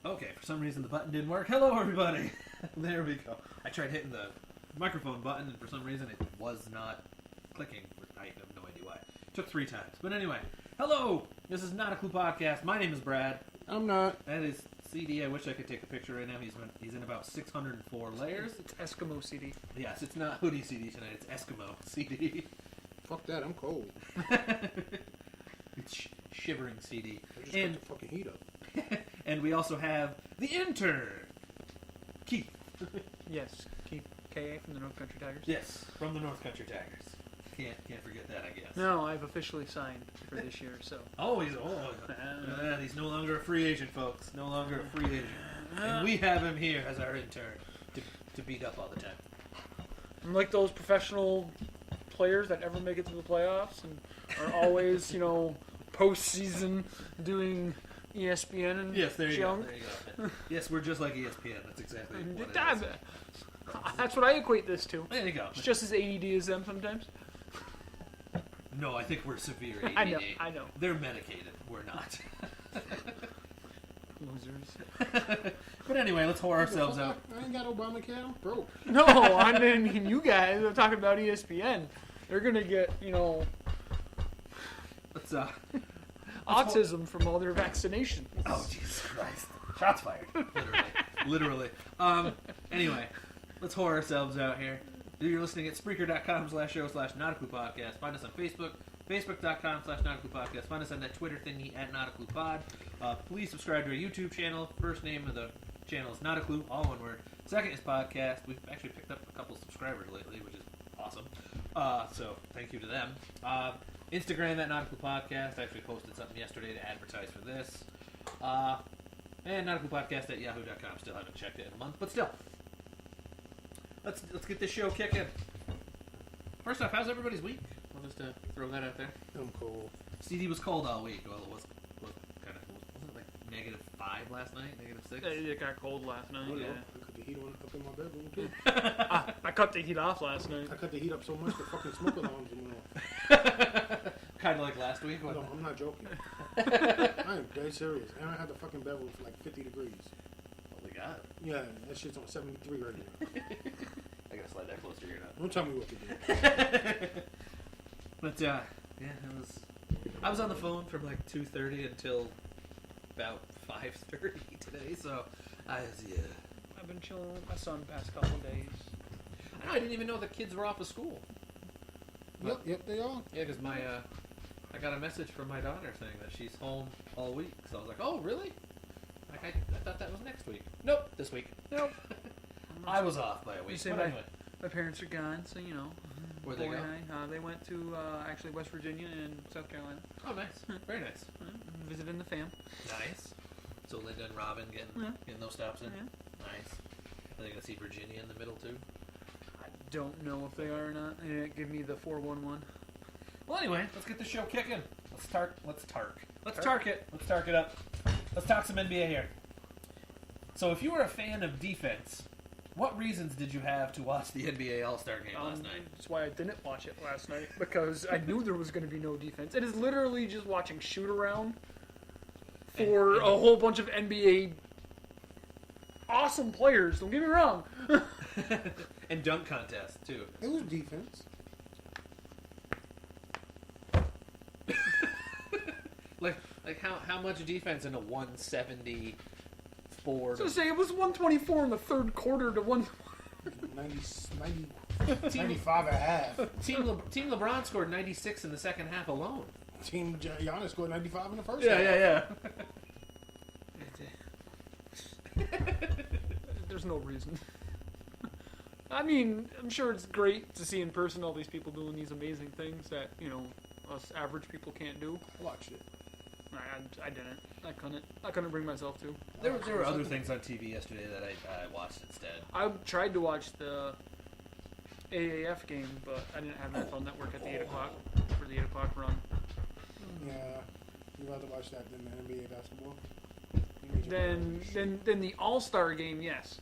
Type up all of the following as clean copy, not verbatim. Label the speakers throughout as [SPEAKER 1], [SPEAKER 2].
[SPEAKER 1] Okay, for some reason the button didn't work. Hello, everybody. There we go. I tried hitting the microphone button, and for some reason it was not clicking. I have no idea why. It took 3 times. But anyway, hello. This is Not a Clue Podcast. My name is Brad.
[SPEAKER 2] I'm not.
[SPEAKER 1] That is CD. I wish I could take a picture right now. He's in about 604 layers.
[SPEAKER 3] It's Eskimo CD.
[SPEAKER 1] Yes, it's not hoodie CD tonight. It's Eskimo CD.
[SPEAKER 2] Fuck that, I'm cold.
[SPEAKER 1] It's shivering CD.
[SPEAKER 2] I just got the fucking heat up.
[SPEAKER 1] And we also have the intern, Keith.
[SPEAKER 3] Yes, Keith K.A. from the North Country Tigers.
[SPEAKER 1] Yes, from the North Country Tigers. Can't forget that, I guess.
[SPEAKER 3] No, I've officially signed for this year, so.
[SPEAKER 1] He's no longer a free agent, folks. No longer a free agent. And we have him here as our intern to beat up all the time.
[SPEAKER 3] I'm like those professional players that never make it to the playoffs and are always, postseason doing ESPN and
[SPEAKER 1] yes, there you
[SPEAKER 3] junk.
[SPEAKER 1] go. There you go. Yes, we're just like ESPN. That's exactly what it is.
[SPEAKER 3] That's what I equate this to.
[SPEAKER 1] There you go.
[SPEAKER 3] It's just as ADD as them sometimes.
[SPEAKER 1] No, I think we're severe ADD.
[SPEAKER 3] I know.
[SPEAKER 1] They're medicated. We're not.
[SPEAKER 3] Losers.
[SPEAKER 1] But anyway, let's whore ourselves out.
[SPEAKER 2] I ain't got Obamacare. I'm broke.
[SPEAKER 3] No, I mean you guys. I'm talking about ESPN. They're gonna get,
[SPEAKER 1] Let's
[SPEAKER 3] autism from all their vaccinations.
[SPEAKER 1] Oh, Jesus Christ. Shots fired. Literally. Anyway, let's whore ourselves out here. You're listening at Spreaker.com/show/NotACluePodcast. Find us on Facebook, Facebook.com/NotACluePodcast. Find us on that Twitter thingy at NotACluePod. Please subscribe to our YouTube channel. First name of the channel is Not a Clue, all one word. Second is podcast. We've actually picked up a couple subscribers lately, which is awesome. So thank you to them. Instagram at Not a Clue Podcast. I actually posted something yesterday to advertise for this. And Not a Clue Podcast at Yahoo.com. Still haven't checked it in a month, but still. Let's get this show kicking. First off, how's everybody's week? I'll just throw that out there.
[SPEAKER 2] I'm cold.
[SPEAKER 1] CD was cold all week. Well, it was kind of cold. Wasn't it like -5 last night? -6?
[SPEAKER 3] It got cold last night.
[SPEAKER 2] Oh,
[SPEAKER 3] Yeah.
[SPEAKER 2] I cut the heat on up in my bedroom too.
[SPEAKER 3] I cut the heat off last night.
[SPEAKER 2] I cut the heat up so much the fucking smoke alarms went off.
[SPEAKER 1] Kind of like last week.
[SPEAKER 2] No, I'm not joking. I am dead serious. And I had the fucking bevel for like 50 degrees.
[SPEAKER 1] Holy God.
[SPEAKER 2] Yeah, that shit's on 73 right now.
[SPEAKER 1] I gotta slide that closer here now.
[SPEAKER 2] Don't tell me what to do.
[SPEAKER 1] But yeah, it was. I was on the phone from like 2:30 until about 5:30 today. So I've
[SPEAKER 3] been chilling with my son the past couple of days.
[SPEAKER 1] I didn't even know the kids were off of school.
[SPEAKER 2] Yep, they are.
[SPEAKER 1] Yeah, because I got a message from my daughter saying that she's home all week. So I was like, oh, really? Like I thought that was next week. Nope, this week.
[SPEAKER 3] Nope.
[SPEAKER 1] I was off by a week.
[SPEAKER 3] You say
[SPEAKER 1] But anyway.
[SPEAKER 3] my parents are gone, so
[SPEAKER 1] Where'd they go?
[SPEAKER 3] They went to actually West Virginia and South Carolina.
[SPEAKER 1] Oh, nice. Very nice.
[SPEAKER 3] Visiting the fam.
[SPEAKER 1] Nice. So Linda and Robin getting those stops in?
[SPEAKER 3] Yeah.
[SPEAKER 1] Nice. Are they going to see Virginia in the middle, too?
[SPEAKER 3] I don't know if they are or not. They didn't give me the 411.
[SPEAKER 1] Well, anyway, let's get the show kicking. Let's tark it. Let's tark it up. Let's talk some NBA here. So if you were a fan of defense, what reasons did you have to watch the NBA All-Star Game last night?
[SPEAKER 3] That's why I didn't watch it last night, because I knew there was going to be no defense. It is literally just watching shoot-around for a whole bunch of NBA awesome players, don't get me wrong.
[SPEAKER 1] And dunk contest, too.
[SPEAKER 2] It was defense.
[SPEAKER 1] Like how much defense in a 174?
[SPEAKER 3] I was going to say, it was 124 in the third quarter to
[SPEAKER 2] 95 and a half.
[SPEAKER 1] Team LeBron scored 96 in the second half alone.
[SPEAKER 2] Team Giannis scored 95 in the first
[SPEAKER 1] Yeah,
[SPEAKER 2] half.
[SPEAKER 3] There's no reason. I mean, I'm sure it's great to see in person all these people doing these amazing things that, us average people can't do.
[SPEAKER 2] I watched it.
[SPEAKER 3] I didn't. I couldn't bring myself to.
[SPEAKER 1] There were other things on TV yesterday that I watched instead.
[SPEAKER 3] I tried to watch the AAF game, but I didn't have NFL Network at the 8 o'clock for the 8 o'clock run.
[SPEAKER 2] Yeah, you'd rather watch that than the NBA basketball.
[SPEAKER 3] Then the All-Star game, yes.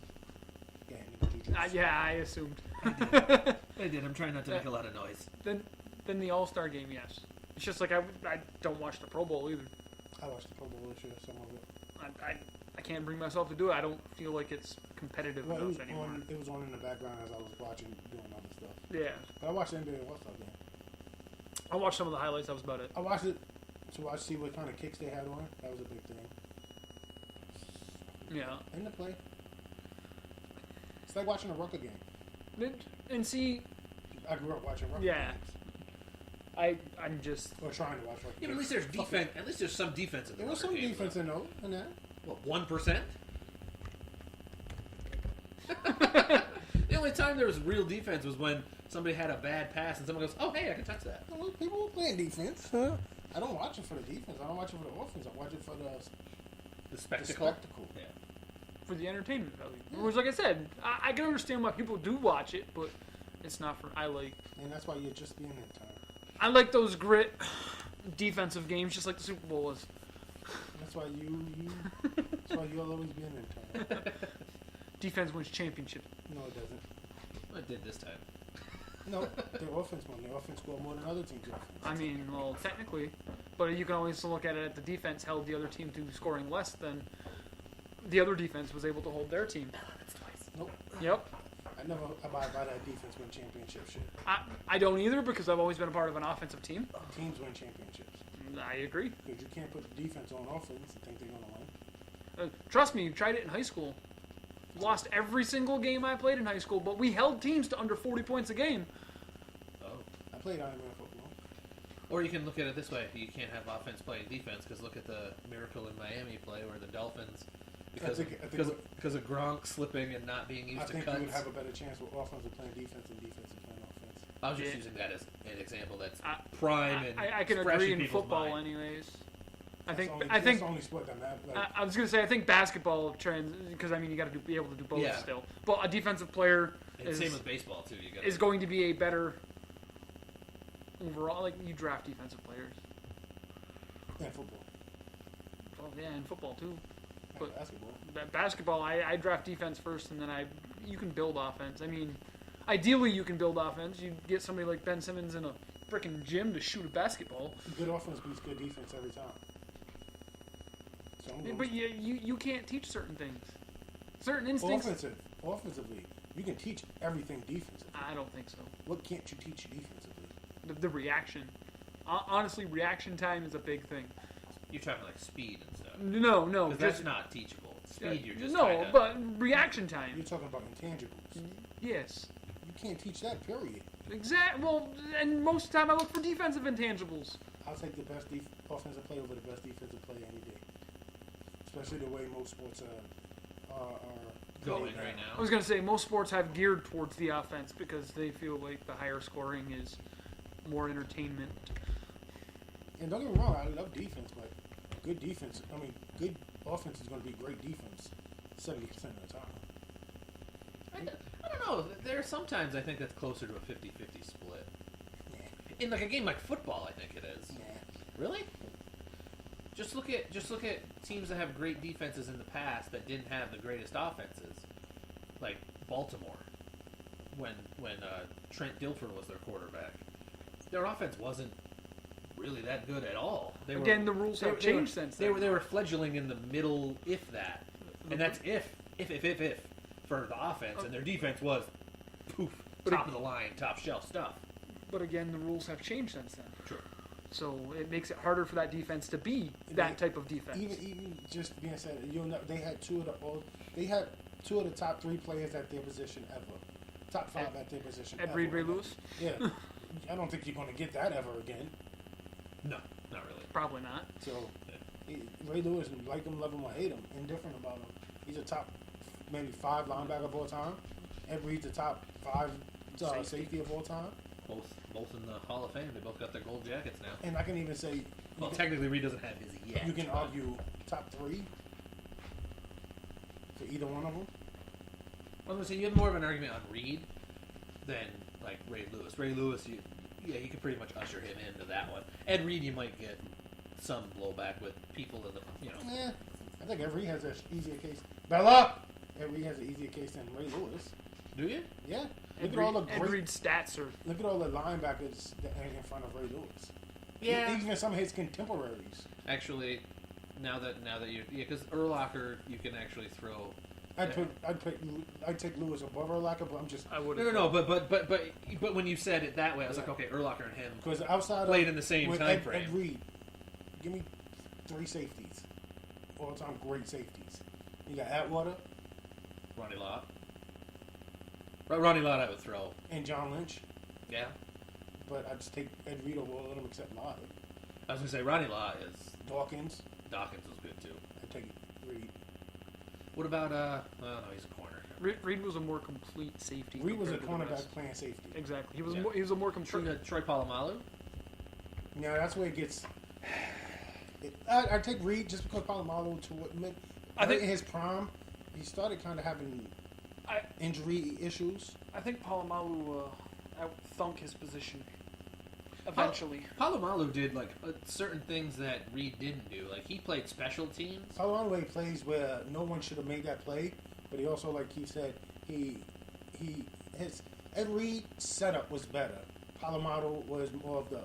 [SPEAKER 3] Yeah, I assumed.
[SPEAKER 1] I did. I'm trying not to make a lot of noise.
[SPEAKER 3] Then the All-Star game, yes. It's just like I don't watch the Pro Bowl either.
[SPEAKER 2] I watched the Pro Bowl this year, some of it.
[SPEAKER 3] I can't bring myself to do it. I don't feel like it's competitive
[SPEAKER 2] Well,
[SPEAKER 3] enough anymore.
[SPEAKER 2] it was on in the background as I was watching, doing other stuff.
[SPEAKER 3] Yeah.
[SPEAKER 2] But I watched the NBA All-Star game.
[SPEAKER 3] I watched some of the highlights. That was about it.
[SPEAKER 2] I watched it to see what kind of kicks they had on. That was a big thing.
[SPEAKER 3] Yeah.
[SPEAKER 2] In the play. It's like watching a Rucker game.
[SPEAKER 3] And see,
[SPEAKER 2] I grew up watching Rucker
[SPEAKER 3] Yeah.
[SPEAKER 2] games.
[SPEAKER 3] I'm just...
[SPEAKER 2] Or trying to watch Rucker
[SPEAKER 1] Yeah, but at
[SPEAKER 2] games.
[SPEAKER 1] least there's
[SPEAKER 2] Fuck
[SPEAKER 1] defense.
[SPEAKER 2] it.
[SPEAKER 1] At least there's some defense in the
[SPEAKER 2] There was
[SPEAKER 1] Rucker
[SPEAKER 2] some
[SPEAKER 1] game,
[SPEAKER 2] defense in those, in that.
[SPEAKER 1] What, 1%? The only time there was real defense was when somebody had a bad pass and someone goes, "Oh, hey, I can touch that."
[SPEAKER 2] Well, people were playing defense. Huh? I don't watch it for the defense. I don't watch it for the offense. I watch it for
[SPEAKER 1] The
[SPEAKER 2] the
[SPEAKER 1] spectacle.
[SPEAKER 2] spectacle.
[SPEAKER 1] Yeah.
[SPEAKER 3] For the entertainment value.
[SPEAKER 2] Yeah.
[SPEAKER 3] Whereas, like I said, I can understand why people do watch it, but it's not for... I
[SPEAKER 2] And that's why you're just being intern.
[SPEAKER 3] I like those grit defensive games, just like the Super Bowl was.
[SPEAKER 2] That's why that's why you'll always be an intern.
[SPEAKER 3] Defense wins championships.
[SPEAKER 2] No, it doesn't.
[SPEAKER 1] I did this time.
[SPEAKER 2] No, their offense won. Their offense scored more than other teams' offense.
[SPEAKER 3] I mean, well, technically, but you can always look at it at the defense held the other team to scoring less than the other defense was able to hold their team.
[SPEAKER 2] Nope.
[SPEAKER 3] Yep.
[SPEAKER 2] I never abide by that defense win championship shit.
[SPEAKER 3] I don't either because I've always been a part of an offensive team.
[SPEAKER 2] Teams win championships.
[SPEAKER 3] I agree.
[SPEAKER 2] Because you can't put the defense on offense and think they're going to win.
[SPEAKER 3] Trust me, you tried it in high school. Lost every single game I played in high school, but we held teams to under 40 points a game.
[SPEAKER 1] Oh.
[SPEAKER 2] I played Iron Man football.
[SPEAKER 1] Or you can look at it this way: you can't have offense playing defense because look at the miracle in Miami play where the Dolphins, because
[SPEAKER 2] I think
[SPEAKER 1] because of Gronk slipping and not being
[SPEAKER 2] I
[SPEAKER 1] used to
[SPEAKER 2] think
[SPEAKER 1] cuts.
[SPEAKER 2] you would have a better chance with offensive playing defense than defensive playing offense.
[SPEAKER 1] I was just
[SPEAKER 3] Yeah.
[SPEAKER 1] using that as an example that's
[SPEAKER 3] I-
[SPEAKER 1] prime and
[SPEAKER 3] I can
[SPEAKER 1] fresh
[SPEAKER 3] agree
[SPEAKER 1] in
[SPEAKER 3] in
[SPEAKER 1] people's
[SPEAKER 3] football,
[SPEAKER 1] mind.
[SPEAKER 3] anyways.
[SPEAKER 2] That's
[SPEAKER 3] I
[SPEAKER 2] the only sport that matters. Like,
[SPEAKER 3] I was gonna say I think basketball trends because I mean you got to be able to do both
[SPEAKER 1] Yeah.
[SPEAKER 3] still. But a defensive player
[SPEAKER 1] And
[SPEAKER 3] is
[SPEAKER 1] same with baseball too. You got
[SPEAKER 3] is going to be a better overall. Like you draft defensive players.
[SPEAKER 2] and football.
[SPEAKER 3] Well, yeah, in football too.
[SPEAKER 2] And
[SPEAKER 3] But-
[SPEAKER 2] basketball.
[SPEAKER 3] Basketball, I draft defense first, and then you can build offense. I mean, ideally you can build offense. You get somebody like Ben Simmons in a freaking gym to shoot a basketball.
[SPEAKER 2] Good offense beats good defense every time. So I'm going
[SPEAKER 3] But you can't teach certain things. Certain instincts.
[SPEAKER 2] offensively, you can teach everything defensively.
[SPEAKER 3] I don't think so.
[SPEAKER 2] What can't you teach defensively?
[SPEAKER 3] The reaction. Honestly, reaction time is a big thing.
[SPEAKER 1] You're talking like speed and stuff.
[SPEAKER 3] No,
[SPEAKER 1] Because that's not teachable. Speed, you're just
[SPEAKER 3] no,
[SPEAKER 1] kinda,
[SPEAKER 3] but reaction time.
[SPEAKER 2] You're talking about intangibles.
[SPEAKER 3] Yes,
[SPEAKER 2] You can't teach that, period.
[SPEAKER 3] exactly. Well, and most of the time I look for defensive intangibles.
[SPEAKER 2] I'll take the best offensive player over the best defensive player any day. Especially the way most sports are
[SPEAKER 1] going
[SPEAKER 2] played
[SPEAKER 1] right
[SPEAKER 3] I
[SPEAKER 1] now.
[SPEAKER 3] was gonna say most sports have geared towards the offense because they feel like the higher scoring is more entertainment.
[SPEAKER 2] And don't get me wrong, I love defense, but good defense, good offense is going to be great defense 70% of the time.
[SPEAKER 1] I don't know. There are sometimes I think that's closer to a 50-50 split.
[SPEAKER 2] Yeah.
[SPEAKER 1] In like a game like football, I think it is.
[SPEAKER 2] Yeah.
[SPEAKER 1] Really? Just look at teams that have great defenses in the past that didn't have the greatest offenses, like Baltimore, when Trent Dilfer was their quarterback. Their offense wasn't really that good at all. The rules
[SPEAKER 3] have changed since then.
[SPEAKER 1] They were fledgling in the middle, if that, and that's if for the offense, and their defense was poof, top of the line, top shelf stuff.
[SPEAKER 3] But again, the rules have changed since then.
[SPEAKER 1] True.
[SPEAKER 3] So it makes it harder for that defense to be that type of defense.
[SPEAKER 2] Even just being said, they had two of the top 3 players at their position ever. Top 5 at their position
[SPEAKER 3] Ed
[SPEAKER 2] ever.
[SPEAKER 3] Reed, Ray Lewis?
[SPEAKER 2] Yeah. I don't think you're going to get that ever again.
[SPEAKER 1] No, not really.
[SPEAKER 3] Probably not.
[SPEAKER 2] So, Ray Lewis, like him, love him, or hate him, indifferent about him. He's a top maybe 5 linebacker of all time. Ed Reed's the top 5 safety of all time.
[SPEAKER 1] Both in the Hall of Fame. They both got their gold jackets now.
[SPEAKER 2] And I can even say,
[SPEAKER 1] Well, technically Reed doesn't have his yet.
[SPEAKER 2] you can
[SPEAKER 1] but-
[SPEAKER 2] argue top 3 for either one of them.
[SPEAKER 1] I'm gonna say you have more of an argument on Reed than like Ray Lewis. Ray Lewis, you could pretty much usher him into that one. Ed Reed, you might get some blowback with people in the
[SPEAKER 2] Yeah, I think Ed Reed has an easier case. Bella! Ed Reed has an easier case than Ray Lewis.
[SPEAKER 1] Do you?
[SPEAKER 2] Yeah.
[SPEAKER 3] Ed Reed's stats are...
[SPEAKER 2] Look at all the linebackers that hang in front of Ray Lewis.
[SPEAKER 1] Yeah.
[SPEAKER 2] Even some of his contemporaries.
[SPEAKER 1] Actually, Now that you because Urlacher you can actually throw.
[SPEAKER 2] I'd take Lewis above Urlacher, but I'm just
[SPEAKER 3] I would.
[SPEAKER 1] No. But when you said it that way, I was like, okay, Urlacher and him
[SPEAKER 2] because outside
[SPEAKER 1] played in the same
[SPEAKER 2] with
[SPEAKER 1] time frame.
[SPEAKER 2] Ed Reed, give me 3 safeties, all time great safeties. You got Atwater,
[SPEAKER 1] Ronnie Lott. Ronnie Lott, I would throw.
[SPEAKER 2] and John Lynch,
[SPEAKER 1] Yeah,
[SPEAKER 2] but I'd just take Ed Reed over all of them except Lott.
[SPEAKER 1] I was gonna say Ronnie Lott is.
[SPEAKER 2] Dawkins,
[SPEAKER 1] Dawkins was good too.
[SPEAKER 2] I'd take Reed.
[SPEAKER 1] What about well, no, he's a corner.
[SPEAKER 3] Reed was a more complete safety.
[SPEAKER 2] Reed was a
[SPEAKER 3] compared to the
[SPEAKER 2] cornerback
[SPEAKER 3] rest.
[SPEAKER 2] playing safety.
[SPEAKER 3] Exactly. He was
[SPEAKER 1] Yeah.
[SPEAKER 3] more, he was a more complete.
[SPEAKER 1] Troy Polamalu.
[SPEAKER 2] Now that's where it gets. I'd take Reed just because Palomalu to what meant.
[SPEAKER 3] I think
[SPEAKER 2] in his prime, he started kind of having injury issues.
[SPEAKER 3] I think Palomalu outthunk his position. Eventually,
[SPEAKER 1] Polamalu did like certain things that Reed didn't do. Like he played special teams.
[SPEAKER 2] Palomalu plays where no one should have made that play, but he also, like he said, his Ed Reed setup was better. Palomalu was more of the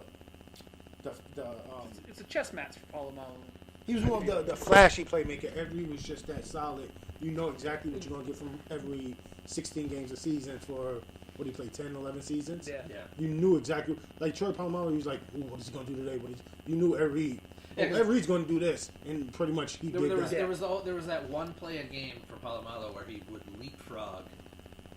[SPEAKER 3] it's a chess match for Palomalu.
[SPEAKER 2] he was more of the flashy playmaker. Ed Reed was just that solid. You know exactly what you're gonna get from every 16 games a season for what he played 10, 11 seasons.
[SPEAKER 3] Yeah.
[SPEAKER 2] You knew exactly. Like Troy Polamalu, he was like, "Ooh, what is he gonna do today?" You knew Ed Reed.
[SPEAKER 1] Yeah,
[SPEAKER 2] Ed Reed's gonna do this, and pretty much he did that.
[SPEAKER 1] There was that one play a game for Polamalu where he would leapfrog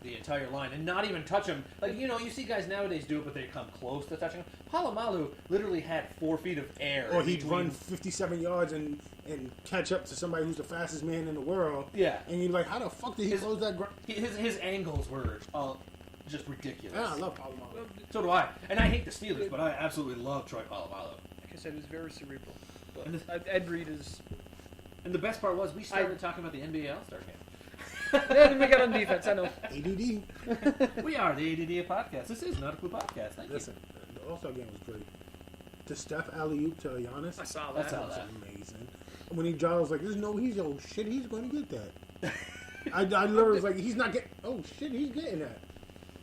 [SPEAKER 1] the entire line and not even touch him. Like you see guys nowadays do it, but they come close to touching him. Polamalu literally had 4 feet of air.
[SPEAKER 2] Or he'd run 57 yards and catch up to somebody who's the fastest man in the world.
[SPEAKER 1] Yeah.
[SPEAKER 2] And you're like, how the fuck did he close that ground?
[SPEAKER 1] His angles were just ridiculous.
[SPEAKER 2] Yeah, I love Polamalu.
[SPEAKER 1] So do I. And I hate the Steelers, but I absolutely love Troy Polamalu.
[SPEAKER 3] Like I said, it was very cerebral. But
[SPEAKER 1] And
[SPEAKER 3] Ed Reed is.
[SPEAKER 1] And the best part was we started talking about the NBA All-Star game.
[SPEAKER 3] Then we got on defense. I know.
[SPEAKER 2] ADD.
[SPEAKER 1] We are the ADD podcast. This is not a Clue podcast. Thank
[SPEAKER 2] Listen, the All-Star game was great. The Steph alley-oop to Giannis.
[SPEAKER 3] I saw
[SPEAKER 1] That's
[SPEAKER 3] that.
[SPEAKER 1] all.
[SPEAKER 2] That was amazing. When he draws, like, there's no, he's, oh shit, he's going to get that. I literally was like, he's not getting, oh shit, he's getting that.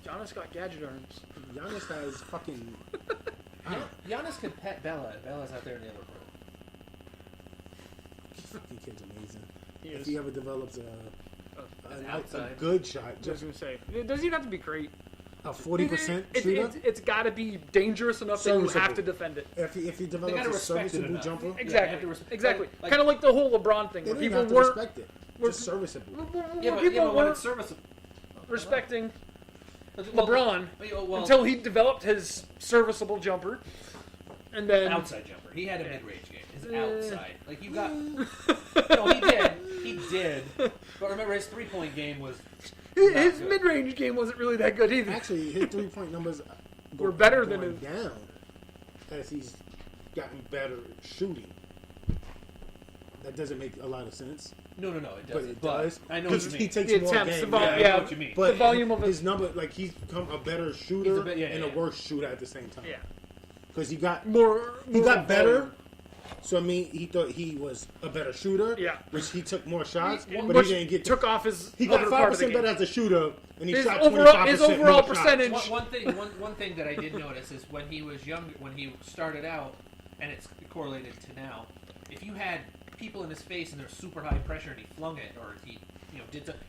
[SPEAKER 3] Giannis got gadget arms.
[SPEAKER 2] Giannis has fucking.
[SPEAKER 1] you. Giannis could pet Bella. Bella's out there in the other room.
[SPEAKER 2] This fucking kid's amazing.
[SPEAKER 3] He
[SPEAKER 2] If
[SPEAKER 3] is.
[SPEAKER 2] he ever develops
[SPEAKER 1] An
[SPEAKER 2] a
[SPEAKER 1] outside.
[SPEAKER 2] good shot,
[SPEAKER 3] I was
[SPEAKER 2] just
[SPEAKER 3] gonna say, it doesn't even have to be great.
[SPEAKER 2] a 40% shooter.
[SPEAKER 3] It's got to be dangerous enough that you have
[SPEAKER 2] Serviceable.
[SPEAKER 3] to defend it.
[SPEAKER 2] If he
[SPEAKER 1] They
[SPEAKER 2] develops
[SPEAKER 1] gotta
[SPEAKER 2] a
[SPEAKER 1] respect it
[SPEAKER 2] serviceable
[SPEAKER 1] enough.
[SPEAKER 2] jumper,
[SPEAKER 1] Exactly.
[SPEAKER 3] Exactly.
[SPEAKER 1] Like-
[SPEAKER 3] Exactly.
[SPEAKER 1] like-
[SPEAKER 3] Kind of like the whole LeBron thing,
[SPEAKER 2] they
[SPEAKER 3] where
[SPEAKER 2] don't even
[SPEAKER 3] people
[SPEAKER 2] have to
[SPEAKER 3] weren't
[SPEAKER 2] respect it.
[SPEAKER 3] were-
[SPEAKER 2] Just serviceable.
[SPEAKER 1] Yeah, but,
[SPEAKER 3] people
[SPEAKER 1] when
[SPEAKER 3] weren't
[SPEAKER 1] it's serviceable.
[SPEAKER 3] respecting
[SPEAKER 1] Well,
[SPEAKER 3] LeBron
[SPEAKER 1] well,
[SPEAKER 3] until he developed his serviceable jumper, and then
[SPEAKER 1] outside jumper. He had a mid-range game. His outside, like you got.
[SPEAKER 3] his
[SPEAKER 1] No, he did. But remember, his 3-point game was. not good.
[SPEAKER 3] mid-range game wasn't really that good either.
[SPEAKER 2] Actually, his 3-point numbers
[SPEAKER 3] Were better than
[SPEAKER 2] going
[SPEAKER 3] his-
[SPEAKER 2] down as he's gotten better shooting. That doesn't make a lot of sense,
[SPEAKER 1] No, it
[SPEAKER 2] but
[SPEAKER 1] doesn't.
[SPEAKER 2] it does.
[SPEAKER 1] I know what you
[SPEAKER 2] He
[SPEAKER 1] mean.
[SPEAKER 2] takes
[SPEAKER 3] The
[SPEAKER 2] more
[SPEAKER 3] attempts,
[SPEAKER 2] games.
[SPEAKER 3] the vol-
[SPEAKER 1] I know
[SPEAKER 3] yeah,
[SPEAKER 1] what you mean.
[SPEAKER 2] But
[SPEAKER 3] the volume of
[SPEAKER 2] his number, like he's become a better shooter
[SPEAKER 1] He's a bit- yeah,
[SPEAKER 2] and
[SPEAKER 1] yeah,
[SPEAKER 2] a worse shooter at the same time.
[SPEAKER 3] Yeah,
[SPEAKER 2] Because he got
[SPEAKER 3] more.
[SPEAKER 2] better.
[SPEAKER 3] volume.
[SPEAKER 2] So I mean, he thought he was a better shooter.
[SPEAKER 3] Yeah.
[SPEAKER 2] Which he took more shots, but
[SPEAKER 3] Which
[SPEAKER 2] he didn't get.
[SPEAKER 3] took off his.
[SPEAKER 2] He got
[SPEAKER 3] other part of the
[SPEAKER 2] 5% better
[SPEAKER 3] game.
[SPEAKER 2] as a shooter, and he
[SPEAKER 3] His
[SPEAKER 2] shot
[SPEAKER 3] overall-
[SPEAKER 2] 25%
[SPEAKER 3] his overall
[SPEAKER 2] more shots.
[SPEAKER 3] percentage-
[SPEAKER 1] One thing that I did notice is when he was younger, when he started out, and it's correlated to now. If you had people in his face and there's super high pressure and he flung it, or he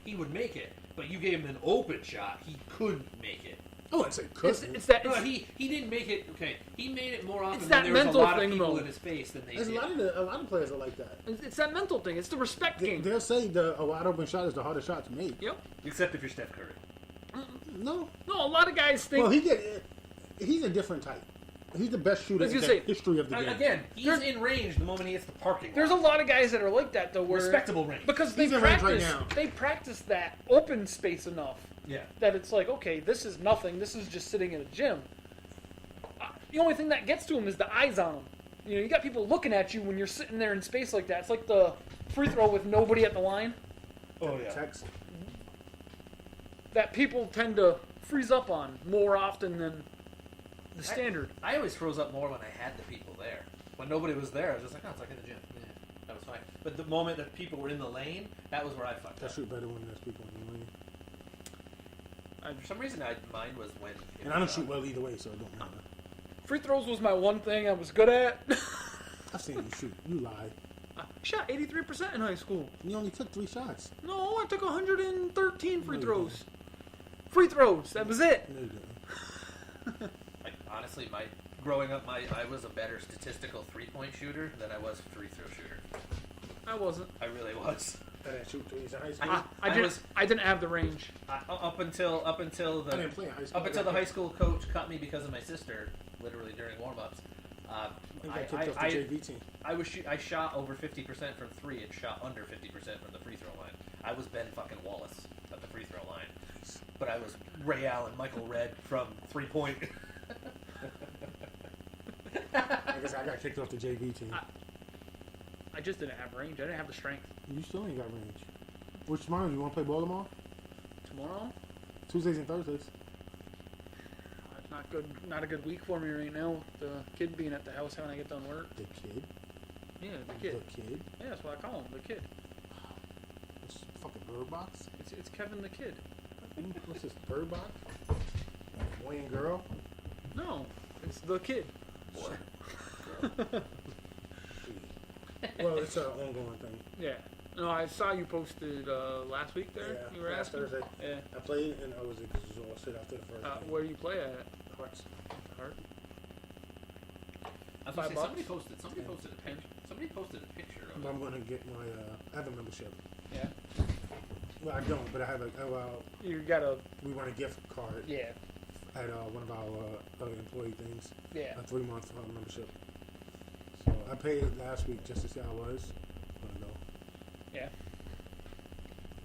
[SPEAKER 1] he would make it. But you gave him an open shot, he couldn't make it.
[SPEAKER 2] Oh, I'd say couldn't.
[SPEAKER 3] It's that.
[SPEAKER 1] No,
[SPEAKER 3] It's,
[SPEAKER 1] he didn't make it. Okay, he made it more often
[SPEAKER 3] It's
[SPEAKER 1] when
[SPEAKER 3] that
[SPEAKER 1] there was a
[SPEAKER 3] mental
[SPEAKER 1] lot of
[SPEAKER 3] thing,
[SPEAKER 1] people
[SPEAKER 3] though.
[SPEAKER 1] in his face than they
[SPEAKER 2] There's
[SPEAKER 1] did.
[SPEAKER 2] a lot of players are like that.
[SPEAKER 3] it's that mental thing. It's the respect game.
[SPEAKER 2] They'll say a wide open shot is the hardest shot to make.
[SPEAKER 3] Yep.
[SPEAKER 1] Except if you're Steph Curry.
[SPEAKER 2] No.
[SPEAKER 3] No, a lot of guys think.
[SPEAKER 2] Well, he's a different type. He's the best shooter
[SPEAKER 3] I was
[SPEAKER 2] in
[SPEAKER 3] gonna
[SPEAKER 2] the
[SPEAKER 3] say,
[SPEAKER 2] history of the game.
[SPEAKER 1] Again, he's
[SPEAKER 3] There's-
[SPEAKER 1] in range the moment he hits the parking lot.
[SPEAKER 3] There's a lot of guys that are like that though, where
[SPEAKER 1] Respectable range.
[SPEAKER 3] because they
[SPEAKER 2] He's in range right
[SPEAKER 3] practice.
[SPEAKER 2] now.
[SPEAKER 3] They practice that open space enough
[SPEAKER 1] Yeah.
[SPEAKER 3] that it's like, okay, this is nothing. This is just sitting in a gym. The only thing that gets to him is the eyes on him. You got people looking at you when you're sitting there in space like that. It's like the free throw with nobody at the line.
[SPEAKER 1] Oh yeah.
[SPEAKER 2] Text.
[SPEAKER 3] That people tend to freeze up on more often than the standard.
[SPEAKER 1] I always froze up more when I had the people there. When nobody was there, I was just like, oh, it's like in the gym. Yeah, that was fine. But the moment that people were in the lane, that was where I fucked
[SPEAKER 2] I
[SPEAKER 1] up.
[SPEAKER 2] shoot better when there's people in the lane.
[SPEAKER 1] For some reason, mine was when. it
[SPEAKER 2] And I don't
[SPEAKER 1] was,
[SPEAKER 2] shoot well either way, so it don't matter.
[SPEAKER 3] Free throws was my one thing I was good at.
[SPEAKER 2] I've seen you shoot. You lie.
[SPEAKER 3] I shot 83% in high school.
[SPEAKER 2] You only took 3 shots.
[SPEAKER 3] No, I took 113 free
[SPEAKER 2] No, you
[SPEAKER 3] throws. Free throws. That was it.
[SPEAKER 2] No, you didn't.
[SPEAKER 1] Honestly, growing up, I was a better statistical 3-point shooter than I was free throw shooter.
[SPEAKER 3] I wasn't.
[SPEAKER 1] I really was.
[SPEAKER 2] I didn't shoot threes in high school.
[SPEAKER 3] I didn't have the range.
[SPEAKER 1] Up until
[SPEAKER 2] I didn't play in high school.
[SPEAKER 1] up until the high school coach cut me because of my sister, literally during warm-ups.
[SPEAKER 2] I got kicked off the JV team.
[SPEAKER 1] I shot over 50% from 3 and shot under 50% from the free throw line. I was Ben fucking Wallace at the free throw line, but I was Ray Allen, Michael Redd from 3-point.
[SPEAKER 2] I guess I got kicked off the JV team.
[SPEAKER 3] I just didn't have range. I didn't have the strength.
[SPEAKER 2] You still ain't got range. Which tomorrow? You want to play ball tomorrow?
[SPEAKER 3] Tomorrow?
[SPEAKER 2] Tuesdays and Thursdays.
[SPEAKER 3] It's not good. Not a good week for me right now. The kid being at the house when I get done work.
[SPEAKER 2] The kid?
[SPEAKER 3] Yeah, the kid.
[SPEAKER 2] The kid?
[SPEAKER 3] Yeah, that's what I call him. The kid.
[SPEAKER 2] It's fucking Bird Box?
[SPEAKER 3] It's Kevin the kid.
[SPEAKER 2] What's this, Bird Box? Boy and girl?
[SPEAKER 3] No, it's the kid.
[SPEAKER 2] Boy. Well, it's an ongoing thing.
[SPEAKER 3] Yeah. No, I saw you posted last week there.
[SPEAKER 2] Yeah,
[SPEAKER 3] You were
[SPEAKER 2] last
[SPEAKER 3] asking.
[SPEAKER 2] Thursday.
[SPEAKER 3] Yeah.
[SPEAKER 2] I played and I was exhausted after the first game.
[SPEAKER 3] Where do you play at?
[SPEAKER 2] Hearts.
[SPEAKER 3] Heart.
[SPEAKER 1] I was gonna say,
[SPEAKER 3] $5?
[SPEAKER 1] somebody posted a picture. Somebody posted a picture of
[SPEAKER 2] I'm going to get my, I have a membership.
[SPEAKER 3] Yeah.
[SPEAKER 2] Well, I don't, but I have
[SPEAKER 3] You got a.
[SPEAKER 2] we run a gift card
[SPEAKER 3] Yeah.
[SPEAKER 2] at one of our employee things.
[SPEAKER 3] Yeah.
[SPEAKER 2] A 3-month membership. So I paid last week just to see how I was. Gonna go.
[SPEAKER 3] Yeah.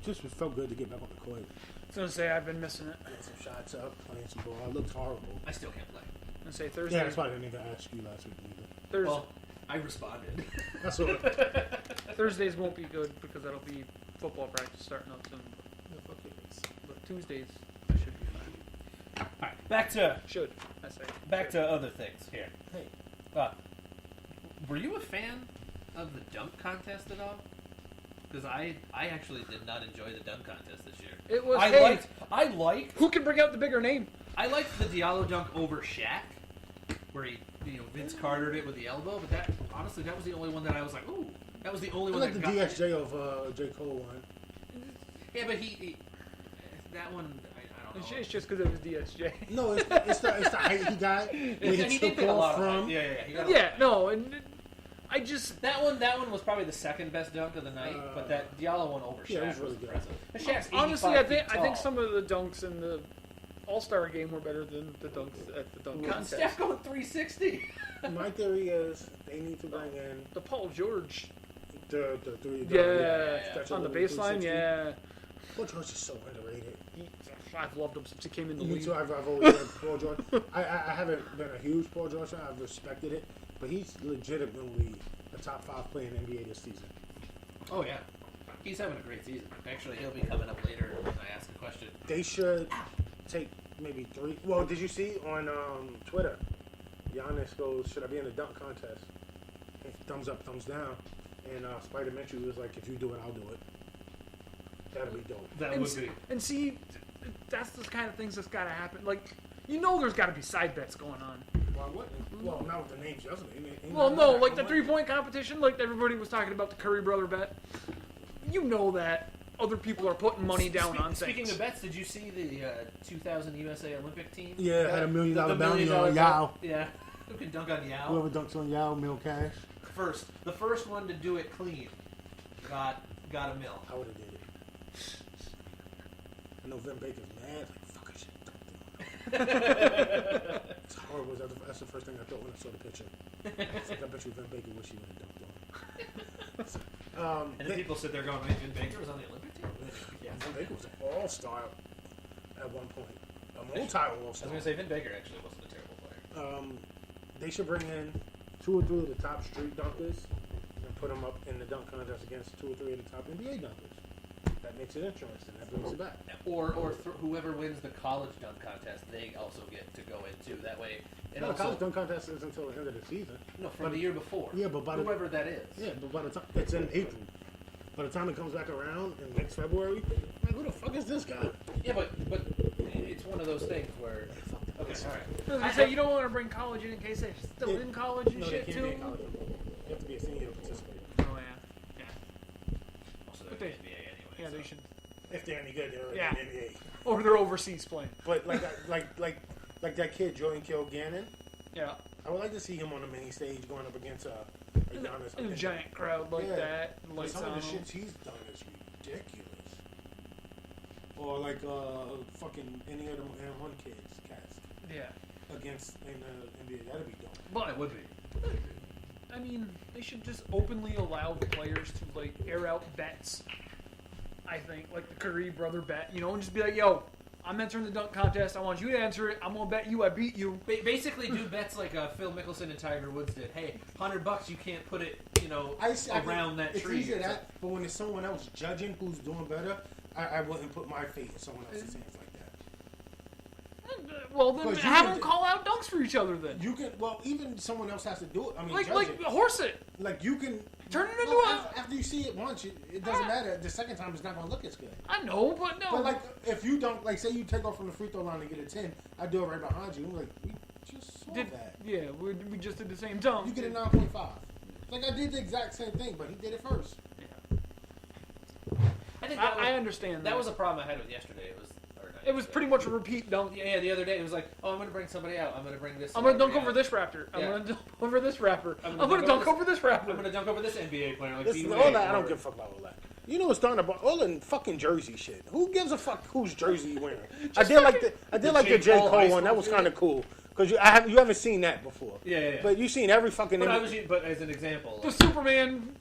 [SPEAKER 2] Just felt good to get back on the court.
[SPEAKER 3] I was gonna say I've been missing it.
[SPEAKER 2] Get some shots up, playing some ball. It looked horrible.
[SPEAKER 1] I still can't play.
[SPEAKER 3] I'm gonna say Thursday.
[SPEAKER 2] Yeah, that's why I didn't even ask you last week either.
[SPEAKER 3] Thursday.
[SPEAKER 1] Well, I responded.
[SPEAKER 2] That's all.
[SPEAKER 3] Thursdays won't be good because that'll be football practice starting up soon.
[SPEAKER 2] Yeah, fuck it.
[SPEAKER 3] But Tuesdays I should be fine.
[SPEAKER 1] All right, back to other things here.
[SPEAKER 2] Hey,
[SPEAKER 1] Were you a fan of the dunk contest at all? Because I actually did not enjoy the dunk contest this year.
[SPEAKER 3] It was.
[SPEAKER 1] I liked
[SPEAKER 3] Who can bring out the bigger name?
[SPEAKER 1] I liked the Diallo dunk over Shaq, where he Vince Cartered it with the elbow. But that honestly, that was the only one that I was like, ooh, that was the only
[SPEAKER 2] I
[SPEAKER 1] one.
[SPEAKER 2] like the
[SPEAKER 1] that got
[SPEAKER 2] DSJ of J. Cole one.
[SPEAKER 1] Yeah, but he that one. I don't know.
[SPEAKER 3] It's just because it was DSJ.
[SPEAKER 2] No, it's the height he got. Where
[SPEAKER 1] he
[SPEAKER 2] he
[SPEAKER 1] did
[SPEAKER 2] took
[SPEAKER 1] get a lot
[SPEAKER 2] off
[SPEAKER 1] of height.
[SPEAKER 2] from.
[SPEAKER 1] Yeah. He got a lot
[SPEAKER 3] Yeah,
[SPEAKER 1] of height.
[SPEAKER 3] no, and I just
[SPEAKER 1] That one was probably the second best dunk of the night, but that Diallo one over Shaq
[SPEAKER 2] yeah, it was really good.
[SPEAKER 1] impressive. And Shaq's
[SPEAKER 3] honestly,
[SPEAKER 1] 85
[SPEAKER 3] I think
[SPEAKER 1] feet
[SPEAKER 3] some of the dunks in the All-Star game were better than the dunks at the dunk
[SPEAKER 1] tall.
[SPEAKER 3] contest.
[SPEAKER 1] Steph going 360.
[SPEAKER 2] My theory is they need to bring in
[SPEAKER 3] The Paul George,
[SPEAKER 2] the three.
[SPEAKER 3] yeah, on the baseline,
[SPEAKER 2] 360.
[SPEAKER 3] yeah.
[SPEAKER 2] Paul George is so underrated.
[SPEAKER 3] I've loved him since he came in the
[SPEAKER 2] Me
[SPEAKER 3] league.
[SPEAKER 2] too. I've always liked Paul George. I haven't been a huge Paul George fan. I've respected it, but he's legitimately a top 5 player in the NBA this season.
[SPEAKER 1] Oh yeah, he's having a great season. Actually, he'll be coming up later when I ask a question.
[SPEAKER 2] They should take maybe 3. Well, did you see on Twitter? Giannis goes, "Should I be in the dunk contest?" And thumbs up, thumbs down. And Spider Mitchell was like, "If you do it, I'll do it." That'd be dope.
[SPEAKER 1] That
[SPEAKER 3] and,
[SPEAKER 1] would be.
[SPEAKER 3] and see, that's the kind of things that's got to happen. Like, there's got to be side bets going on.
[SPEAKER 2] Why wouldn't? Well, not with the names yesterday.
[SPEAKER 3] Well, no, like the 3-point competition, like everybody was talking about the Curry brother bet. You know that other people are putting money down on things.
[SPEAKER 1] Speaking of bets, did you see the 2000 USA Olympic team?
[SPEAKER 2] Yeah, had $1 million
[SPEAKER 1] The
[SPEAKER 2] bounty
[SPEAKER 1] $1
[SPEAKER 2] on Yao.
[SPEAKER 1] Yeah, who can dunk on Yao?
[SPEAKER 2] Whoever dunks on Yao, mil cash.
[SPEAKER 1] The first one to do it clean got $1 million.
[SPEAKER 2] I would have did it. I know Vin Baker's mad. Like, fuck, I should have dunked on. It's horrible. That's the first thing I thought when I saw the picture. It's like, I bet you Vin Baker wish he would have dunked on.
[SPEAKER 1] And then people sit there going, "Wait, Vin Baker was on the Olympic team?" Yeah.
[SPEAKER 2] Vin Baker was an all-star at one point. A multi
[SPEAKER 1] I was
[SPEAKER 2] all-star.
[SPEAKER 1] going to say Vin Baker actually wasn't a terrible player.
[SPEAKER 2] They should bring in 2 or 3 of the top street dunkers and put them up in the dunk contest against 2 or 3 of the top NBA dunkers. That makes it interesting. That brings it back.
[SPEAKER 1] Or whoever wins the college dunk contest, they also get to go in too. That way, it
[SPEAKER 2] The
[SPEAKER 1] also
[SPEAKER 2] college dunk contest is until the end of the season.
[SPEAKER 1] no from the year before.
[SPEAKER 2] Yeah, but by the
[SPEAKER 1] whoever that is.
[SPEAKER 2] Yeah, but by the time it's in April, by the time it comes back around in next February, like, who the fuck is this guy?
[SPEAKER 1] Yeah, but it's one of those things where okay, all right.
[SPEAKER 3] I say you don't want to bring college in case they're still
[SPEAKER 2] Yeah.
[SPEAKER 3] in college and
[SPEAKER 2] No, they
[SPEAKER 3] shit
[SPEAKER 2] can't
[SPEAKER 3] too.
[SPEAKER 2] be in college. You have to be a senior to participate.
[SPEAKER 3] Oh yeah. They-
[SPEAKER 1] the NBA anyway.
[SPEAKER 3] Yeah,
[SPEAKER 1] so.
[SPEAKER 3] they should.
[SPEAKER 2] If they're any good, they're
[SPEAKER 3] Yeah.
[SPEAKER 2] in the NBA.
[SPEAKER 3] Or they're overseas playing.
[SPEAKER 2] But like that kid Jordan Kilgannon,
[SPEAKER 3] Yeah.
[SPEAKER 2] I would like to see him on the main stage going up against a Giannis.
[SPEAKER 3] In a giant crowd like
[SPEAKER 2] Yeah.
[SPEAKER 3] that.
[SPEAKER 2] But
[SPEAKER 3] Lights
[SPEAKER 2] some
[SPEAKER 3] on
[SPEAKER 2] of the
[SPEAKER 3] them.
[SPEAKER 2] shits he's done is ridiculous. Or like fucking any of them one cats
[SPEAKER 3] Yeah.
[SPEAKER 2] against in the NBA. That'd be dope.
[SPEAKER 3] But
[SPEAKER 1] It would be.
[SPEAKER 3] I mean, they should just openly allow the players to like air out bets. I think, like the Curry brother bet, you know, and just be like, "Yo, I'm entering the dunk contest. I want you to answer it. I'm gonna bet you I beat you."
[SPEAKER 1] Basically, do bets like Phil Mickelson and Tiger Woods did. Hey, $100, you can't put it, around that
[SPEAKER 2] it's
[SPEAKER 1] tree.
[SPEAKER 2] easy that, but when there's someone else judging who's doing better, I wouldn't put my fate in someone else's hands like that.
[SPEAKER 3] Well, then
[SPEAKER 2] 'Cause you
[SPEAKER 3] have
[SPEAKER 2] can
[SPEAKER 3] them
[SPEAKER 2] do-
[SPEAKER 3] call out dunks for each other. Then,
[SPEAKER 2] You can even someone else has to do it. I mean,
[SPEAKER 3] like
[SPEAKER 2] judge it.
[SPEAKER 3] horse it.
[SPEAKER 2] Like you can
[SPEAKER 3] Turn it into
[SPEAKER 2] no,
[SPEAKER 3] a-
[SPEAKER 2] after you see it once, it doesn't matter. The second time, it's not gonna look as good.
[SPEAKER 3] I know, but no.
[SPEAKER 2] But like, if you don't like, say you take off from the free throw line and get a 10, I do it right behind you. I'm like, we just saw that.
[SPEAKER 3] Yeah, we just did the same dunk.
[SPEAKER 2] You get a 9.5. Like I did the exact same thing, but he did it first.
[SPEAKER 1] I think
[SPEAKER 3] I understand
[SPEAKER 1] that was a problem I had with yesterday.
[SPEAKER 3] It was pretty much a repeat dunk.
[SPEAKER 1] Yeah, the other day it was like, oh, I'm going to bring somebody out. I'm going to bring this.
[SPEAKER 3] I'm gonna dunk
[SPEAKER 1] celebrity
[SPEAKER 3] over
[SPEAKER 1] out.
[SPEAKER 3] this raptor. I'm
[SPEAKER 1] Yeah.
[SPEAKER 3] gonna dunk over this rapper.
[SPEAKER 1] I'm
[SPEAKER 3] I'm gonna dunk over this rapper.
[SPEAKER 1] I'm going to dunk over this NBA player. Like
[SPEAKER 2] Listen,
[SPEAKER 1] D-Wade
[SPEAKER 2] all that, I don't
[SPEAKER 1] or-
[SPEAKER 2] give a fuck about all that. You know what's starting about all the fucking jersey shit. Who gives a fuck whose jersey you wearing? I did like the J. Cole
[SPEAKER 1] high
[SPEAKER 2] one. That
[SPEAKER 1] school
[SPEAKER 2] was
[SPEAKER 1] jersey?
[SPEAKER 2] kind of cool because you haven't seen that before.
[SPEAKER 1] Yeah.
[SPEAKER 2] But you've seen every fucking.
[SPEAKER 1] But as an example,
[SPEAKER 3] The Superman.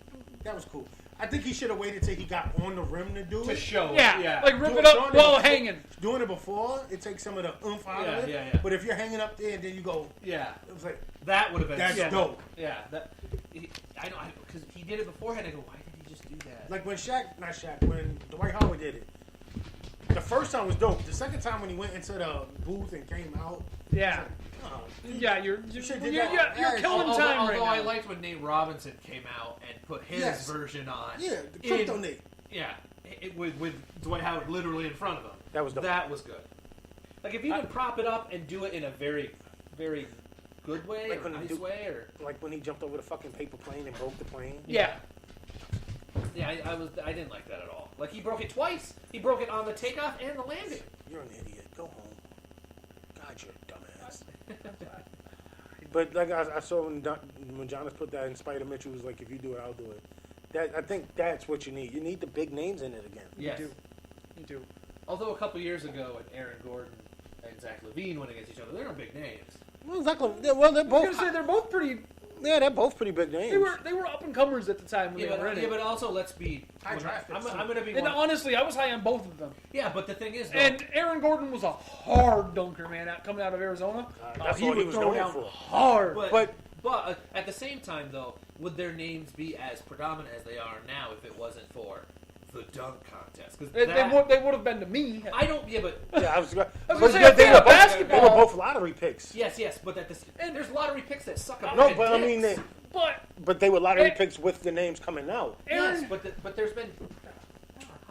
[SPEAKER 2] That was cool. I think he should have waited till he got on the rim to do
[SPEAKER 1] to
[SPEAKER 2] it.
[SPEAKER 1] show.
[SPEAKER 3] Yeah, like rip
[SPEAKER 2] Do
[SPEAKER 3] it up
[SPEAKER 2] doing
[SPEAKER 3] while
[SPEAKER 2] before-
[SPEAKER 3] hanging.
[SPEAKER 2] Doing it before, it takes some of the oomph out of it.
[SPEAKER 1] Yeah.
[SPEAKER 2] But if you're hanging up there and then you go,
[SPEAKER 1] Yeah.
[SPEAKER 2] it was like,
[SPEAKER 1] That would have been.
[SPEAKER 2] that's
[SPEAKER 1] yeah.
[SPEAKER 2] dope.
[SPEAKER 1] Yeah. I know because he did it beforehand. I go, why did he just do that?
[SPEAKER 2] Like when when Dwight Howard did it. The first time was dope. The second time when he went into the booth and came out,
[SPEAKER 3] Yeah.
[SPEAKER 2] oh,
[SPEAKER 3] Yeah, you're
[SPEAKER 2] should did
[SPEAKER 3] you're
[SPEAKER 2] that.
[SPEAKER 3] killing
[SPEAKER 1] although,
[SPEAKER 3] time
[SPEAKER 1] although
[SPEAKER 3] right
[SPEAKER 1] I
[SPEAKER 3] now.
[SPEAKER 1] liked when Nate Robinson came out and put his
[SPEAKER 2] Yes.
[SPEAKER 1] version on.
[SPEAKER 2] yeah, the crypto Nate.
[SPEAKER 1] Yeah, with Dwight Howard literally in front of him.
[SPEAKER 2] That was dope.
[SPEAKER 1] That was good. Like if you can prop it up and do it in a very, very good way
[SPEAKER 2] Like
[SPEAKER 1] or
[SPEAKER 2] when
[SPEAKER 1] nice
[SPEAKER 2] you-
[SPEAKER 1] way, or
[SPEAKER 2] Like when he jumped over the fucking paper plane and broke the plane.
[SPEAKER 3] Yeah.
[SPEAKER 1] yeah, I didn't like that at all. Like he broke it twice. He broke it on the takeoff and the landing.
[SPEAKER 2] You're an idiot. Go home. God, you're a dumbass. But like I saw when Jonas put that in Spider Mitchell was like, if you do it, I'll do it. I think that's what you need. You need the big names in it again.
[SPEAKER 1] Yes.
[SPEAKER 3] You do.
[SPEAKER 1] Although a couple years ago, when Aaron Gordon and Zach LaVine went against each other, they were big names.
[SPEAKER 2] Well, exactly. Well, they're
[SPEAKER 3] I was
[SPEAKER 2] both.
[SPEAKER 3] gonna say they're both pretty.
[SPEAKER 2] Yeah, they're both pretty big names.
[SPEAKER 3] They were up and comers at the time when
[SPEAKER 1] Yeah,
[SPEAKER 3] they were in it.
[SPEAKER 1] but also let's be.
[SPEAKER 2] High draft picks,
[SPEAKER 1] I'm going to be.
[SPEAKER 3] And
[SPEAKER 1] one-
[SPEAKER 3] honestly, I was high on both of them.
[SPEAKER 1] Yeah, but the thing is, though,
[SPEAKER 3] And Aaron Gordon was a hard dunker, man, coming out of Arizona.
[SPEAKER 2] That's
[SPEAKER 3] he
[SPEAKER 2] what
[SPEAKER 3] would
[SPEAKER 2] he was
[SPEAKER 3] throw
[SPEAKER 2] known
[SPEAKER 3] down
[SPEAKER 2] for.
[SPEAKER 3] hard.
[SPEAKER 1] but at the same time, though, would their names be as predominant as they are now if it wasn't for the dunk contest? Because
[SPEAKER 3] They would have been to me.
[SPEAKER 1] I don't. Yeah, but
[SPEAKER 2] Yeah, I was gonna
[SPEAKER 3] say, if they had
[SPEAKER 2] they
[SPEAKER 3] basketball-
[SPEAKER 2] were both lottery picks.
[SPEAKER 1] yes, but and there's lottery picks that suck up.
[SPEAKER 2] No,
[SPEAKER 1] my
[SPEAKER 2] but I
[SPEAKER 1] dicks.
[SPEAKER 2] mean,
[SPEAKER 3] But
[SPEAKER 2] they were lottery
[SPEAKER 3] Hey.
[SPEAKER 2] picks with the names coming out.
[SPEAKER 1] yes,
[SPEAKER 3] Aaron,
[SPEAKER 1] but there's been.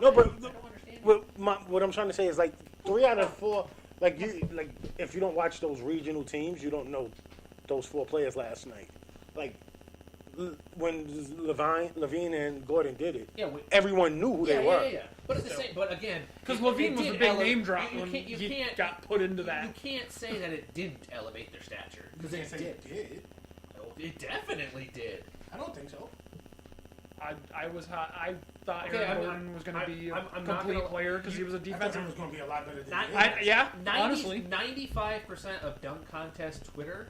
[SPEAKER 2] No, but-
[SPEAKER 1] I don't understand.
[SPEAKER 2] What I'm trying to say is like 3 out of 4. Like if you don't watch those regional teams, you don't know those 4 players last night. Like when Levine and Gordon did it,
[SPEAKER 1] Yeah,
[SPEAKER 2] everyone knew who they were.
[SPEAKER 1] Yeah. But at the same, but again,
[SPEAKER 3] because
[SPEAKER 1] it
[SPEAKER 3] Levine was
[SPEAKER 1] did
[SPEAKER 3] a big
[SPEAKER 1] elevate-
[SPEAKER 3] name drop
[SPEAKER 1] you
[SPEAKER 3] when
[SPEAKER 1] can't- you
[SPEAKER 3] he
[SPEAKER 1] can't-
[SPEAKER 3] got put into
[SPEAKER 1] You
[SPEAKER 3] that.
[SPEAKER 1] can't say that it didn't elevate their stature
[SPEAKER 2] You
[SPEAKER 1] because
[SPEAKER 2] can't
[SPEAKER 1] it
[SPEAKER 2] say
[SPEAKER 1] did.
[SPEAKER 2] it did.
[SPEAKER 1] No, it definitely did.
[SPEAKER 2] I don't think so.
[SPEAKER 3] I was high. I thought
[SPEAKER 1] Okay,
[SPEAKER 3] Aaron
[SPEAKER 1] I'm-
[SPEAKER 3] Gordon was going to be a
[SPEAKER 1] I'm not
[SPEAKER 3] complete
[SPEAKER 1] gonna-
[SPEAKER 3] player because he was a
[SPEAKER 2] I thought it
[SPEAKER 3] defensive.
[SPEAKER 2] was going to be a lot better than
[SPEAKER 1] Not-
[SPEAKER 2] it is.
[SPEAKER 3] Yeah, honestly.
[SPEAKER 1] 95% of dunk contest Twitter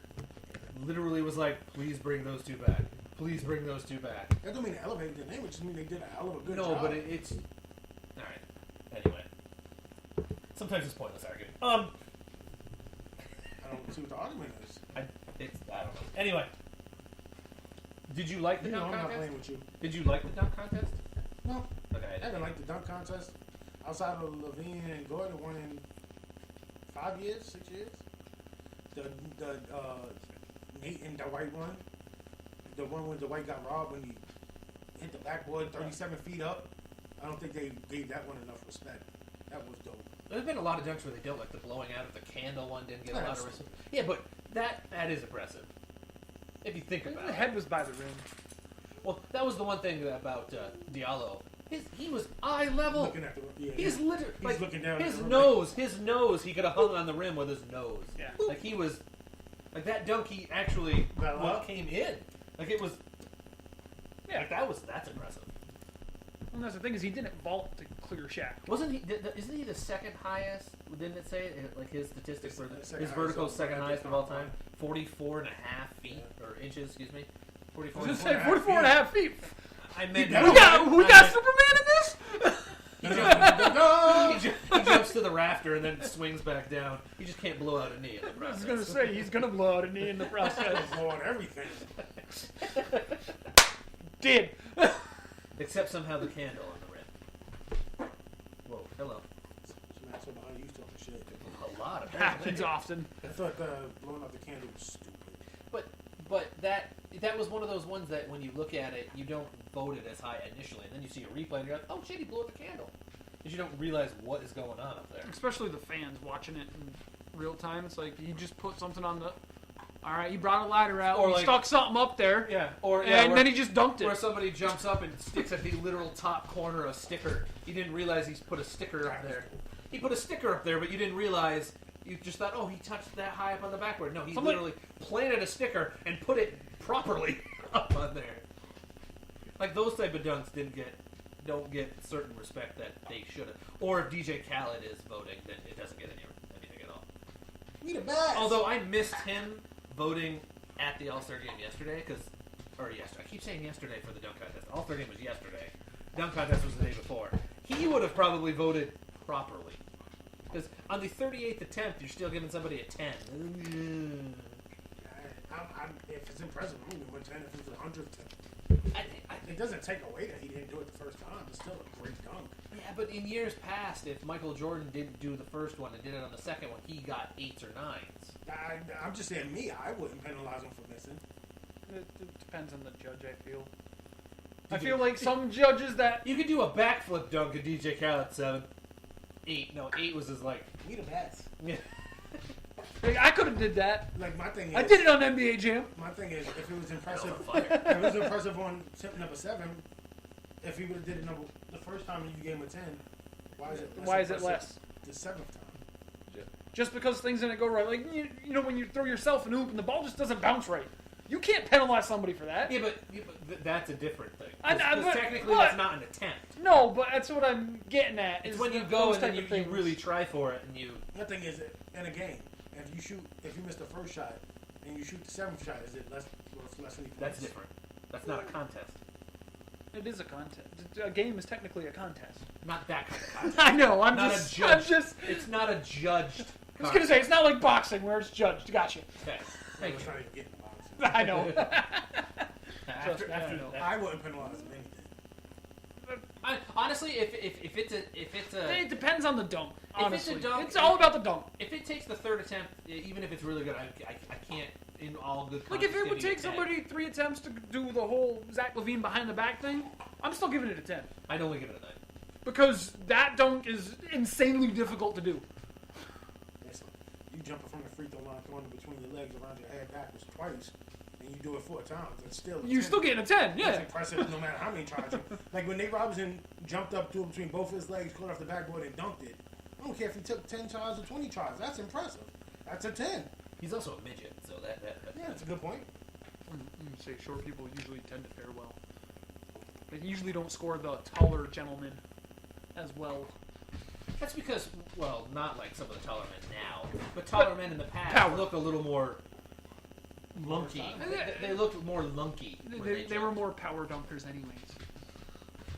[SPEAKER 1] literally was like, "Please bring those two back. Please bring those two back."
[SPEAKER 2] That don't mean they elevated their name. It just means they did a hell of a good
[SPEAKER 1] No,
[SPEAKER 2] job.
[SPEAKER 1] but it's all right. Anyway, sometimes it's pointless arguing.
[SPEAKER 2] I don't see what the argument is.
[SPEAKER 1] I don't know. Anyway, did you like the
[SPEAKER 2] You know,
[SPEAKER 1] dunk
[SPEAKER 2] I'm not
[SPEAKER 1] contest?
[SPEAKER 2] playing with you.
[SPEAKER 1] Did you like the dunk contest?
[SPEAKER 2] No,
[SPEAKER 1] Okay.
[SPEAKER 2] I didn't like the dunk contest. Outside of Levine and Gordon, won in 5 years, 6 years. The Nate and Dwight one. The one when Dwight got robbed when he hit the backboard 37 feet up. I don't think they gave that one enough respect. That was dope.
[SPEAKER 1] There's been a lot of dunks where they don't, like the blowing out of the candle one didn't get a lot of
[SPEAKER 2] That's-
[SPEAKER 1] respect. Yeah, but that is impressive. If you think about
[SPEAKER 3] The
[SPEAKER 1] it.
[SPEAKER 3] head was by the rim.
[SPEAKER 1] Well, that was the one thing about Diallo he was eye level.
[SPEAKER 2] Looking at the
[SPEAKER 1] He's literally
[SPEAKER 2] he's
[SPEAKER 1] like
[SPEAKER 2] looking down
[SPEAKER 1] his
[SPEAKER 2] at the
[SPEAKER 1] nose. His nose. He could have hung on the rim with his nose.
[SPEAKER 3] Yeah.
[SPEAKER 1] Like he was, like that dunk. He actually
[SPEAKER 2] Well,
[SPEAKER 1] came in. Like it was.
[SPEAKER 3] Yeah.
[SPEAKER 1] Like that's impressive.
[SPEAKER 3] And that's the thing is he didn't vault to clear Shaq.
[SPEAKER 1] Wasn't he? Isn't he the second highest? Didn't it say like his statistics for
[SPEAKER 2] The second
[SPEAKER 1] his
[SPEAKER 2] highest
[SPEAKER 1] vertical
[SPEAKER 2] of-
[SPEAKER 1] second
[SPEAKER 2] at
[SPEAKER 1] highest
[SPEAKER 2] this
[SPEAKER 1] of all
[SPEAKER 2] time.
[SPEAKER 1] time? 44.5 feet or inches. Excuse me. 44.
[SPEAKER 3] I was
[SPEAKER 1] and
[SPEAKER 3] gonna
[SPEAKER 1] a
[SPEAKER 3] say
[SPEAKER 1] half.
[SPEAKER 3] 44 and a half feet.
[SPEAKER 1] I meant
[SPEAKER 2] We
[SPEAKER 3] We got Superman in this?
[SPEAKER 1] he jumps to the rafter and then swings back down. He just can't blow out a knee in the
[SPEAKER 3] I
[SPEAKER 1] process.
[SPEAKER 3] was gonna say he's gonna blow out a knee in the process.
[SPEAKER 2] Blow on everything.
[SPEAKER 3] Did.
[SPEAKER 1] Except somehow the candle on the rim. Whoa, hello.
[SPEAKER 2] Some asshole behind you talking shit.
[SPEAKER 1] A lot of
[SPEAKER 3] Happens often.
[SPEAKER 2] I thought blowing out the candle was stupid.
[SPEAKER 1] But that was one of those ones that when you look at it, you don't vote it as high initially, and then you see a replay and you're like, oh shit, he blew out the candle. Because you don't realize what is going on up there.
[SPEAKER 3] Especially the fans watching it in real time. It's like he just put something on the. All right, he brought a lighter out.
[SPEAKER 1] Or
[SPEAKER 3] He
[SPEAKER 1] like-
[SPEAKER 3] stuck something up there.
[SPEAKER 1] Yeah, or
[SPEAKER 3] And
[SPEAKER 1] where,
[SPEAKER 3] then he just dunked
[SPEAKER 1] where
[SPEAKER 3] it.
[SPEAKER 1] somebody jumps up and sticks at the literal top corner a sticker. He didn't realize he's put a sticker up there. He put a sticker up there, but you didn't realize. You just thought, oh, he touched that high up on the backboard. No, he
[SPEAKER 3] Somebody-
[SPEAKER 1] literally planted a sticker and put it properly up on there. Like those type of dunks don't get certain respect that they should have. Or if DJ Khaled is voting, then it doesn't get anything at all.
[SPEAKER 2] We the best.
[SPEAKER 1] Although I missed him voting at the All-Star game yesterday, I keep saying yesterday for the dunk contest. All-Star game was yesterday. Dunk contest was the day before. He would have probably voted properly. Because on the 38th attempt, you're still giving somebody a 10.
[SPEAKER 2] If it's impressive, I'm going to win 10 if it's the 100th 10. It doesn't take away that he didn't do it the first time. It's still a great dunk.
[SPEAKER 1] Yeah, but in years past, if Michael Jordan didn't do the first one and did it on the second one, he got 8s or 9s.
[SPEAKER 2] I'm just saying I wouldn't penalize him for missing.
[SPEAKER 3] It depends on the judge, I feel. I feel like some judges that.
[SPEAKER 1] You could do a backflip dunk at DJ Khaled 7. 8. No, 8 was his like.
[SPEAKER 2] We the best.
[SPEAKER 1] Yeah.
[SPEAKER 3] Like, I could have did that.
[SPEAKER 2] Like my thing is,
[SPEAKER 3] I did it on NBA Jam.
[SPEAKER 2] My thing is, if it was impressive,
[SPEAKER 1] Fire.
[SPEAKER 2] if it was impressive on tip number 7, if he would have did it the first time and you gave him a 10, why is it?
[SPEAKER 3] Less less?
[SPEAKER 2] The 7th time.
[SPEAKER 3] Just because things didn't go right. Like, you know, when you throw yourself an hoop and the ball just doesn't bounce right. You can't penalize somebody for that.
[SPEAKER 1] Yeah, but that's a different thing.
[SPEAKER 3] I-
[SPEAKER 1] Because
[SPEAKER 3] but-
[SPEAKER 1] technically,
[SPEAKER 3] but-
[SPEAKER 1] that's not an attempt.
[SPEAKER 3] No, but that's what I'm getting at.
[SPEAKER 1] It's
[SPEAKER 3] is
[SPEAKER 1] when you
[SPEAKER 3] that
[SPEAKER 1] go
[SPEAKER 3] those
[SPEAKER 1] and then
[SPEAKER 3] type of
[SPEAKER 1] you
[SPEAKER 3] things.
[SPEAKER 1] really try for it and you.
[SPEAKER 2] The thing is, in a game, if you miss the first shot and you shoot the 7th shot, is it less than equal?
[SPEAKER 1] That's different. That's not a contest.
[SPEAKER 3] It is a contest. A game is technically a contest.
[SPEAKER 1] Not that kind of contest.
[SPEAKER 3] I know. I'm
[SPEAKER 1] Not
[SPEAKER 3] just.
[SPEAKER 1] a judge.
[SPEAKER 3] I'm just.
[SPEAKER 1] It's not a judged.
[SPEAKER 3] I was gonna say it's not like boxing where it's judged. Gotcha.
[SPEAKER 1] Okay. Thank you.
[SPEAKER 2] Trying to get in boxing.
[SPEAKER 3] I know.
[SPEAKER 1] After,
[SPEAKER 3] me, I
[SPEAKER 1] after
[SPEAKER 3] know.
[SPEAKER 1] that.
[SPEAKER 2] I wouldn't penalize him anything.
[SPEAKER 1] Honestly, if it's a
[SPEAKER 3] It depends on the dunk. Honestly,
[SPEAKER 1] it's a dunk,
[SPEAKER 3] it's all about the dunk.
[SPEAKER 1] if it takes the third attempt, even if it's really good, I can't in all good.
[SPEAKER 3] Like if it would
[SPEAKER 1] give you a
[SPEAKER 3] take
[SPEAKER 1] 10.
[SPEAKER 3] somebody 3 attempts to do the whole Zach LaVine behind the back thing, I'm still giving it a 10
[SPEAKER 1] I'd only give it a 9.
[SPEAKER 3] because that dunk is insanely difficult to do.
[SPEAKER 2] Listen, you jumping from the free throw line, throwing it between your legs around your head backwards twice, and you do it 4 times. It's still a
[SPEAKER 3] You're
[SPEAKER 2] 10.
[SPEAKER 3] still getting a 10,
[SPEAKER 2] It's
[SPEAKER 3] yeah.
[SPEAKER 2] impressive no matter how many tries. Like when Nate Robinson jumped up to it between both his legs, caught off the backboard, and dunked it. I don't care if he took 10 tries or 20 tries. That's impressive. That's a 10.
[SPEAKER 1] He's also a midget, so that
[SPEAKER 2] Yeah, that's a good point.
[SPEAKER 3] Say short people usually tend to fare well. They usually don't score the taller gentlemen as well.
[SPEAKER 1] that's because not like some of the taller men now, but taller men in the past
[SPEAKER 3] Power.
[SPEAKER 1] look a little more lunky. They look more lunky. when
[SPEAKER 3] They were
[SPEAKER 1] jump.
[SPEAKER 3] more power dunkers anyways.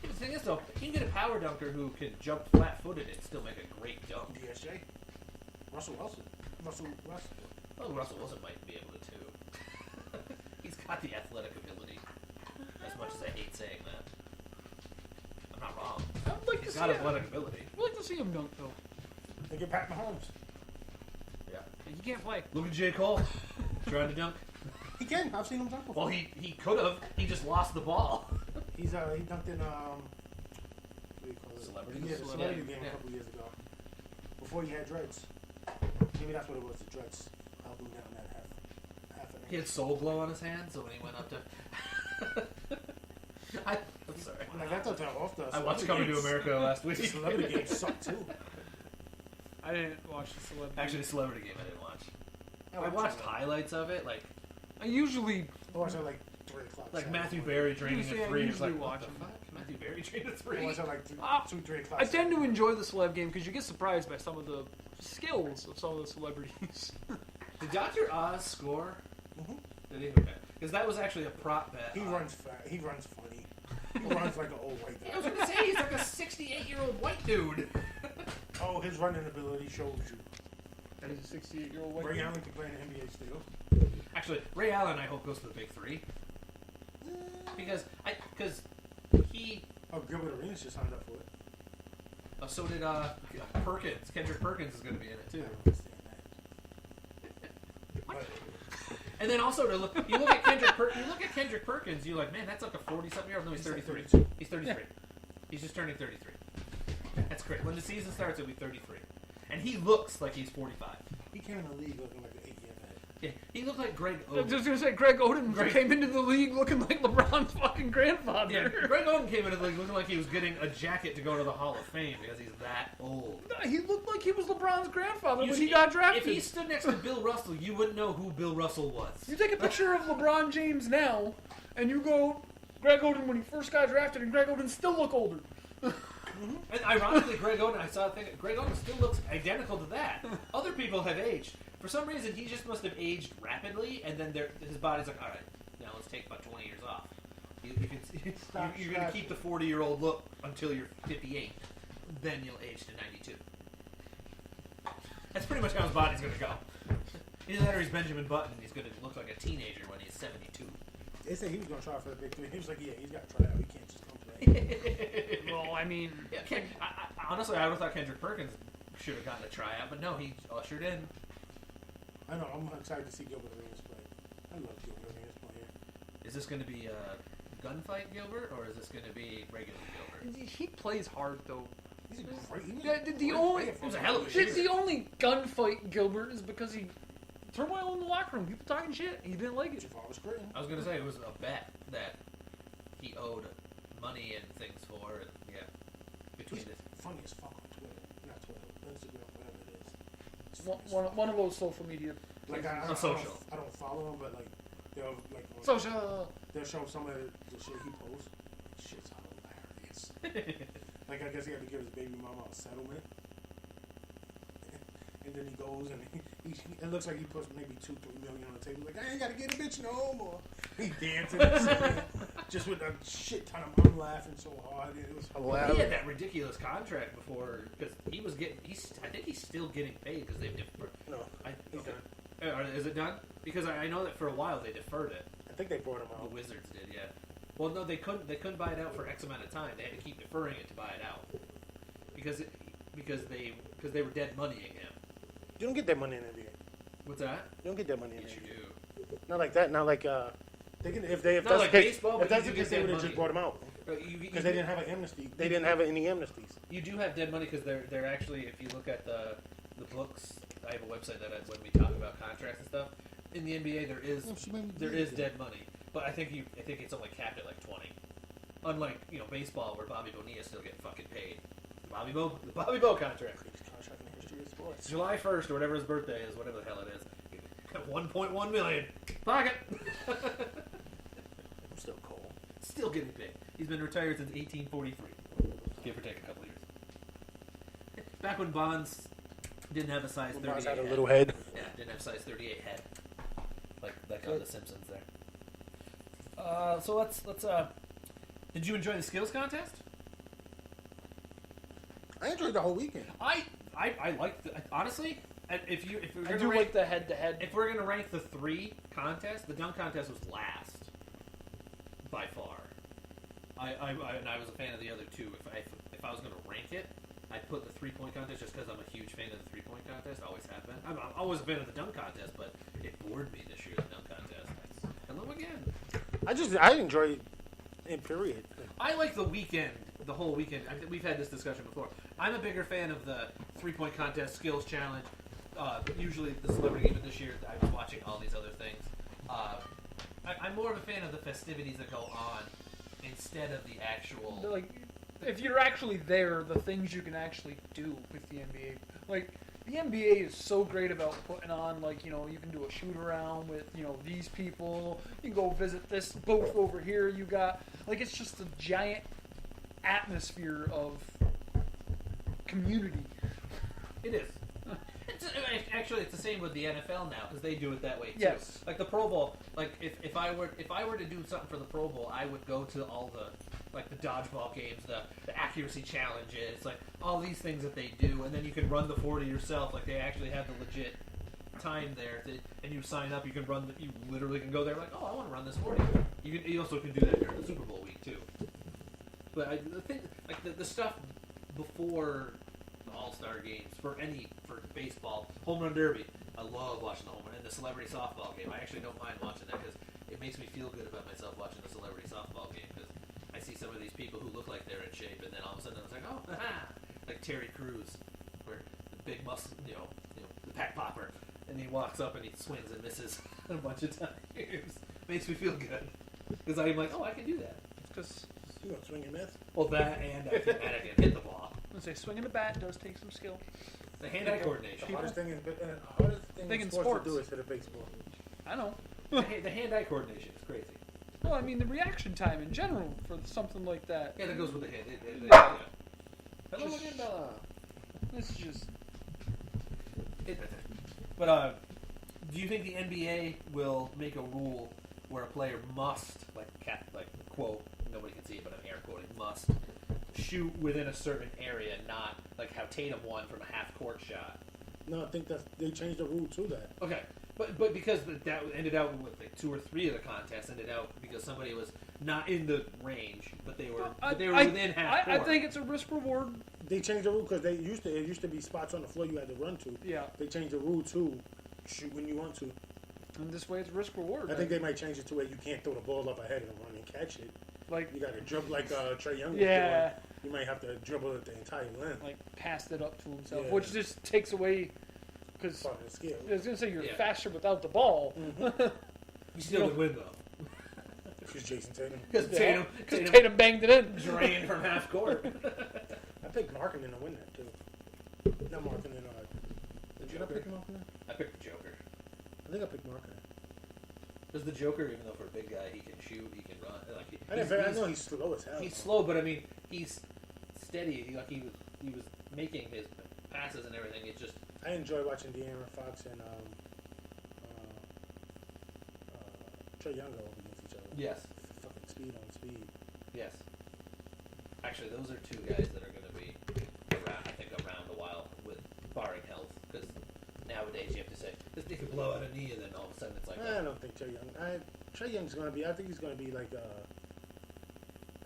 [SPEAKER 1] The thing is, though, you can get a power dunker who can jump flat-footed and still make a great dunk.
[SPEAKER 2] DSJ. Russell Wilson.
[SPEAKER 1] Well, Russell Wilson might be able to too. He's got the athletic ability. As much as I hate saying that, I'm not wrong.
[SPEAKER 3] I'd like to
[SPEAKER 1] He's
[SPEAKER 3] see
[SPEAKER 1] got
[SPEAKER 3] him.
[SPEAKER 1] athletic ability.
[SPEAKER 3] I'd like to see him dunk though.
[SPEAKER 2] They get Pat Mahomes.
[SPEAKER 1] Yeah.
[SPEAKER 3] He can't play.
[SPEAKER 1] Look at J. Cole trying to dunk.
[SPEAKER 2] He can. I've seen him dunk before.
[SPEAKER 1] Well, he could have. He just lost the ball.
[SPEAKER 2] He dunked in what do you call it?
[SPEAKER 1] Celebrity?
[SPEAKER 2] Yeah, the celebrity
[SPEAKER 1] Yeah.
[SPEAKER 2] game a couple years ago. Before he had dreads. Maybe that's what it was. The dreads helped him down that half an
[SPEAKER 1] He had soul glow on his hands, so when he went up to, I'm sorry.
[SPEAKER 2] Like I thought
[SPEAKER 1] I watched Coming to America last
[SPEAKER 2] The
[SPEAKER 1] week.
[SPEAKER 2] celebrity game sucked too.
[SPEAKER 3] I didn't watch the celebrity.
[SPEAKER 1] Actually, the celebrity game I didn't watch. I watched highlights of it, like
[SPEAKER 3] I usually
[SPEAKER 2] I watched it like 3 o'clock.
[SPEAKER 1] like
[SPEAKER 2] Saturday
[SPEAKER 1] Matthew
[SPEAKER 2] morning.
[SPEAKER 1] Berry training
[SPEAKER 3] Usually I
[SPEAKER 1] at 3. It's
[SPEAKER 3] usually
[SPEAKER 1] like,
[SPEAKER 3] watch
[SPEAKER 1] what the
[SPEAKER 3] them.
[SPEAKER 1] fuck? Matthew Berry training at
[SPEAKER 2] I
[SPEAKER 1] 3?
[SPEAKER 2] watched it like
[SPEAKER 3] Ah,
[SPEAKER 2] 3 o'clock.
[SPEAKER 3] I tend to
[SPEAKER 2] Saturday
[SPEAKER 3] enjoy the celeb game because you get surprised by some of the skills of some of the celebrities.
[SPEAKER 1] Did Dr. Oz score?
[SPEAKER 2] Mhm.
[SPEAKER 1] Did he? Okay. Because that was actually a prop bet.
[SPEAKER 2] He runs fast. He runs funny. He runs like an old white
[SPEAKER 1] I was
[SPEAKER 2] guy.
[SPEAKER 1] gonna say he's like a 68-year-old white dude.
[SPEAKER 2] Oh, his running ability shows you.
[SPEAKER 3] That is a 68-year-old white
[SPEAKER 2] Ray
[SPEAKER 3] man.
[SPEAKER 2] Allen can play in the NBA still.
[SPEAKER 1] Actually, Ray Allen, I hope, goes to the big 3 because he.
[SPEAKER 2] Oh, Gilbert Arenas just signed up for it.
[SPEAKER 1] So did Perkins. Kendrick Perkins is going to be in it
[SPEAKER 2] I
[SPEAKER 1] too.
[SPEAKER 2] don't understand that.
[SPEAKER 1] What?
[SPEAKER 2] But
[SPEAKER 1] And then also to look, you look at Kendrick Perkins, you're like, man, that's like a 40-something-year-old. No, he's
[SPEAKER 2] He's like
[SPEAKER 1] 33.
[SPEAKER 2] 32.
[SPEAKER 1] He's 33. He's just turning 33. That's great. When the season starts, he'll be 33, and he looks like he's 45.
[SPEAKER 2] he came in the league looking like an 8-year vet.
[SPEAKER 1] Yeah, he looked like Greg
[SPEAKER 3] I was
[SPEAKER 1] Oden.
[SPEAKER 3] just gonna say Greg Oden
[SPEAKER 1] Greg-
[SPEAKER 3] came into the league looking like LeBron's fucking grandfather.
[SPEAKER 1] Yeah, Greg Oden came into the league looking like he was getting a jacket to go to the Hall of Fame because he's that old.
[SPEAKER 3] He looked like he was LeBron's grandfather
[SPEAKER 1] You
[SPEAKER 3] when
[SPEAKER 1] see,
[SPEAKER 3] he got drafted.
[SPEAKER 1] If he stood next to Bill Russell, you wouldn't know who Bill Russell was.
[SPEAKER 3] You take a picture of LeBron James now, and you go Greg Oden when he first got drafted, and Greg Oden still look older.
[SPEAKER 1] And ironically, Greg Oden, I saw a thing. Greg Oden still looks identical to that. Other people have aged. For some reason, he just must have aged rapidly, and then his body's like, all right, now let's take about 20 years off. You're going to keep the 40-year-old look until you're 58. Then you'll age to 92. That's pretty much how his body's going to go. Either that or he's Benjamin Button, and he's going to look like a teenager when he's 72.
[SPEAKER 2] They said he was going to try for the big 3. He was like, yeah, he's got to try out. He can't just come play.
[SPEAKER 3] Well, I mean,
[SPEAKER 1] Yeah, honestly, I would have thought Kendrick Perkins should have gotten a tryout, but no, he ushered in.
[SPEAKER 2] I know. I'm excited to see Gilbert Arenas play. I love Gilbert Arenas playing.
[SPEAKER 1] Is this going to be a gunfight Gilbert, or is this going to be regular Gilbert?
[SPEAKER 3] he plays hard though.
[SPEAKER 2] He's a great. He was
[SPEAKER 3] The
[SPEAKER 2] a great
[SPEAKER 3] only-
[SPEAKER 2] player for
[SPEAKER 1] he was a
[SPEAKER 2] him.
[SPEAKER 1] hell of a shooter.
[SPEAKER 3] The only gunfight Gilbert is because he turmoil in the locker room. People talking shit. He didn't like it.
[SPEAKER 2] Javaris Gritton.
[SPEAKER 1] I was going to say it was a bet that he owed money and things for, and yeah, between
[SPEAKER 2] He's
[SPEAKER 1] this.
[SPEAKER 2] funny as fuck on Twitter. Not Twitter. Instagram, whatever it is. It's funny as fuck.
[SPEAKER 3] One of those social media.
[SPEAKER 2] Like I
[SPEAKER 1] social.
[SPEAKER 2] I don't follow him, but like they'll like
[SPEAKER 3] Social.
[SPEAKER 2] they'll show some of the shit he posts. Shit's hilarious. Like I guess he had to give his baby mama a settlement, and then he goes and he it looks like he puts maybe $2-3 million on the table. Like I ain't gotta get a bitch no more. He dancing, and singing, just with a shit ton of. I'm laughing so hard. It was
[SPEAKER 1] He
[SPEAKER 2] hilarious.
[SPEAKER 1] had that ridiculous contract before because he was getting. I think he's still getting paid because they've deferred.
[SPEAKER 2] No, he's
[SPEAKER 1] Okay.
[SPEAKER 2] done.
[SPEAKER 1] Is it done? Because I know that for a while they deferred it.
[SPEAKER 2] I think they brought him
[SPEAKER 1] The
[SPEAKER 2] out.
[SPEAKER 1] Wizards did, yeah. Well, no, they couldn't. They couldn't buy it out for X amount of time. They had to keep deferring it to buy it out because they were dead moneying him.
[SPEAKER 2] You don't get that money in the NBA.
[SPEAKER 1] What's that?
[SPEAKER 2] You don't get that money in
[SPEAKER 1] Yes,
[SPEAKER 2] the
[SPEAKER 1] you
[SPEAKER 2] NBA.
[SPEAKER 1] do.
[SPEAKER 2] Not like that. Not like they can if
[SPEAKER 1] Not
[SPEAKER 2] that's
[SPEAKER 1] like
[SPEAKER 2] the case,
[SPEAKER 1] baseball, but
[SPEAKER 2] if that's
[SPEAKER 1] you
[SPEAKER 2] the
[SPEAKER 1] do
[SPEAKER 2] case,
[SPEAKER 1] get
[SPEAKER 2] they would
[SPEAKER 1] that
[SPEAKER 2] have just
[SPEAKER 1] money.
[SPEAKER 2] brought him out because they didn't have an amnesty. They didn't have any amnesties.
[SPEAKER 1] You do have dead money because they're actually, if you look at the books, I have a website that when we talk about contracts and stuff in the NBA, there is dead money, but I think it's only capped at like 20. Unlike baseball where Bobby Bonilla's still getting fucking paid. The Bobby Bo contract.
[SPEAKER 2] Greatest contract in the history of sports.
[SPEAKER 1] July 1st or whatever his birthday is, whatever the hell it is. 1.1 million. Pocket.
[SPEAKER 2] I'm still cold.
[SPEAKER 1] Still getting paid. He's been retired since 1843. Give or take a couple years. Back when Bonds didn't have a size 38
[SPEAKER 2] Bonds had a
[SPEAKER 1] head.
[SPEAKER 2] little head.
[SPEAKER 1] Yeah, didn't have size 38 head. Like on The Simpsons there. So let's did you enjoy the skills contest?
[SPEAKER 2] I enjoyed the whole weekend.
[SPEAKER 1] I liked honestly, if we're
[SPEAKER 3] I
[SPEAKER 1] gonna
[SPEAKER 3] do
[SPEAKER 1] rank,
[SPEAKER 3] like the head-to-head.
[SPEAKER 1] if we're gonna rank the 3 contests, the dunk contest was last by far. And I was a fan of the other 2. If I was gonna rank it, I'd put the 3-point contest just because I'm a huge fan of the 3-point contest. Always have been. I'm always a fan of the dunk contest, but it bored me this year. The dunk contest. Hello again.
[SPEAKER 2] I enjoyed it. Period.
[SPEAKER 1] I like the weekend, the whole weekend. We've had this discussion before. I'm a bigger fan of the 3-point contest, skills challenge. Usually the celebrity game, but this year I was watching all these other things. I'm more of a fan of the festivities that go on instead of the actual.
[SPEAKER 3] Like if you're actually there, the things you can actually do with the NBA. Like, the NBA is so great about putting on, like, you know, you can do a shoot around with, you know, these people. You can go visit this booth over here. You got, like, it's just a giant atmosphere of community.
[SPEAKER 1] It is. Actually, it's the same with the NFL now because they do it that way too.
[SPEAKER 3] Yes.
[SPEAKER 1] Like the Pro Bowl. Like if I were to do something for the Pro Bowl, I would go to all the like the dodgeball games, the accuracy challenges, like all these things that they do, and then you can run the 40 yourself. Like they actually have the legit time there, and you sign up. You can run. You literally can go there like, oh, I want to run this 40. You also can do that during the Super Bowl week too. But I think like the stuff before All-Star games for baseball, home run derby. I love watching the home run and the celebrity softball game. I actually don't mind watching that because it makes me feel good about myself watching the celebrity softball game because I see some of these people who look like they're in shape and then all of a sudden it's like, oh, aha! Like Terry Crews, where the big muscle, you know, the pack popper, and he walks up and he swings and misses a bunch of times. Makes me feel good because I'm like, oh, I can do that.
[SPEAKER 3] Because
[SPEAKER 2] You want to swing and miss?
[SPEAKER 1] Well, that and I can hit the ball.
[SPEAKER 3] I say swinging the bat does take some skill.
[SPEAKER 1] The hand-eye coordination.
[SPEAKER 2] The hardest thing in sports to do is hit a baseball.
[SPEAKER 3] I know.
[SPEAKER 1] The hand-eye coordination is crazy.
[SPEAKER 3] Well, I mean the reaction time in general for something like that.
[SPEAKER 1] Yeah, that goes with the hand. Yeah. Hello
[SPEAKER 3] Just-
[SPEAKER 1] again, Bella.
[SPEAKER 3] This is just
[SPEAKER 1] But do you think the NBA will make a rule where a player must, like quote, nobody can see it, but I'm air quoting, must shoot within a certain area, not like how Tatum won from a half-court shot?
[SPEAKER 2] No, I think they changed the rule to that.
[SPEAKER 1] Okay, but because that ended out with like 2 or 3 of the contests ended out because somebody was not in the range, but they were within half court.
[SPEAKER 3] I think it's a risk reward.
[SPEAKER 2] They changed the rule because it used to be spots on the floor you had to run to.
[SPEAKER 3] Yeah.
[SPEAKER 2] They changed the rule to shoot when you want to.
[SPEAKER 3] And this way it's risk reward.
[SPEAKER 2] I think they might change it to where you can't throw the ball up ahead and run and catch it.
[SPEAKER 3] like
[SPEAKER 2] You got to jump like Trey Young was
[SPEAKER 3] yeah,
[SPEAKER 2] doing. You might have to dribble it the entire length.
[SPEAKER 3] like passed it up to himself,
[SPEAKER 2] Yeah.
[SPEAKER 3] which just takes away because
[SPEAKER 2] Part of the skill.
[SPEAKER 3] I was gonna say you're
[SPEAKER 1] Yeah.
[SPEAKER 3] faster without the ball.
[SPEAKER 1] You still would win though,
[SPEAKER 2] If it's Jason Tatum.
[SPEAKER 1] because
[SPEAKER 3] Tatum
[SPEAKER 1] Tatum
[SPEAKER 3] banged it in.
[SPEAKER 1] drained from half court.
[SPEAKER 2] I picked Markkinen to win that too. Not Markkinen. Did I pick Markkinen?
[SPEAKER 1] I picked the Joker.
[SPEAKER 2] I think I picked Markkinen.
[SPEAKER 1] Because the Joker, even though for a big guy, he can shoot, he can run. Like
[SPEAKER 2] I know he's slow as hell.
[SPEAKER 1] He's slow, but I mean, he's steady. He was making his passes and everything. It's just
[SPEAKER 2] I enjoy watching De'Aaron Fox and Trey Young go up against each other.
[SPEAKER 1] yes.
[SPEAKER 2] Fucking speed on speed.
[SPEAKER 1] Yes. Actually, those are 2 guys that are going to be around. I think around a while, with barring health. Because nowadays you have to say this thing could blow out a knee, and then all of a sudden it's like,
[SPEAKER 2] I don't think Trey Young. Trey Young's gonna be. I think he's gonna be like.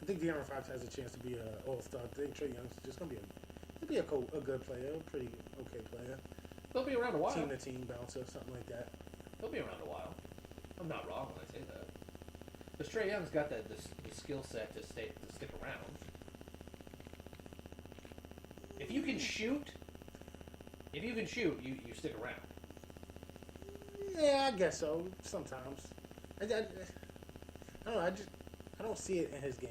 [SPEAKER 2] I think De'Aaron Fox has a chance to be an all-star. I think Trey Young's just gonna be a good player, a pretty okay player.
[SPEAKER 1] they'll be around a while.
[SPEAKER 2] Team to team bouncer, something like that.
[SPEAKER 1] They'll be around a while. I'm not wrong when I say that. Because Trey Young's got the skill set to stick around. If you can shoot, you stick around.
[SPEAKER 2] Yeah, I guess so. Sometimes. I don't know. I don't see it in his game.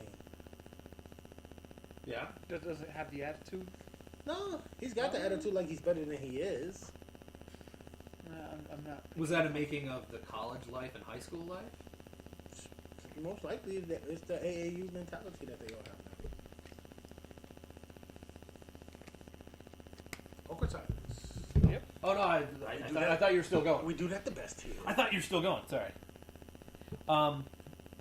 [SPEAKER 1] Yeah.
[SPEAKER 3] Doesn't have the attitude.
[SPEAKER 2] No, he's got the attitude like he's better than he is.
[SPEAKER 3] I'm not.
[SPEAKER 1] Was that a making of the college life and high school life?
[SPEAKER 2] Most likely, it's the AAU mentality that they all have now. Overtime.
[SPEAKER 3] Yep.
[SPEAKER 1] Oh no, I thought you were still going.
[SPEAKER 2] We do that the best here.
[SPEAKER 1] I thought you were still going. Sorry.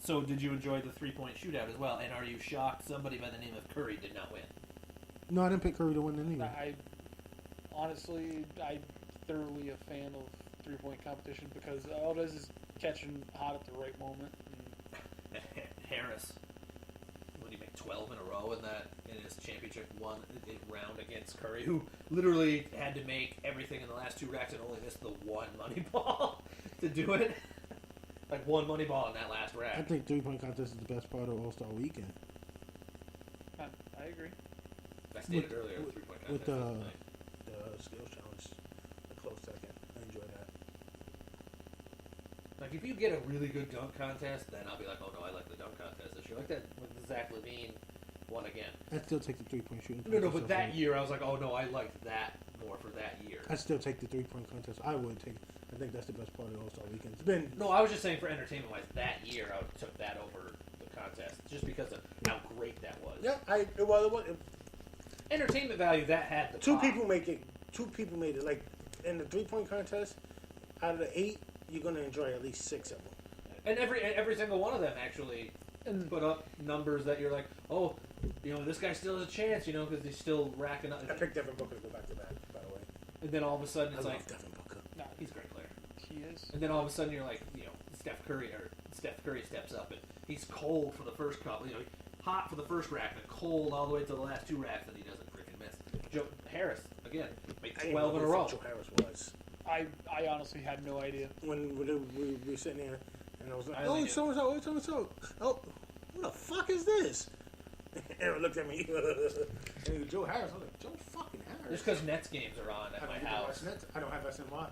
[SPEAKER 1] So did you enjoy the 3-point shootout as well? And are you shocked somebody by the name of Curry did not win?
[SPEAKER 2] No, I didn't pick Curry to win anyway.
[SPEAKER 3] I'm thoroughly a fan of 3-point competition because all it is catching hot at the right moment.
[SPEAKER 1] Harris, what did he make 12 in a row in his championship round against Curry, who literally had to make everything in the last 2 racks and only missed the 1 money ball to do it. Like 1 money ball in that last rack.
[SPEAKER 2] I think 3-point contest is the best part of All-Star Weekend.
[SPEAKER 3] I agree.
[SPEAKER 1] I stated earlier, the 3-point contest.
[SPEAKER 2] With
[SPEAKER 1] was nice.
[SPEAKER 2] the skills challenge, a close second. I enjoy that.
[SPEAKER 1] Like if you get a really good dunk contest, then I'll be like, oh no, I like the dunk contest this year. Like that with Zach LaVine won again.
[SPEAKER 2] I'd still take the 3-point shooting.
[SPEAKER 1] No,
[SPEAKER 2] contest
[SPEAKER 1] but that
[SPEAKER 2] over-
[SPEAKER 1] year I was like, oh no, I liked that more for that year.
[SPEAKER 2] I'd still take the 3-point contest. I would take. I think that's the best part of the All-Star Weekend. It's been.
[SPEAKER 1] No, I was just saying for entertainment wise, that year I took that over the contest just because of how great that was.
[SPEAKER 2] Yeah,
[SPEAKER 1] Entertainment value that had the
[SPEAKER 2] two
[SPEAKER 1] pop.
[SPEAKER 2] people make it. Two people made it. Like in the 3-point contest, out of the 8, you're gonna enjoy at least 6 of them.
[SPEAKER 1] And every single one of them actually put up numbers that you're like, oh, this guy still has a chance, because he's still racking up.
[SPEAKER 2] I picked Devin Booker to go back to back, by the way.
[SPEAKER 1] And then all of a sudden
[SPEAKER 2] I
[SPEAKER 1] it's
[SPEAKER 2] love
[SPEAKER 1] like,
[SPEAKER 2] Devin Booker.
[SPEAKER 1] no, he's a great player.
[SPEAKER 3] He is.
[SPEAKER 1] And then all of a sudden you're like, Steph Curry steps up and he's cold for the first couple, hot for the first rack and cold all the way to the last 2 racks that he doesn't freaking miss. Joe Harris again made 12 in a row.
[SPEAKER 2] Joe Harris was.
[SPEAKER 3] I honestly had no idea.
[SPEAKER 2] When we were sitting there, and I was like,
[SPEAKER 1] I
[SPEAKER 2] "Oh,
[SPEAKER 1] only
[SPEAKER 2] it's so and so, it's so and so. Oh, who the fuck is this?" Aaron looked at me. And he was Joe Harris. I was like, "Joe fucking Harris."
[SPEAKER 1] Just because Nets games are on at my house.
[SPEAKER 2] I don't have SNY.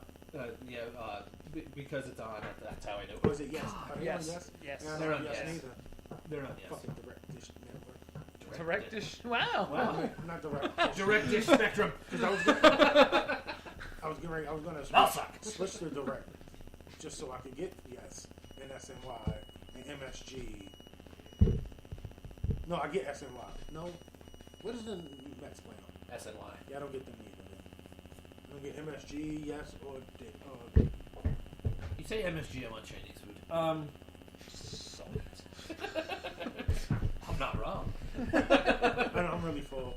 [SPEAKER 1] Because it's on. That's how I know.
[SPEAKER 2] Or is it yes? Are they on
[SPEAKER 3] Yes. Yes.
[SPEAKER 2] Yeah, I
[SPEAKER 1] They're
[SPEAKER 2] don't
[SPEAKER 1] on
[SPEAKER 2] have
[SPEAKER 1] yes.
[SPEAKER 2] neither.
[SPEAKER 1] They're on yes.
[SPEAKER 2] Fucking direct dish network.
[SPEAKER 3] Direct dish. Wow.
[SPEAKER 1] Wow.
[SPEAKER 2] Not direct.
[SPEAKER 1] Direct dish spectrum.
[SPEAKER 2] Because I was gonna
[SPEAKER 1] I'll suck.
[SPEAKER 2] switch to direct, just so I could get yes and SNY and MSG. No, I get SNY. No, what does the Mets play on?
[SPEAKER 1] SNY.
[SPEAKER 2] Yeah, I don't get them either. I don't get MSG, yes, or
[SPEAKER 1] You say MSG, I want Chinese food. I'm not wrong.
[SPEAKER 2] I'm really full.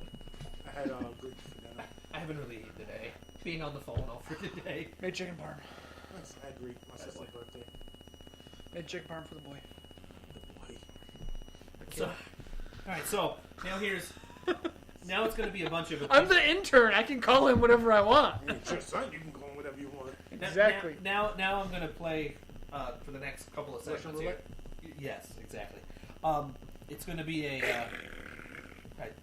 [SPEAKER 2] I had Greek for dinner.
[SPEAKER 1] I haven't really eaten today. Being on the phone all freaking day.
[SPEAKER 3] Made chicken parm.
[SPEAKER 2] I had Greek. My sister's birthday.
[SPEAKER 3] Made chicken parm for the boy.
[SPEAKER 2] The boy.
[SPEAKER 1] So, all right. So now it's going to be a bunch of.
[SPEAKER 3] I'm the intern. I can call him whatever I want.
[SPEAKER 2] Yeah, it's your son. You can call him whatever you want.
[SPEAKER 3] Exactly.
[SPEAKER 1] Now I'm going to play for the next couple of
[SPEAKER 2] Russian
[SPEAKER 1] segments here. Yes, exactly. It's going to be a. Right.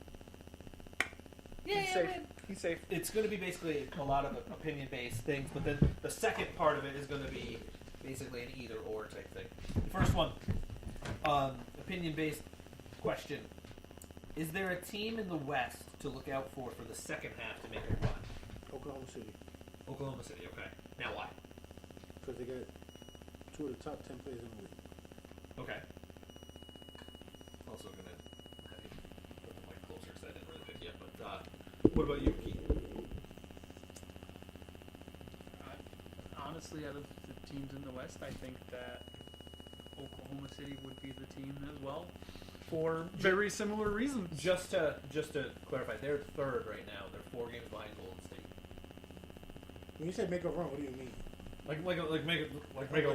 [SPEAKER 3] He's safe. He's safe.
[SPEAKER 1] It's going to be basically a lot of opinion-based things, but then the second part of it is going to be basically an either-or type thing. The first one, opinion-based question. Is there a team in the West to look out for the second half to make a run?
[SPEAKER 2] Oklahoma City.
[SPEAKER 1] Oklahoma City, okay. Now why?
[SPEAKER 2] Because they got 2 of the top 10 players in the league.
[SPEAKER 1] Okay. Also going to have you put the mic closer because I didn't really pick you up, but what about you, Keith?
[SPEAKER 3] Honestly, out of the teams in the West, I think that Oklahoma City would be the team as well, for very similar reasons.
[SPEAKER 1] Just to clarify, they're third right now. They're 4 games behind Golden State.
[SPEAKER 2] When you say make a run, what do you mean?
[SPEAKER 1] Make a run.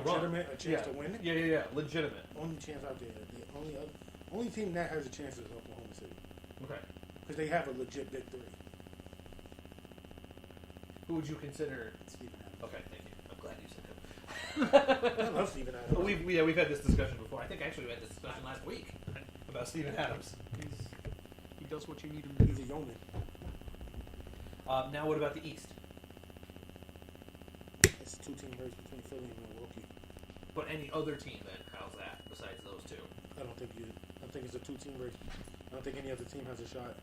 [SPEAKER 2] Legitimate, a chance to win?
[SPEAKER 1] Yeah. Legitimate.
[SPEAKER 2] Only chance out there. The only team that has a chance is Oklahoma City.
[SPEAKER 1] Okay.
[SPEAKER 2] Because they have a legit big 3.
[SPEAKER 1] Who would you consider?
[SPEAKER 2] Steven Adams.
[SPEAKER 1] Okay, thank you. I'm glad you said him.
[SPEAKER 2] I love Steven Adams.
[SPEAKER 1] But we've had this discussion before. I think actually we had this discussion last week about Steven Adams.
[SPEAKER 3] He does what you need him to
[SPEAKER 2] He's
[SPEAKER 3] do.
[SPEAKER 2] a yeoman.
[SPEAKER 1] Now what about the East?
[SPEAKER 2] It's a 2-team race between Philly and Milwaukee.
[SPEAKER 1] But any other team then? How's that besides those 2?
[SPEAKER 2] I don't think it's a 2-team race. I don't think any other team has a shot.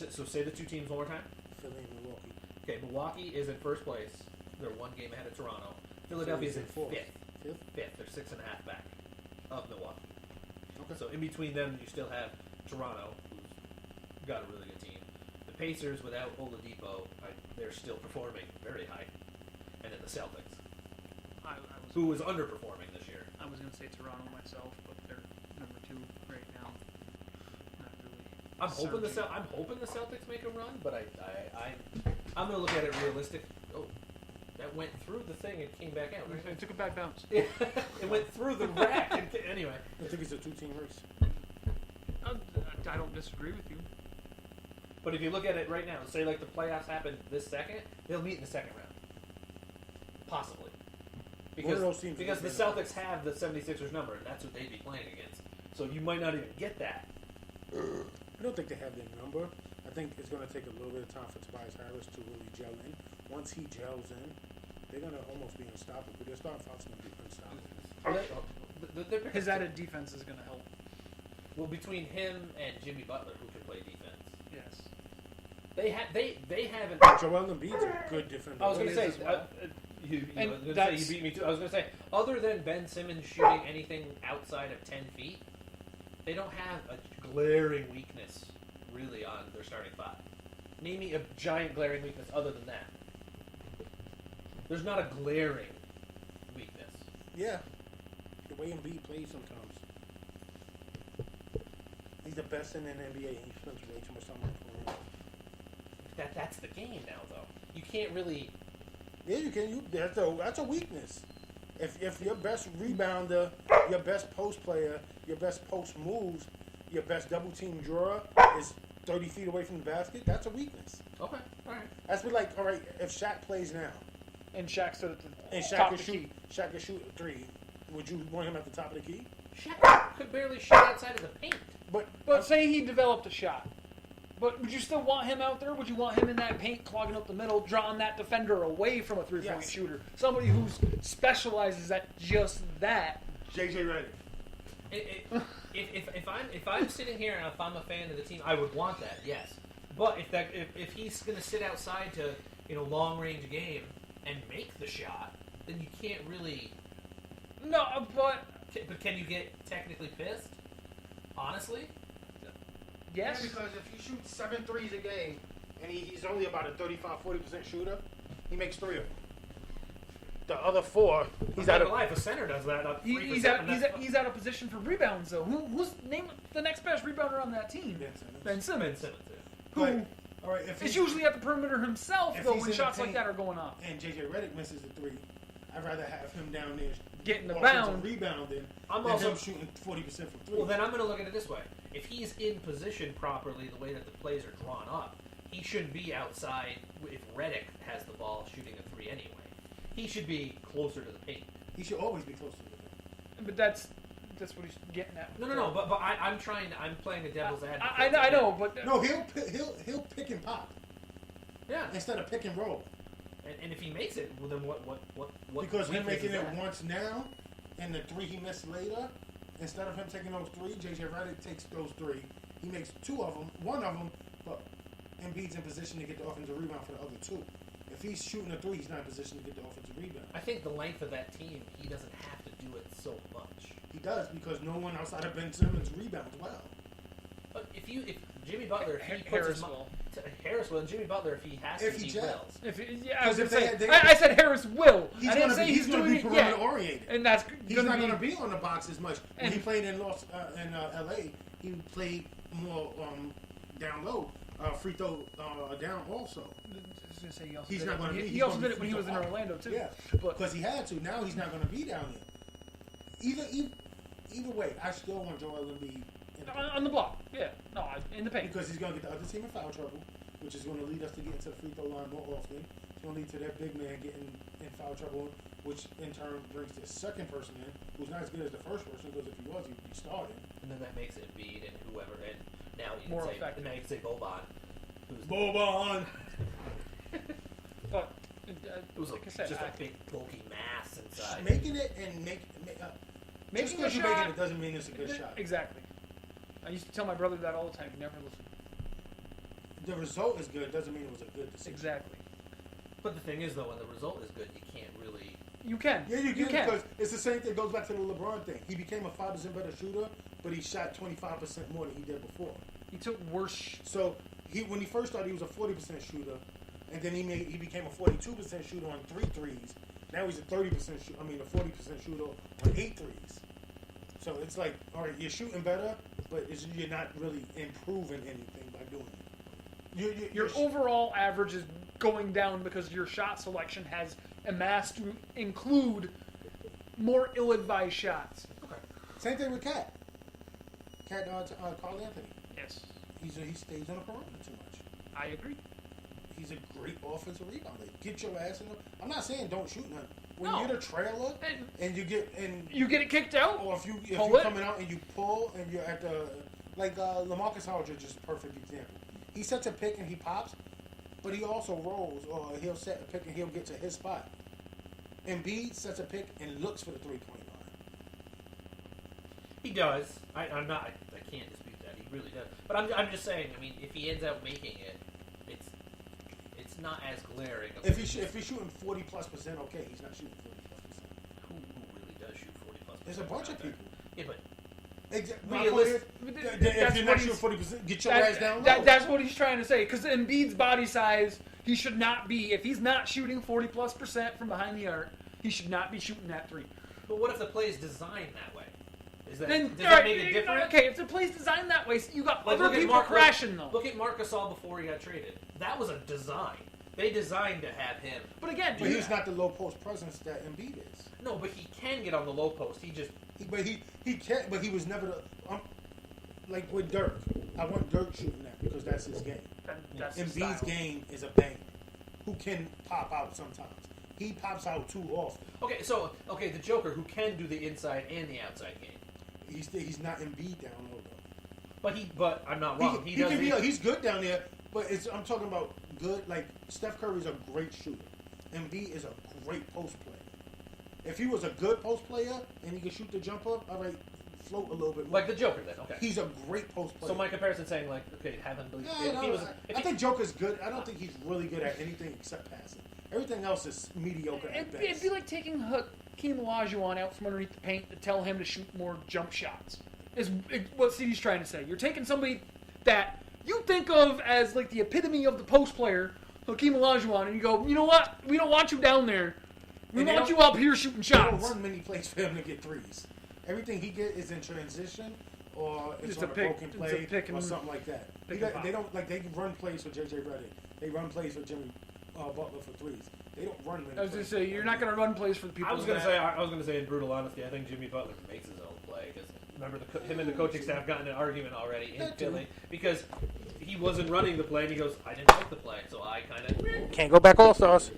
[SPEAKER 1] So say the 2 teams one more time.
[SPEAKER 2] Philly and Milwaukee.
[SPEAKER 1] Okay, Milwaukee is in first place. They're 1 game ahead of Toronto. Philadelphia is in
[SPEAKER 2] Philly's in
[SPEAKER 1] 5th.
[SPEAKER 2] Fifth?
[SPEAKER 1] They're 6.5 back of Milwaukee.
[SPEAKER 2] Okay.
[SPEAKER 1] So in between them, you still have Toronto, who's got a really good team. The Pacers, without Oladipo, they're still performing very high. And then the Celtics, who is underperforming this year.
[SPEAKER 3] I was going to say Toronto myself, but they're number 2 right now. Not really.
[SPEAKER 1] I'm hoping the Celtics make a run, but I'm going to look at it realistic. Oh, that went through the thing and came back out.
[SPEAKER 3] It took a back bounce.
[SPEAKER 1] It went through the rack. Anyway.
[SPEAKER 2] I think it's a 2-team race.
[SPEAKER 3] I don't disagree with you.
[SPEAKER 1] But if you look at it right now, say like the playoffs happen this second, they'll meet in the second round. Possibly.
[SPEAKER 2] One of those teams
[SPEAKER 1] Because the
[SPEAKER 2] is
[SPEAKER 1] Celtics have the 76ers number, and that's who they'd be playing against. So you might not even get that.
[SPEAKER 2] I don't think they have their number. I think it's going to take a little bit of time for Tobias Harris to really gel in. Once he gels in, they're going to almost be unstoppable. Their starting five's going to be unstoppable.
[SPEAKER 3] His added defense is going to help.
[SPEAKER 1] Well, between him and Jimmy Butler, who can They haven't.
[SPEAKER 2] Joel Embiid's a good defender.
[SPEAKER 1] I was going to say,
[SPEAKER 3] as well.
[SPEAKER 1] you beat me too. I was going to say, other than Ben Simmons shooting anything outside of 10 feet, they don't have a glaring weakness really on their starting five. Name me a giant glaring weakness other than that. There's not a glaring weakness.
[SPEAKER 2] Yeah, the way Embiid plays sometimes. He's the best in the NBA. He spends way too much time on the perimeter.
[SPEAKER 1] That's the game now, though. You can't really.
[SPEAKER 2] Yeah, you can. That's a weakness. If your best rebounder, your best post player, your best post moves, your best double team drawer is 30 feet away from the basket, that's a weakness.
[SPEAKER 1] Okay, all right.
[SPEAKER 2] That's what, like, all right, if Shaq plays now
[SPEAKER 3] And Shaq stood at the
[SPEAKER 2] and
[SPEAKER 3] top
[SPEAKER 2] Shaq
[SPEAKER 3] of
[SPEAKER 2] could
[SPEAKER 3] the key.
[SPEAKER 2] shoot a three, would you want him at the top of the key?
[SPEAKER 1] Shaq could barely shoot outside of the paint.
[SPEAKER 3] But say he developed a shot. But would you still want him out there? Would you want him in that paint, clogging up the middle, drawing that defender away from a three-point
[SPEAKER 2] Yes.
[SPEAKER 3] shooter? Somebody who specializes at just that.
[SPEAKER 2] JJ Redick.
[SPEAKER 1] If I'm sitting here and if I'm a fan of the team, I would want that, yes. But if he's going to sit outside to long range game and make the shot, then you can't really.
[SPEAKER 3] No, but
[SPEAKER 1] can you get technically pissed? Honestly,
[SPEAKER 3] yes.
[SPEAKER 2] Yeah, because if he shoots 7 threes a game and he's only about a 35-40% shooter, he makes 3 of them. The other 4, he's out of
[SPEAKER 1] life. A center does that.
[SPEAKER 3] He's out of position for rebounds though. Who's name the next best rebounder on that team? Ben Simmons. Who
[SPEAKER 2] But, all right, if
[SPEAKER 3] is
[SPEAKER 2] he's-
[SPEAKER 3] usually at the perimeter himself
[SPEAKER 2] if
[SPEAKER 3] though
[SPEAKER 2] he's
[SPEAKER 3] when
[SPEAKER 2] in the
[SPEAKER 3] shots like
[SPEAKER 2] paint
[SPEAKER 3] that are going off.
[SPEAKER 2] and JJ Redick misses a 3, I'd rather have him down there
[SPEAKER 3] Getting the
[SPEAKER 2] offensive
[SPEAKER 3] bound.
[SPEAKER 2] rebounding
[SPEAKER 1] I'm
[SPEAKER 2] than
[SPEAKER 1] also
[SPEAKER 2] him shooting 40% from 3.
[SPEAKER 1] Well, then I'm going to look at it this way. If he's in position properly, the way that the plays are drawn up, he shouldn't be outside if Redick has the ball shooting a 3 anyway. He should be closer to the paint.
[SPEAKER 2] He should always be close to the paint.
[SPEAKER 3] But that's what he's getting at.
[SPEAKER 1] No. But I'm playing a devil's advocate.
[SPEAKER 3] I know, but
[SPEAKER 2] No, he'll pick and pop
[SPEAKER 1] Yeah.
[SPEAKER 2] instead of pick and roll.
[SPEAKER 1] And if he makes it, well, then what?
[SPEAKER 2] Because him
[SPEAKER 1] weakness
[SPEAKER 2] making
[SPEAKER 1] is
[SPEAKER 2] it
[SPEAKER 1] that?
[SPEAKER 2] once now, and the 3 he missed later, instead of him taking those 3, JJ Redick takes those 3. He makes 2 of them, 1 of them, but Embiid's in position to get the offensive rebound for the other 2. If he's shooting a 3, he's not in position to get the offensive rebound.
[SPEAKER 1] I think the length of that team, he doesn't have to do it so much.
[SPEAKER 2] He does because no one outside of Ben Simmons rebounds well.
[SPEAKER 1] But if Jimmy Butler, if he puts
[SPEAKER 3] Harris
[SPEAKER 1] his
[SPEAKER 3] will.
[SPEAKER 1] Harris will, and Jimmy Butler, if he has
[SPEAKER 2] If
[SPEAKER 1] to,
[SPEAKER 2] he
[SPEAKER 1] he
[SPEAKER 2] jabs.
[SPEAKER 1] will.
[SPEAKER 3] I was
[SPEAKER 2] Because
[SPEAKER 3] gonna
[SPEAKER 2] if
[SPEAKER 3] say,
[SPEAKER 2] they-
[SPEAKER 3] I said Harris will.
[SPEAKER 2] He's
[SPEAKER 3] I didn't
[SPEAKER 2] gonna
[SPEAKER 3] say
[SPEAKER 2] be,
[SPEAKER 3] he's
[SPEAKER 2] gonna
[SPEAKER 3] doing
[SPEAKER 2] be
[SPEAKER 3] it
[SPEAKER 2] perimeter
[SPEAKER 3] yet.
[SPEAKER 2] oriented.
[SPEAKER 3] And that's
[SPEAKER 2] He's
[SPEAKER 3] gonna
[SPEAKER 2] not
[SPEAKER 3] be,
[SPEAKER 2] going to be on the box as much. When he
[SPEAKER 3] And-
[SPEAKER 2] played in LA, he played more down low, free throw down also.
[SPEAKER 3] I was gonna say he also
[SPEAKER 2] He's
[SPEAKER 3] did
[SPEAKER 2] not
[SPEAKER 3] it.
[SPEAKER 2] gonna be.
[SPEAKER 3] He
[SPEAKER 2] He's
[SPEAKER 3] also
[SPEAKER 2] gonna
[SPEAKER 3] did it when
[SPEAKER 2] be
[SPEAKER 3] he was in
[SPEAKER 2] free throw
[SPEAKER 3] Orlando too.
[SPEAKER 2] Yeah,
[SPEAKER 3] But
[SPEAKER 2] because he had to. Now he's not going to be down there. Either way, I still want Joel Embiid in the paint.
[SPEAKER 3] on the block, yeah, no, in the paint.
[SPEAKER 2] Because he's going to get the other team in foul trouble, which is going to lead us to get into the free throw line more often. It's going to lead to that big man getting in foul trouble, which in turn brings the second person in, who's not as good as the first person, because if he was, he'd be starting.
[SPEAKER 1] And then that makes it Embiid and whoever, and now you
[SPEAKER 3] More
[SPEAKER 1] can say,
[SPEAKER 3] effective.
[SPEAKER 1] now you can say Boban, who's
[SPEAKER 2] Boban!
[SPEAKER 3] But
[SPEAKER 1] it was
[SPEAKER 3] like I said,
[SPEAKER 1] just a big bulky mass inside.
[SPEAKER 2] Making it and just
[SPEAKER 3] making a
[SPEAKER 2] because you're
[SPEAKER 3] shot
[SPEAKER 2] making it doesn't mean it's a good shot.
[SPEAKER 3] Exactly. I used to tell my brother that all the time. He never listened.
[SPEAKER 2] The result is good doesn't mean it was a good decision.
[SPEAKER 3] Exactly.
[SPEAKER 1] But the thing is, though, when the result is good, you can't really.
[SPEAKER 3] You can.
[SPEAKER 2] Yeah, you can because it's the same thing. It goes back to the LeBron thing. He became a 5% better shooter, but he shot 25% more than he did before.
[SPEAKER 3] He took worse.
[SPEAKER 2] So when he first started, he was a 40% shooter, and then he became a 42% shooter on 3 threes. Now he's a 40% a 40% shooter on 8 threes. So it's like, all right, you're shooting better, but you're not really improving anything by doing it.
[SPEAKER 3] Your overall average is going down because your shot selection has amassed to include more ill-advised shots.
[SPEAKER 1] Okay.
[SPEAKER 2] Same thing with Cat. Carl Anthony.
[SPEAKER 3] Yes,
[SPEAKER 2] He stays on the perimeter too much.
[SPEAKER 3] I agree.
[SPEAKER 2] He's a great offensive rebounder. Get your ass in the. I'm not saying don't shoot none. When
[SPEAKER 3] No.
[SPEAKER 2] you're the trailer and you get
[SPEAKER 3] You get it kicked out.
[SPEAKER 2] or if
[SPEAKER 3] Pull
[SPEAKER 2] you're
[SPEAKER 3] it.
[SPEAKER 2] coming out and you pull and you're at the LaMarcus Aldridge is a perfect example. He sets a pick and he pops, but he also rolls or he'll set a pick and he'll get to his spot. Embiid sets a pick and looks for the 3-point line.
[SPEAKER 1] He does. I can't dispute that. He really does. But I'm just saying. I mean, if he ends up making it, it's not as glaring.
[SPEAKER 2] If he's shooting 40+%, okay, he's not shooting 40+%.
[SPEAKER 1] Who really does shoot 40+%?
[SPEAKER 2] There's a bunch of people.
[SPEAKER 1] Yeah, but
[SPEAKER 2] if you're not shooting 40%, get your ass down low.
[SPEAKER 3] That's what he's trying to say. Because Embiid's body size, he should not be. If he's not shooting 40+% from behind the arc, he should not be shooting that three.
[SPEAKER 1] But what if the play is designed that way? Does that
[SPEAKER 3] Then
[SPEAKER 1] make it different?
[SPEAKER 3] Okay, if the play's designed that way, you got
[SPEAKER 1] Like,
[SPEAKER 3] other people crashing though.
[SPEAKER 1] Look at Marc Gasol before he got traded. That was a design. They designed to have him.
[SPEAKER 3] But again,
[SPEAKER 2] but he's not the low post presence that Embiid is.
[SPEAKER 1] No, but he can get on the low post. He
[SPEAKER 2] can't. But he was never the. Like with Dirk, I want Dirk shooting that because that's his game.
[SPEAKER 3] That's his
[SPEAKER 2] Embiid's
[SPEAKER 3] style.
[SPEAKER 2] game is a bang, who can pop out sometimes. He pops out too often.
[SPEAKER 1] Okay, the Joker who can do the inside and the outside game.
[SPEAKER 2] He's not Embiid down low though.
[SPEAKER 1] But I'm not wrong.
[SPEAKER 2] He's good down there, but I'm talking about good. Like Steph Curry's a great shooter. Embiid is a great post player. If he was a good post player and he could shoot the jumper, all right, float a little bit more.
[SPEAKER 1] Like the Joker, then. Okay.
[SPEAKER 2] He's a great post player.
[SPEAKER 1] So my comparison saying like, okay, have him believe.
[SPEAKER 2] I think Joker's good. I don't think he's really good at anything except passing. Everything else is mediocre at best.
[SPEAKER 3] It'd be like taking Hakeem Olajuwon out from underneath the paint to tell him to shoot more jump shots. Is what CD's trying to say. You're taking somebody that you think of as like the epitome of the post player, Hakeem Olajuwon, and you go, you know what? We don't want you down there. We want you up here shooting shots.
[SPEAKER 2] They don't run many plays for him to get threes. Everything he get is in transition or it's on a broken play or something like that. They don't like they run plays for JJ Redick. They run plays for Jimmy Butler for threes. They don't run many.
[SPEAKER 3] I was going to say you're not going to run plays for the people.
[SPEAKER 1] I was going to say in brutal honesty, I think Jimmy Butler makes his own play because remember him and the coaching staff got in an argument already in Philly because he wasn't running the play and he goes, I didn't like the play, so I kind of
[SPEAKER 2] can't go back all stars.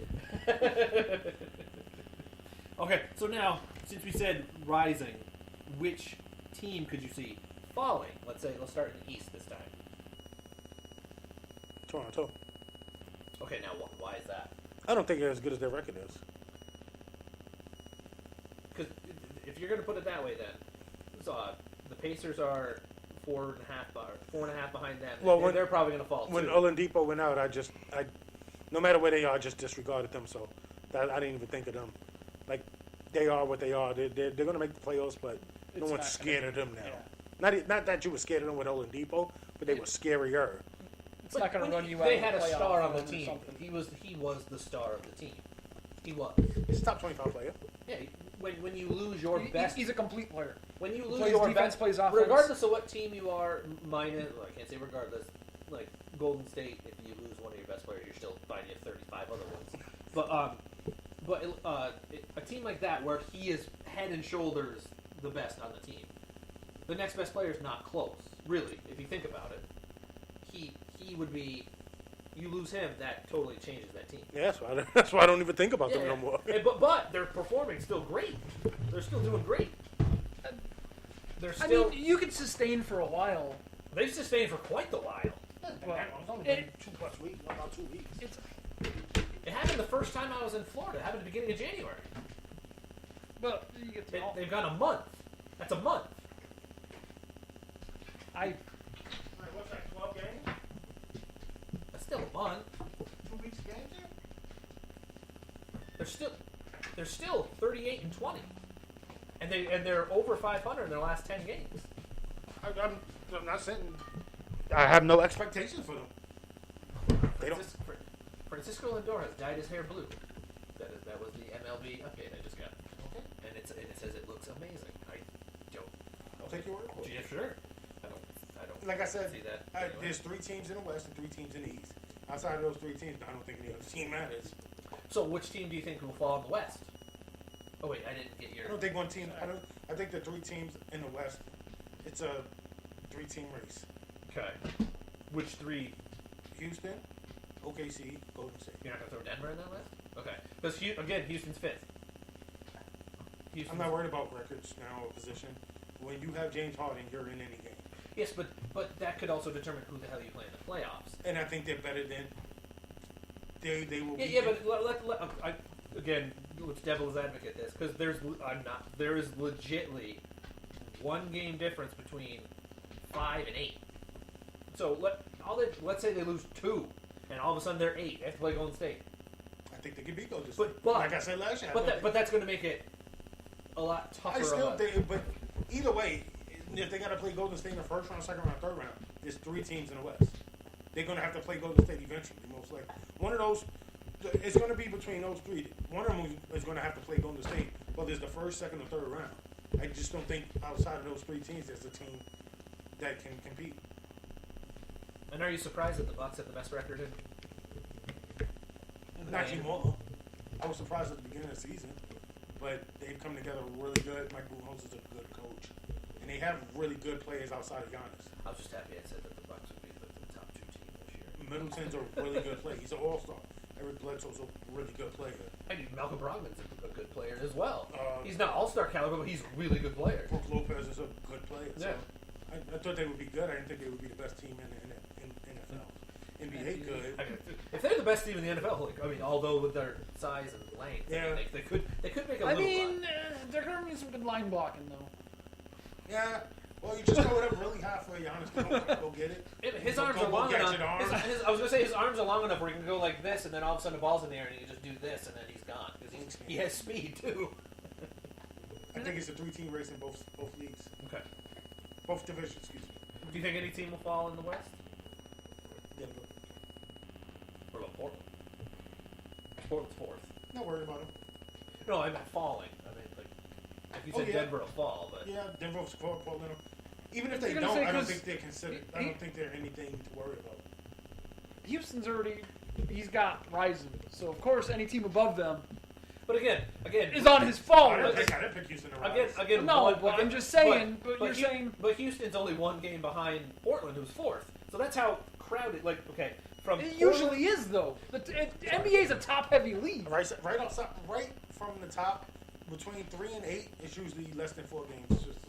[SPEAKER 1] Okay, so now since we said rising, which team could you see falling? Let's start in the East this time.
[SPEAKER 2] Toronto.
[SPEAKER 1] Okay, now why is that?
[SPEAKER 2] I don't think they're as good as their record is.
[SPEAKER 1] Because if you're going to put it that way, then the Pacers are 4.5 behind them.
[SPEAKER 2] Well,
[SPEAKER 1] they're probably going to fall.
[SPEAKER 2] When
[SPEAKER 1] too.
[SPEAKER 2] Oladipo went out, I no matter where they are, I just disregarded them. So I didn't even think of them. Like they are what they are. They're going to make the playoffs, but no one's scared of them now. Yeah. Not that you were scared of them with Oladipo, but they were scarier.
[SPEAKER 3] It's not going to run you out.
[SPEAKER 1] They had a star on the team. He was the star of the team. He was.
[SPEAKER 2] He's a top 25 player.
[SPEAKER 1] Yeah. When you lose your best,
[SPEAKER 3] he's a complete player.
[SPEAKER 1] When you lose
[SPEAKER 3] plays
[SPEAKER 1] your
[SPEAKER 3] defense,
[SPEAKER 1] best,
[SPEAKER 3] plays offense.
[SPEAKER 1] regardless of what team you are, minus I can't say regardless. Like Golden State, if you lose one of your best players, you're still finding 35 other ones. But a team like that where he is head and shoulders the best on the team, the next best player is not close. Really, if you think about it, he would be. You lose him, that totally changes that team.
[SPEAKER 2] Yeah, that's why I don't even think about them no more.
[SPEAKER 1] But they're performing still great. They're still doing great.
[SPEAKER 3] I mean, you could sustain for a while.
[SPEAKER 1] They've sustained for quite the while.
[SPEAKER 2] Well, it's only been 2+ weeks, about 2 weeks.
[SPEAKER 1] It happened the first time I was in Florida. It happened at the beginning of January.
[SPEAKER 3] Well, you get
[SPEAKER 1] they've got a month. That's a month.
[SPEAKER 2] What's that, 12 games?
[SPEAKER 1] That's still a month.
[SPEAKER 2] 2 weeks of games here?
[SPEAKER 1] They're still 38-20, and they're over 500 in their last 10 games.
[SPEAKER 2] I'm not saying. I have no expectations for them. They don't.
[SPEAKER 1] Francisco Lindor has dyed his hair blue. That was the MLB update I just got.
[SPEAKER 2] Okay.
[SPEAKER 1] And it says it looks amazing.
[SPEAKER 2] I'll take your word for it.
[SPEAKER 1] Yeah, sure. I don't.
[SPEAKER 2] Like I said,
[SPEAKER 1] see that. Anyway.
[SPEAKER 2] There's 3 teams in the West and 3 teams in the East. Outside of those 3 teams, I don't think any other team matters.
[SPEAKER 1] So which team do you think will fall in the West? Oh wait, I didn't get your.
[SPEAKER 2] I don't think one team. I think the 3 teams in the West. It's a 3-team race.
[SPEAKER 1] Okay. Which 3?
[SPEAKER 2] Houston, OKC, Golden State.
[SPEAKER 1] You're not gonna throw Denver in that list? Okay. Because again, Houston's 5th.
[SPEAKER 2] I'm not worried about records now or position. When you have James Harden, you're in any game.
[SPEAKER 1] Yes, but that could also determine who the hell you play in the playoffs.
[SPEAKER 2] And I think they're better than they will.
[SPEAKER 1] Yeah, but again, let's devil's advocate this because there is legitly 1 game difference between 5 and 8. So let's say they lose 2. and all of a sudden they're 8. They have to play Golden State.
[SPEAKER 2] I think they can beat Golden
[SPEAKER 1] But-
[SPEAKER 2] State.
[SPEAKER 1] but-
[SPEAKER 2] like I said last year.
[SPEAKER 1] But that's going to make it a lot tougher.
[SPEAKER 2] I still
[SPEAKER 1] of a-
[SPEAKER 2] think, but either way, if they got to play Golden State in the first round, second round, third round, there's 3 teams in the West. They're going to have to play Golden State eventually, most likely. One of those, it's going to be between those 3. One of them is going to have to play Golden State, whether it's the first, second, or third round. I just don't think outside of those 3 teams, there's a team that can compete.
[SPEAKER 1] And are you surprised that the Bucks have the best record in?
[SPEAKER 2] Not anymore. I was surprised at the beginning of the season, but they've come together really good. Mike Budenholzer is a good coach, and they have really good players outside of Giannis.
[SPEAKER 1] I was just happy I said that the Bucks would be the top 2 team this year.
[SPEAKER 2] Middleton's a really good player. He's an all-star. Eric Bledsoe's a really good player.
[SPEAKER 1] I mean, Malcolm Brogdon's a good player as well.
[SPEAKER 2] Uh,
[SPEAKER 1] He's not all-star caliber, but he's a really good player.
[SPEAKER 2] Brook Lopez is a good player. So
[SPEAKER 1] Yeah.
[SPEAKER 2] I thought they would be good. I didn't think they would be the best team in the NFL. NBA good.
[SPEAKER 1] I mean, if they're the best team in the NFL, like, I mean, although with their size and length,
[SPEAKER 2] Yeah.
[SPEAKER 1] I mean, they could make a
[SPEAKER 3] I
[SPEAKER 1] little
[SPEAKER 3] mean,
[SPEAKER 1] run.
[SPEAKER 3] they're going to need some good line blocking, though.
[SPEAKER 2] Yeah. Well, you just throw it up really high for Giannis to go get it.
[SPEAKER 1] His
[SPEAKER 2] Go-
[SPEAKER 1] arms
[SPEAKER 2] go
[SPEAKER 1] are long
[SPEAKER 2] gadget
[SPEAKER 1] enough.
[SPEAKER 2] arm.
[SPEAKER 1] I was gonna say his arms are long enough where he can go like this, and then all of a sudden the ball's in the air, and he can just do this, and then he's gone because he has speed too.
[SPEAKER 2] I think it's a 3-team race in both leagues,
[SPEAKER 1] Okay.
[SPEAKER 2] both divisions. Excuse me.
[SPEAKER 1] Do you think any team will fall in the West?
[SPEAKER 2] Denver.
[SPEAKER 1] What about Portland? Portland's 4th.
[SPEAKER 2] Not worried about them.
[SPEAKER 1] No, I'm not falling. I mean, like you
[SPEAKER 2] Oh,
[SPEAKER 1] said,
[SPEAKER 2] yeah.
[SPEAKER 1] Denver will fall, but
[SPEAKER 2] Yeah, Denver's for Portland. Even if they
[SPEAKER 3] You're
[SPEAKER 2] don't,
[SPEAKER 3] gonna say
[SPEAKER 2] I don't
[SPEAKER 3] 'cause
[SPEAKER 2] think they're considered. I don't think they're anything to worry about.
[SPEAKER 3] Houston's already, he's got Ryzen. So, of course, any team above them
[SPEAKER 1] again,
[SPEAKER 3] is on his phone.
[SPEAKER 2] I didn't pick Houston to rise.
[SPEAKER 1] again.
[SPEAKER 3] No,
[SPEAKER 1] one-
[SPEAKER 3] but
[SPEAKER 1] again-
[SPEAKER 3] I'm just saying, but you're
[SPEAKER 1] Hu-
[SPEAKER 3] saying-
[SPEAKER 1] But Houston's only 1 game behind Portland, who's 4th. So that's how crowded. Like, okay, from
[SPEAKER 3] It
[SPEAKER 1] Portland-
[SPEAKER 3] usually is, though. The NBA is a top-heavy league.
[SPEAKER 2] Right outside, right from the top, between 3 and 8, it's usually less than 4 games. It's just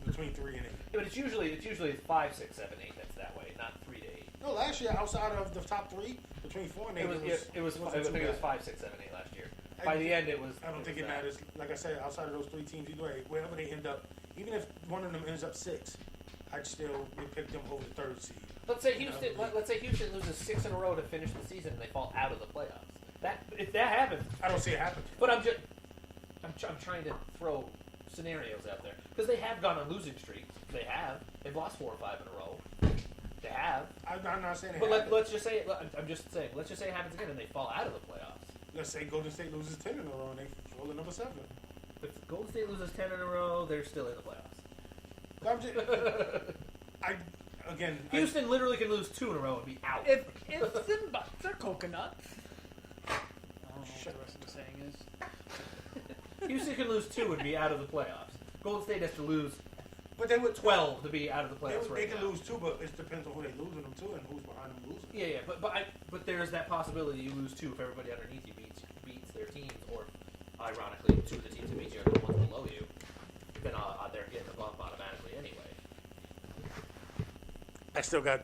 [SPEAKER 2] between 3 and 8.
[SPEAKER 1] Yeah, but it's usually 5, 6, 7, 8. That's that way, not 3 to 8.
[SPEAKER 2] No, last year outside of the top 3, between 4 and 8,
[SPEAKER 1] I think it was
[SPEAKER 2] wasn't too
[SPEAKER 1] 5,
[SPEAKER 2] bad.
[SPEAKER 1] 6, 7, 8 last year. By the end, it was.
[SPEAKER 2] I don't think
[SPEAKER 1] was
[SPEAKER 2] it
[SPEAKER 1] that.
[SPEAKER 2] matters. Like I said, outside of those 3 teams, either way, wherever they end up, even if one of them ends up 6, I'd still pick them over the 3rd seed.
[SPEAKER 1] Let's say Houston. Let's say Houston loses 6 in a row to finish the season, and they fall out of the playoffs. If that happens,
[SPEAKER 2] I don't see it happen.
[SPEAKER 1] but I'm trying to throw scenarios out there because they have gone on losing streaks. They've lost 4 or 5 in a row. They have.
[SPEAKER 2] I'm not saying it
[SPEAKER 1] But
[SPEAKER 2] happens.
[SPEAKER 1] let's just say I'm just saying. Let's just say it happens again, and they fall out of the playoffs.
[SPEAKER 2] Let's say Golden State loses 10 in a row and they fall to number 7.
[SPEAKER 1] If Golden State loses 10 in a row, they're still in the playoffs.
[SPEAKER 2] I'm just,
[SPEAKER 1] Houston literally can lose 2 in a row and be out.
[SPEAKER 3] If them butts are coconuts. I don't know what the rest of the saying is.
[SPEAKER 1] Houston can lose 2 and be out of the playoffs. Golden State has to lose
[SPEAKER 2] but they would
[SPEAKER 1] 12 to be out of the playoffs
[SPEAKER 2] They
[SPEAKER 1] right
[SPEAKER 2] can
[SPEAKER 1] now.
[SPEAKER 2] lose 2, but it depends on who they losing them to and who's behind them losing.
[SPEAKER 1] Yeah, but there's that possibility you lose 2 if everybody underneath you beats their teams, or ironically, 2 of the teams that beat you are the ones below you. Then they're getting above automatically anyway.
[SPEAKER 2] I still got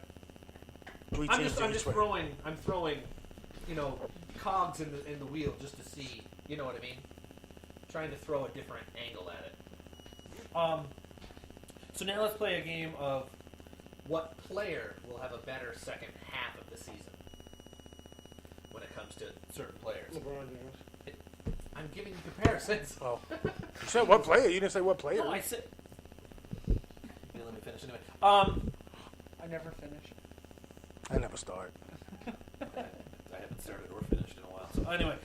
[SPEAKER 2] 3 teams.
[SPEAKER 1] I'm throwing, cogs in the wheel just to see, you know what I mean? Trying to throw a different angle at it. So now let's play a game of what player will have a better second half of the season when it comes to certain players.
[SPEAKER 2] LeBron James.
[SPEAKER 1] I'm giving you comparisons.
[SPEAKER 2] Oh. You said what player? You didn't say what player.
[SPEAKER 1] No, I said. You let me finish anyway.
[SPEAKER 3] I never finish.
[SPEAKER 2] I never start.
[SPEAKER 1] I haven't started or finished in a while. So anyway,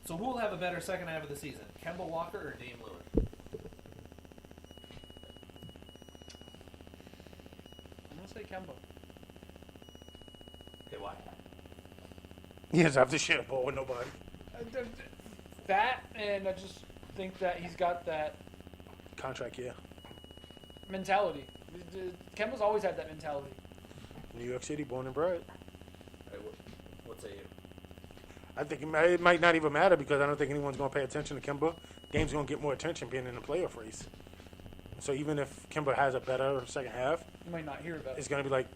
[SPEAKER 1] so who will have a better second half of the season, Kemba Walker or Dame Lillard?
[SPEAKER 3] I'm gonna say Kemba.
[SPEAKER 1] Okay, why?
[SPEAKER 2] He doesn't have to share a ball with nobody.
[SPEAKER 3] That, and I just think that he's got that
[SPEAKER 2] Contract, yeah.
[SPEAKER 3] mentality. Kemba's always had that mentality.
[SPEAKER 2] New York City, born and bred.
[SPEAKER 1] All right, what say you?
[SPEAKER 2] I think it might not even matter because I don't think anyone's going to pay attention to Kemba. Game's going to get more attention being in the playoff race. So even if Kemba has a better second half,
[SPEAKER 3] You might not hear about
[SPEAKER 2] it's
[SPEAKER 3] it.
[SPEAKER 2] going to be like,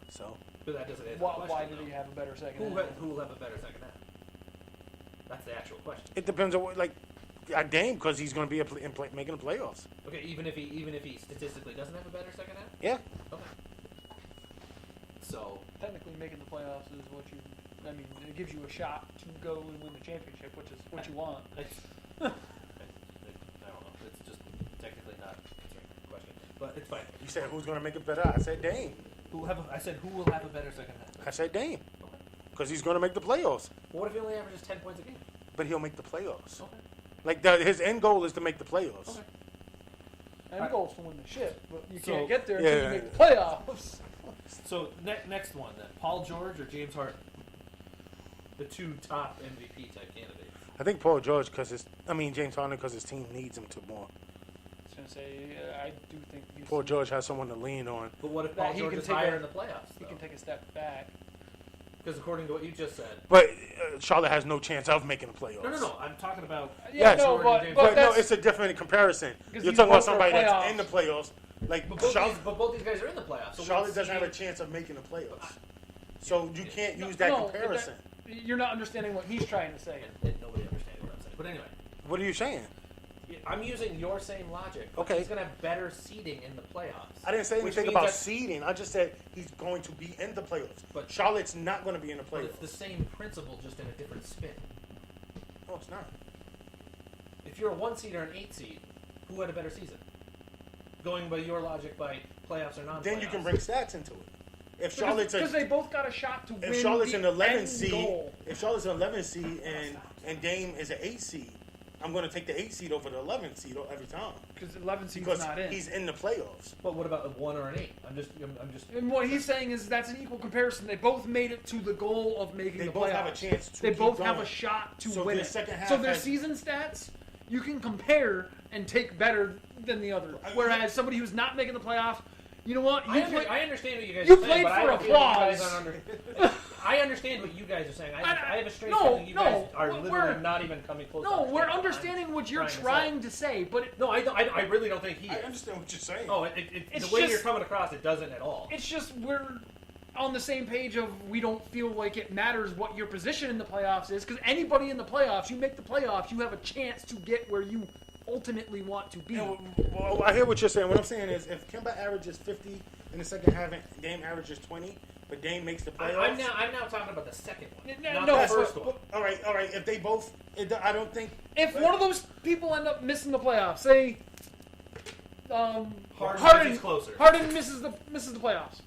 [SPEAKER 2] so.
[SPEAKER 1] But that doesn't answer
[SPEAKER 3] Why,
[SPEAKER 1] the question.
[SPEAKER 3] why did
[SPEAKER 1] though.
[SPEAKER 3] he have a better second
[SPEAKER 1] Who
[SPEAKER 3] half?
[SPEAKER 1] will have a better second half? That's the actual question.
[SPEAKER 2] It depends on what, like, Dame, because he's going to be making the playoffs.
[SPEAKER 1] Okay, even if he statistically doesn't have a better second half.
[SPEAKER 2] Yeah.
[SPEAKER 1] Okay. So
[SPEAKER 3] Technically ultimately making the playoffs is what you. I mean, it gives you a shot to go and win the championship, which is what you want.
[SPEAKER 1] I don't know. It's just technically not answering the question, but it's fine.
[SPEAKER 2] You said who's going to make it better? I said Dame.
[SPEAKER 1] I said who will have a better second half?
[SPEAKER 2] I said Dame.
[SPEAKER 1] Okay.
[SPEAKER 2] Because he's going to make the playoffs.
[SPEAKER 1] What if he only averages 10 points a game?
[SPEAKER 2] But he'll make the playoffs.
[SPEAKER 1] Okay.
[SPEAKER 2] Like, his end goal is to make the playoffs.
[SPEAKER 1] Okay.
[SPEAKER 3] And goals to win the shit, but you
[SPEAKER 1] So-
[SPEAKER 3] can't get there until
[SPEAKER 2] Yeah.
[SPEAKER 3] you make the playoffs.
[SPEAKER 1] So next one then, Paul George or James Harden, the two top MVP type candidates.
[SPEAKER 2] I think Paul George James Harden because his team needs him to more.
[SPEAKER 3] I was gonna say, I do think
[SPEAKER 2] Paul George has someone to lean on.
[SPEAKER 1] But what if
[SPEAKER 3] That
[SPEAKER 1] Paul
[SPEAKER 3] he
[SPEAKER 1] George
[SPEAKER 3] can
[SPEAKER 1] is
[SPEAKER 3] take
[SPEAKER 1] higher
[SPEAKER 3] a-
[SPEAKER 1] in the playoffs?
[SPEAKER 3] he can take a step back.
[SPEAKER 1] Because according to what you just said.
[SPEAKER 2] But Charlotte has no chance of making the playoffs.
[SPEAKER 1] No. I'm talking about.
[SPEAKER 3] Yeah,
[SPEAKER 2] Yes.
[SPEAKER 3] no,
[SPEAKER 1] Jordan,
[SPEAKER 3] but
[SPEAKER 2] But no,
[SPEAKER 3] that's,
[SPEAKER 2] it's a different comparison.
[SPEAKER 3] Because
[SPEAKER 2] You're
[SPEAKER 3] these
[SPEAKER 2] talking about
[SPEAKER 3] both are
[SPEAKER 2] somebody that's
[SPEAKER 3] playoffs.
[SPEAKER 2] in the playoffs. Like
[SPEAKER 1] But
[SPEAKER 2] Charlotte,
[SPEAKER 1] both these guys are in the playoffs. So
[SPEAKER 2] Charlotte
[SPEAKER 1] what
[SPEAKER 2] doesn't have a
[SPEAKER 1] seed-
[SPEAKER 2] chance of making the playoffs. So you can't use that
[SPEAKER 3] no,
[SPEAKER 2] comparison.
[SPEAKER 3] You're not understanding what he's trying to say.
[SPEAKER 1] And nobody understands what I'm saying. But anyway,
[SPEAKER 2] What are you saying?
[SPEAKER 1] I'm using your same logic.
[SPEAKER 2] Okay.
[SPEAKER 1] He's going to have better seeding in the playoffs.
[SPEAKER 2] I didn't say
[SPEAKER 1] which
[SPEAKER 2] anything
[SPEAKER 1] means
[SPEAKER 2] about
[SPEAKER 1] that-
[SPEAKER 2] seeding. I just said he's going to be in the playoffs.
[SPEAKER 1] But-
[SPEAKER 2] Charlotte's not going to be in the
[SPEAKER 1] But it's the
[SPEAKER 2] playoffs.
[SPEAKER 1] same principle, just in a different spin.
[SPEAKER 2] No, it's not.
[SPEAKER 1] If you're a 1 seed or an 8 seed, who had a better season? Going by your logic, by playoffs or non-playoffs.
[SPEAKER 2] Then you can bring stats into it. If Charlotte's
[SPEAKER 3] Because they both got a shot to win
[SPEAKER 2] if Charlotte's
[SPEAKER 3] the
[SPEAKER 2] an 11
[SPEAKER 3] end
[SPEAKER 2] seed,
[SPEAKER 3] goal.
[SPEAKER 2] if Charlotte's an 11 seed and Dame is an 8 seed, I'm going to take the 8 seed over the 11 seed every time
[SPEAKER 3] Because 11 seed's
[SPEAKER 2] because
[SPEAKER 3] not in.
[SPEAKER 2] he's in the playoffs.
[SPEAKER 1] But what about a 1 or an 8? I'm just.
[SPEAKER 3] And what he's saying is that's an equal comparison. They both made it to the goal of making
[SPEAKER 2] They
[SPEAKER 3] the
[SPEAKER 2] both
[SPEAKER 3] playoffs.
[SPEAKER 2] have a chance to
[SPEAKER 3] They
[SPEAKER 2] keep
[SPEAKER 3] both have
[SPEAKER 2] going.
[SPEAKER 3] a shot to
[SPEAKER 2] So
[SPEAKER 3] win
[SPEAKER 2] their
[SPEAKER 3] it.
[SPEAKER 2] second half
[SPEAKER 3] So their
[SPEAKER 2] has-
[SPEAKER 3] season stats, you can compare and take better than the other. Whereas somebody who's not making the playoffs, you know what?
[SPEAKER 1] I understand what you guys
[SPEAKER 3] You
[SPEAKER 1] are saying,
[SPEAKER 3] played
[SPEAKER 1] but I
[SPEAKER 3] for
[SPEAKER 1] don't feel like you guys
[SPEAKER 3] applause.
[SPEAKER 1] aren't I understand what you guys are saying. I have a straight
[SPEAKER 3] No,
[SPEAKER 1] feeling you guys
[SPEAKER 3] no,
[SPEAKER 1] are
[SPEAKER 3] we're-
[SPEAKER 1] literally not even coming close.
[SPEAKER 3] No,
[SPEAKER 1] to
[SPEAKER 3] we're
[SPEAKER 1] understanding
[SPEAKER 3] understanding what you're
[SPEAKER 1] trying to
[SPEAKER 3] trying to say, but
[SPEAKER 1] No, I really don't think he
[SPEAKER 2] I
[SPEAKER 1] is.
[SPEAKER 2] understand what you're saying.
[SPEAKER 1] Oh,
[SPEAKER 3] It's
[SPEAKER 1] the way
[SPEAKER 3] just-
[SPEAKER 1] you're coming across, it doesn't at all.
[SPEAKER 3] it's just we're on the same page of we don't feel like it matters what your position in the playoffs is, because anybody in the playoffs, you make the playoffs, you have a chance to get where you ultimately want to be.
[SPEAKER 2] Yeah, well, I hear what you're saying. What I'm saying is, if Kemba averages 50 in the second half and Dame averages 20, but Dame makes the playoffs.
[SPEAKER 1] I'm now talking about the second one,
[SPEAKER 3] No,
[SPEAKER 1] not
[SPEAKER 3] no,
[SPEAKER 1] the
[SPEAKER 2] That's
[SPEAKER 1] first
[SPEAKER 2] what-
[SPEAKER 1] one.
[SPEAKER 2] All right. If they both, I don't think.
[SPEAKER 3] If one of those people end up missing the playoffs, say
[SPEAKER 1] Harden gets closer.
[SPEAKER 3] Harden misses the playoffs,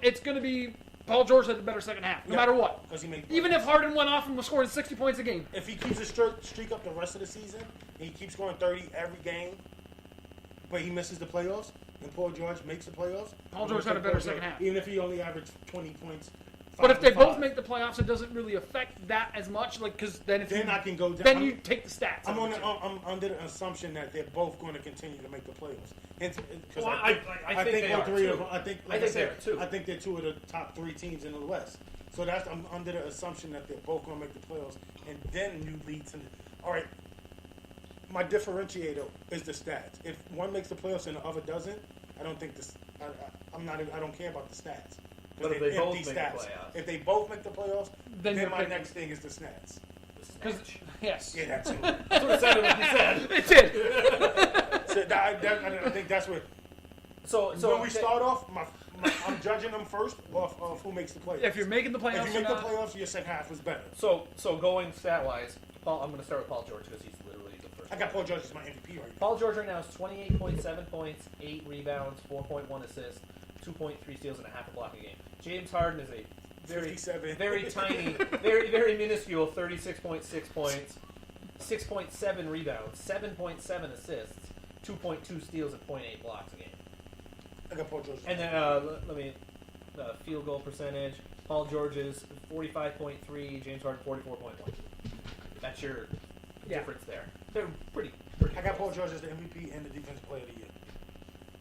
[SPEAKER 3] it's going to be Paul George had the better second half, no
[SPEAKER 2] Yeah,
[SPEAKER 3] matter what.
[SPEAKER 2] 'cause he made
[SPEAKER 3] Even if Harden went off and was scoring 60 points a game.
[SPEAKER 2] If he keeps a streak up the rest of the season, and he keeps scoring 30 every game, but he misses the playoffs, and Paul George makes the playoffs,
[SPEAKER 3] Paul George had a better second half.
[SPEAKER 2] Even if he only averaged 20 points.
[SPEAKER 3] But if they
[SPEAKER 2] 5 to 5,
[SPEAKER 3] both make the playoffs, it doesn't really affect that as much. Like, because then if
[SPEAKER 2] then
[SPEAKER 3] you,
[SPEAKER 2] I can go down.
[SPEAKER 3] then you take the stats.
[SPEAKER 2] I'm
[SPEAKER 3] of the two.
[SPEAKER 2] under the assumption that they're both going to continue to make the playoffs. Hence, 'cause
[SPEAKER 1] Well, I think they
[SPEAKER 2] all
[SPEAKER 1] are,
[SPEAKER 2] three
[SPEAKER 1] too.
[SPEAKER 2] of them. I think,
[SPEAKER 1] I
[SPEAKER 2] like
[SPEAKER 1] think
[SPEAKER 2] said,
[SPEAKER 1] they are, too.
[SPEAKER 2] I think they're two of the top 3 teams in the West. So I'm under the assumption that they're both going to make the playoffs, and then you lead to. All right, my differentiator is the stats. If one makes the playoffs and the other doesn't, I don't think this. I don't care about the stats.
[SPEAKER 1] But if
[SPEAKER 2] They're
[SPEAKER 1] they both
[SPEAKER 2] empty
[SPEAKER 1] make the playoffs.
[SPEAKER 2] If they both make the playoffs,
[SPEAKER 3] Then
[SPEAKER 2] then
[SPEAKER 3] you're
[SPEAKER 2] my
[SPEAKER 3] picking-
[SPEAKER 2] next thing is the stats.
[SPEAKER 3] Because yes,
[SPEAKER 2] Yeah, that's it.
[SPEAKER 1] That's what it sounded like you said.
[SPEAKER 3] it did.
[SPEAKER 2] So I think that's what.
[SPEAKER 1] So
[SPEAKER 2] when we start off, I'm judging them first off of who makes the playoffs.
[SPEAKER 3] If you're making the playoffs,
[SPEAKER 2] If you make
[SPEAKER 3] or
[SPEAKER 2] the
[SPEAKER 3] not,
[SPEAKER 2] playoffs, your second half is better.
[SPEAKER 1] So going stat wise, I'm going to start with Paul George because he's literally the first.
[SPEAKER 2] I got Paul George as my MVP right now.
[SPEAKER 1] Paul George right now is 28.7 points, 8 rebounds, 4.1 assists, 2.3 steals, and a half a block a game. James Harden is a very
[SPEAKER 2] 57.
[SPEAKER 1] very tiny, very minuscule 36.6 points, 6.7 rebounds, 7.7 assists, 2.2 steals, and 0.8 blocks a game.
[SPEAKER 2] I got Paul George.
[SPEAKER 1] And then let me field goal percentage. Paul George is 45.3, James Harden 44.1. That's your difference there. They're pretty.
[SPEAKER 2] I got Paul George as the MVP and the Defensive Player of the Year.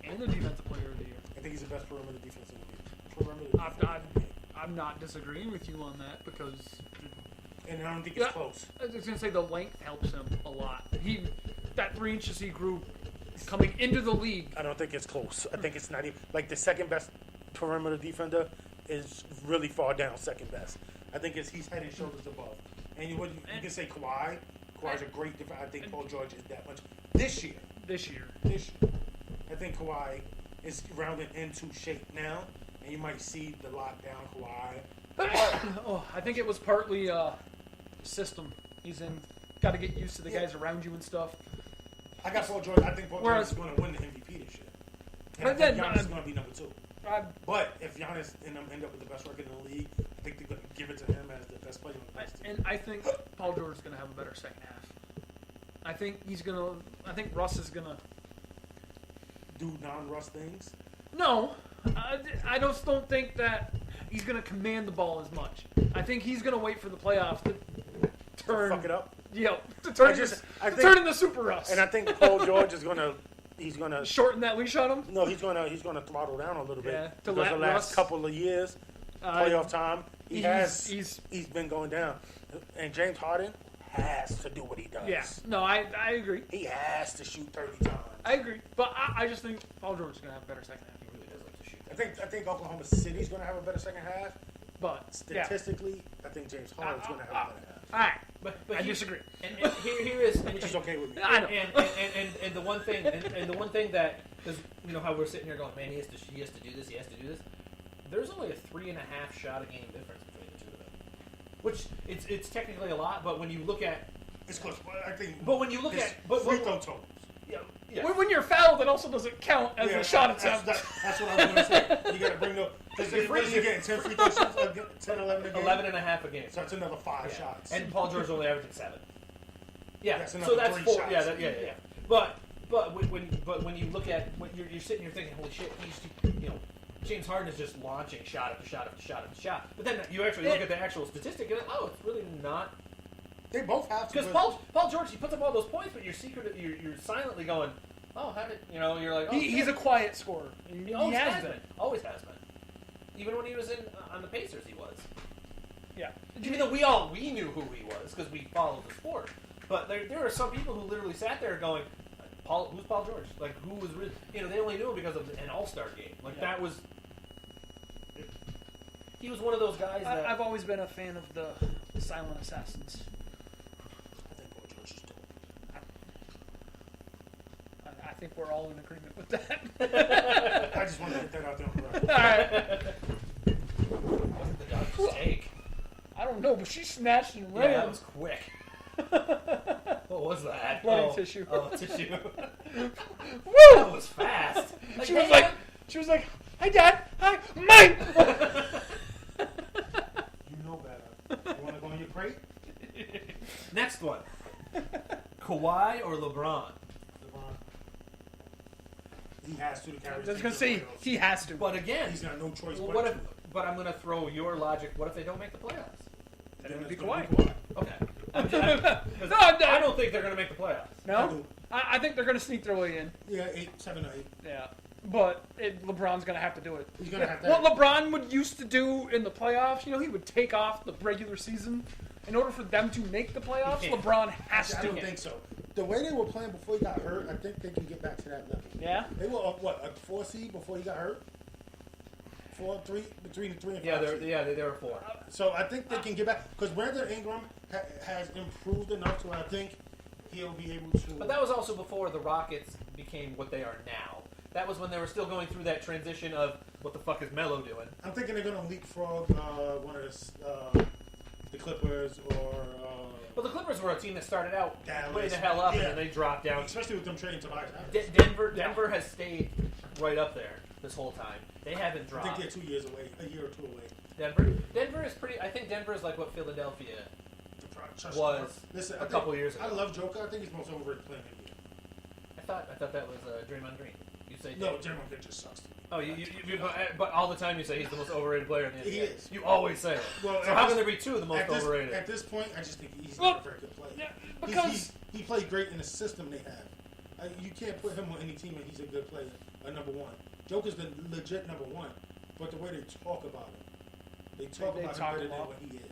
[SPEAKER 3] and the defensive player of the year.
[SPEAKER 2] I think he's the best perimeter defense in the league.
[SPEAKER 3] I'm not disagreeing with you on that because
[SPEAKER 2] And I don't think it's close.
[SPEAKER 3] I was gonna say the length helps him a lot. That 3 inches he grew coming into the league.
[SPEAKER 2] I don't think it's close. I think it's not even like the second best perimeter defender is really far down second best. I think he's head and shoulders above. And you can say Kawhi. Kawhi's a great defender. I think Paul George is that much this year.
[SPEAKER 3] This year.
[SPEAKER 2] I think Kawhi is rounded into shape now. and you might see the lockdown Kawhi.
[SPEAKER 3] I think it was partly system. He's in. Got to get used to the guys around you and stuff.
[SPEAKER 2] I got Paul George. I think Paul George is going to win the MVP this year. And I think Giannis is going to be number 2. But if Giannis and them end up with the best record in the league, I think they're going to give it to him as the best player on the best team.
[SPEAKER 3] And I think Paul George is going to have a better second half. I think Russ is going to
[SPEAKER 2] do non-Russ things.
[SPEAKER 3] No, I just don't think that he's going to command the ball as much. I think he's going to wait for the playoffs to turn.
[SPEAKER 2] Fuck it up.
[SPEAKER 3] Yeah, to turn into Super Russ.
[SPEAKER 2] And I think Paul George is going to. He's going to
[SPEAKER 3] shorten that leash on him.
[SPEAKER 2] No, he's going to throttle down a little bit.
[SPEAKER 3] Yeah,
[SPEAKER 2] because the last
[SPEAKER 3] Russ,
[SPEAKER 2] couple of years, playoff time, he's been going down. And James Harden has to do what he does.
[SPEAKER 3] Yeah, no, I agree.
[SPEAKER 2] He has to shoot 30 times.
[SPEAKER 3] I agree, but I just think Paul George is going to have a better second half. He really does like to shoot.
[SPEAKER 2] I think Oklahoma City is going to have a better second half.
[SPEAKER 3] But
[SPEAKER 2] statistically, I think James Harden is going to have a better half.
[SPEAKER 3] All right, but I disagree.
[SPEAKER 1] And here is,
[SPEAKER 2] which is okay with me.
[SPEAKER 3] I know.
[SPEAKER 1] And the one thing, that, because you know how we're sitting here going, man, he has to do this. There's only a 3.5 shot a game difference between the two of them, which it's technically a lot, but when you look at,
[SPEAKER 2] it's close. I think.
[SPEAKER 1] But when you look at
[SPEAKER 2] free throw totals.
[SPEAKER 1] Yeah.
[SPEAKER 3] When you're fouled, it also doesn't count as a shot attempt.
[SPEAKER 2] That's what I was going to say. You got to bring the. What is he getting? 10 free throw shots? 10, 11 a game?
[SPEAKER 1] 11.5 a game.
[SPEAKER 2] So that's another 5 shots.
[SPEAKER 1] And Paul George only averaging 7. Yeah.
[SPEAKER 2] That's
[SPEAKER 1] so
[SPEAKER 2] another
[SPEAKER 1] that's
[SPEAKER 2] 3
[SPEAKER 1] 4.
[SPEAKER 2] shots.
[SPEAKER 1] Yeah. But when you look at when you're sitting here thinking, holy shit, James Harden is just launching shot after shot after shot after shot. But then you actually look at the actual statistic and it's really not.
[SPEAKER 2] They both have to.
[SPEAKER 1] Because Paul George, he puts up all those points, but you're silently going, oh, how did you're like, oh,
[SPEAKER 3] he's a quiet scorer.
[SPEAKER 1] He always has been. Always has been. Even when he was on the Pacers, he was.
[SPEAKER 3] Yeah.
[SPEAKER 1] Even though we knew who he was because we followed the sport, but there are some people who literally sat there going, who's Paul George? Like, who was really? They only knew him because of an All-Star game. Like that was. He was one of those guys that
[SPEAKER 3] I've always been a fan of the silent assassins.
[SPEAKER 2] I think Paul George is dope.
[SPEAKER 3] I think we're all in agreement with that.
[SPEAKER 2] I just wanted to get that out there on the record.
[SPEAKER 3] All right.
[SPEAKER 1] What did the Dodgers take?
[SPEAKER 3] I don't know, but she snatched and ran.
[SPEAKER 1] Yeah, that was quick. What was that?
[SPEAKER 3] Bloody tissue.
[SPEAKER 1] Oh, tissue.
[SPEAKER 3] Woo!
[SPEAKER 1] That was fast.
[SPEAKER 3] She was like, "Hi, Dad. Hi, mine."
[SPEAKER 2] You know better. You want to go on your crate?
[SPEAKER 1] Next one. Kawhi or LeBron?
[SPEAKER 2] He has to carry.
[SPEAKER 3] I was gonna say he has to,
[SPEAKER 1] but again,
[SPEAKER 2] he's got no choice.
[SPEAKER 1] But I'm gonna throw your logic. What if they don't make the playoffs?
[SPEAKER 3] Then it would be Kawhi.
[SPEAKER 1] Okay. I don't think they're gonna make the playoffs.
[SPEAKER 3] No, I think they're gonna sneak their way in.
[SPEAKER 2] Yeah, 7 or 8.
[SPEAKER 3] Yeah, but LeBron's gonna have to do it.
[SPEAKER 2] He's gonna have to.
[SPEAKER 3] What LeBron would used to do in the playoffs, he would take off the regular season. In order for them to make the playoffs, LeBron has to.
[SPEAKER 2] I don't think so. The way they were playing before he got hurt, I think they can get back to that level.
[SPEAKER 3] Yeah?
[SPEAKER 2] They were a 4 seed before he got hurt? 4, 3, between the 3 and 5
[SPEAKER 1] they were 4.
[SPEAKER 2] So I think they can get back. Because Brandon Ingram has improved enough to where I think he'll be able to...
[SPEAKER 1] But that was also before the Rockets became what they are now. That was when they were still going through that transition of, what the fuck is Melo doing?
[SPEAKER 2] I'm thinking they're going to leapfrog one of the Clippers or...
[SPEAKER 1] Well, the Clippers were a team that started out
[SPEAKER 2] Dallas.
[SPEAKER 1] way the hell up, and then they dropped down.
[SPEAKER 2] Especially with them trading Tobias
[SPEAKER 1] Harris. Denver has stayed right up there this whole time. They haven't dropped.
[SPEAKER 2] I think they're 2 years away, a year or 2 away.
[SPEAKER 1] Denver is pretty. I think Denver is like what Philadelphia
[SPEAKER 2] was
[SPEAKER 1] a couple years ago.
[SPEAKER 2] I love Joker. I think he's most overrated player in the NBA.
[SPEAKER 1] I thought that was Draymond Green. You say
[SPEAKER 2] no, Draymond Green just sucks.
[SPEAKER 1] Oh, but all the time you say he's the most overrated player in the NBA.
[SPEAKER 2] He is.
[SPEAKER 1] You always say it. Well, so how can there be 2 of the most overrated?
[SPEAKER 2] At this point, I just think he's not a very good player.
[SPEAKER 3] Yeah, because
[SPEAKER 2] he played great in the system they have. You can't put him on any team and he's a good player, a number 1. Joker's the legit number 1, but the way they talk about him, they talk about him better than what he is.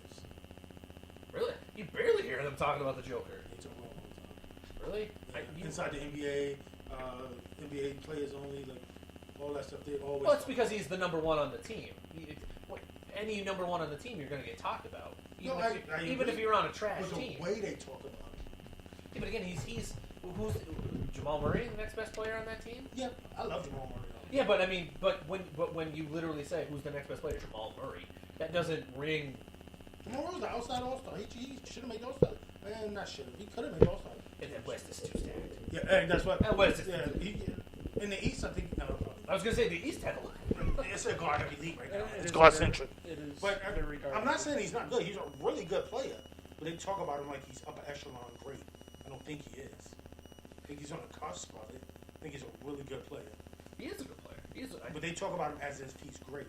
[SPEAKER 1] Really? You barely hear them talking about the Joker.
[SPEAKER 2] They talk about him all the time.
[SPEAKER 1] Really?
[SPEAKER 2] Yeah. Inside the NBA, NBA players only, like all that stuff. They always.
[SPEAKER 1] Well, it's because he's the number 1 on the team. Any number 1 on the team, you're going to get talked about. Even if you're on a trash team.
[SPEAKER 2] The way they talk about him.
[SPEAKER 1] Yeah, but again, who's Jamal Murray, the next best player on that team?
[SPEAKER 2] Yeah, I love Jamal Murray.
[SPEAKER 1] Yeah, but I mean, but when you literally say who's the next best player, Jamal Murray, that doesn't ring.
[SPEAKER 2] Jamal Murray was the outside All-Star. He should have made All-Star. And not should have. He could have made All-Star.
[SPEAKER 1] And then West is too stacked.
[SPEAKER 2] Yeah, and that's what.
[SPEAKER 1] And West is
[SPEAKER 2] in the East, I think. No.
[SPEAKER 1] I was gonna say the East had a lot.
[SPEAKER 2] It's a guard-heavy league right now.
[SPEAKER 3] It
[SPEAKER 2] It's
[SPEAKER 3] is
[SPEAKER 2] guard-centric.
[SPEAKER 3] It is.
[SPEAKER 2] But
[SPEAKER 3] very
[SPEAKER 2] I'm not saying he's not good. He's a really good player. But they talk about him like he's upper echelon great. I don't think he is. I think he's on the cusp of it. I think he's a really good player.
[SPEAKER 1] He is a good player.
[SPEAKER 2] But they talk about him as if he's great.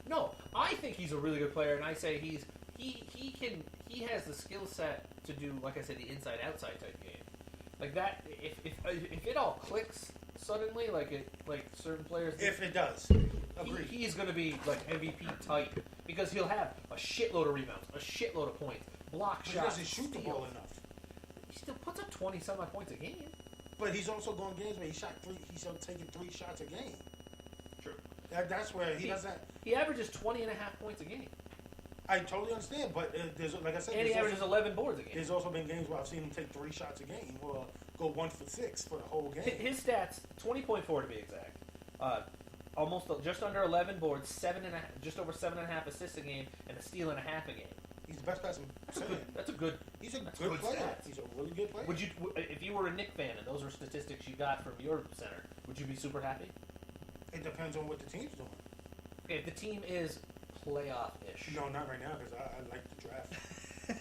[SPEAKER 1] No, I think he's a really good player, and I say he has the skill set to do, like I said, the inside-outside type game. Like that, if it all clicks suddenly, like certain players.
[SPEAKER 2] If it does, agreed.
[SPEAKER 1] He's going to be like MVP type because he'll have a shitload of rebounds, a shitload of points, block
[SPEAKER 2] He
[SPEAKER 1] shots.
[SPEAKER 2] doesn't shoot the ball enough.
[SPEAKER 1] He still puts up 20-some odd points a game.
[SPEAKER 2] But he's also going games where he's taking 3 shots a game.
[SPEAKER 1] True.
[SPEAKER 2] That's where he doesn't.
[SPEAKER 1] He averages 20 and a half points a game.
[SPEAKER 2] I totally understand, but there's, like I said,
[SPEAKER 1] And he averages 11 boards a game.
[SPEAKER 2] There's also been games where I've seen him take 3 shots a game or go 1 for 6 for the whole game.
[SPEAKER 1] His stats, 20.4 to be exact. Almost just under 11 boards, just over 7.5 assists a game, and a steal and a half a game.
[SPEAKER 2] He's the best passer.
[SPEAKER 1] That's a good.
[SPEAKER 2] He's a
[SPEAKER 1] that's
[SPEAKER 2] good
[SPEAKER 1] good
[SPEAKER 2] player.
[SPEAKER 1] stats.
[SPEAKER 2] He's a really good player.
[SPEAKER 1] Would you, if you were a Knick fan and those were statistics you got from your center, would you be super happy?
[SPEAKER 2] It depends on what the team's doing.
[SPEAKER 1] Okay, if the team is playoff-ish.
[SPEAKER 2] No, not right now because I like the draft.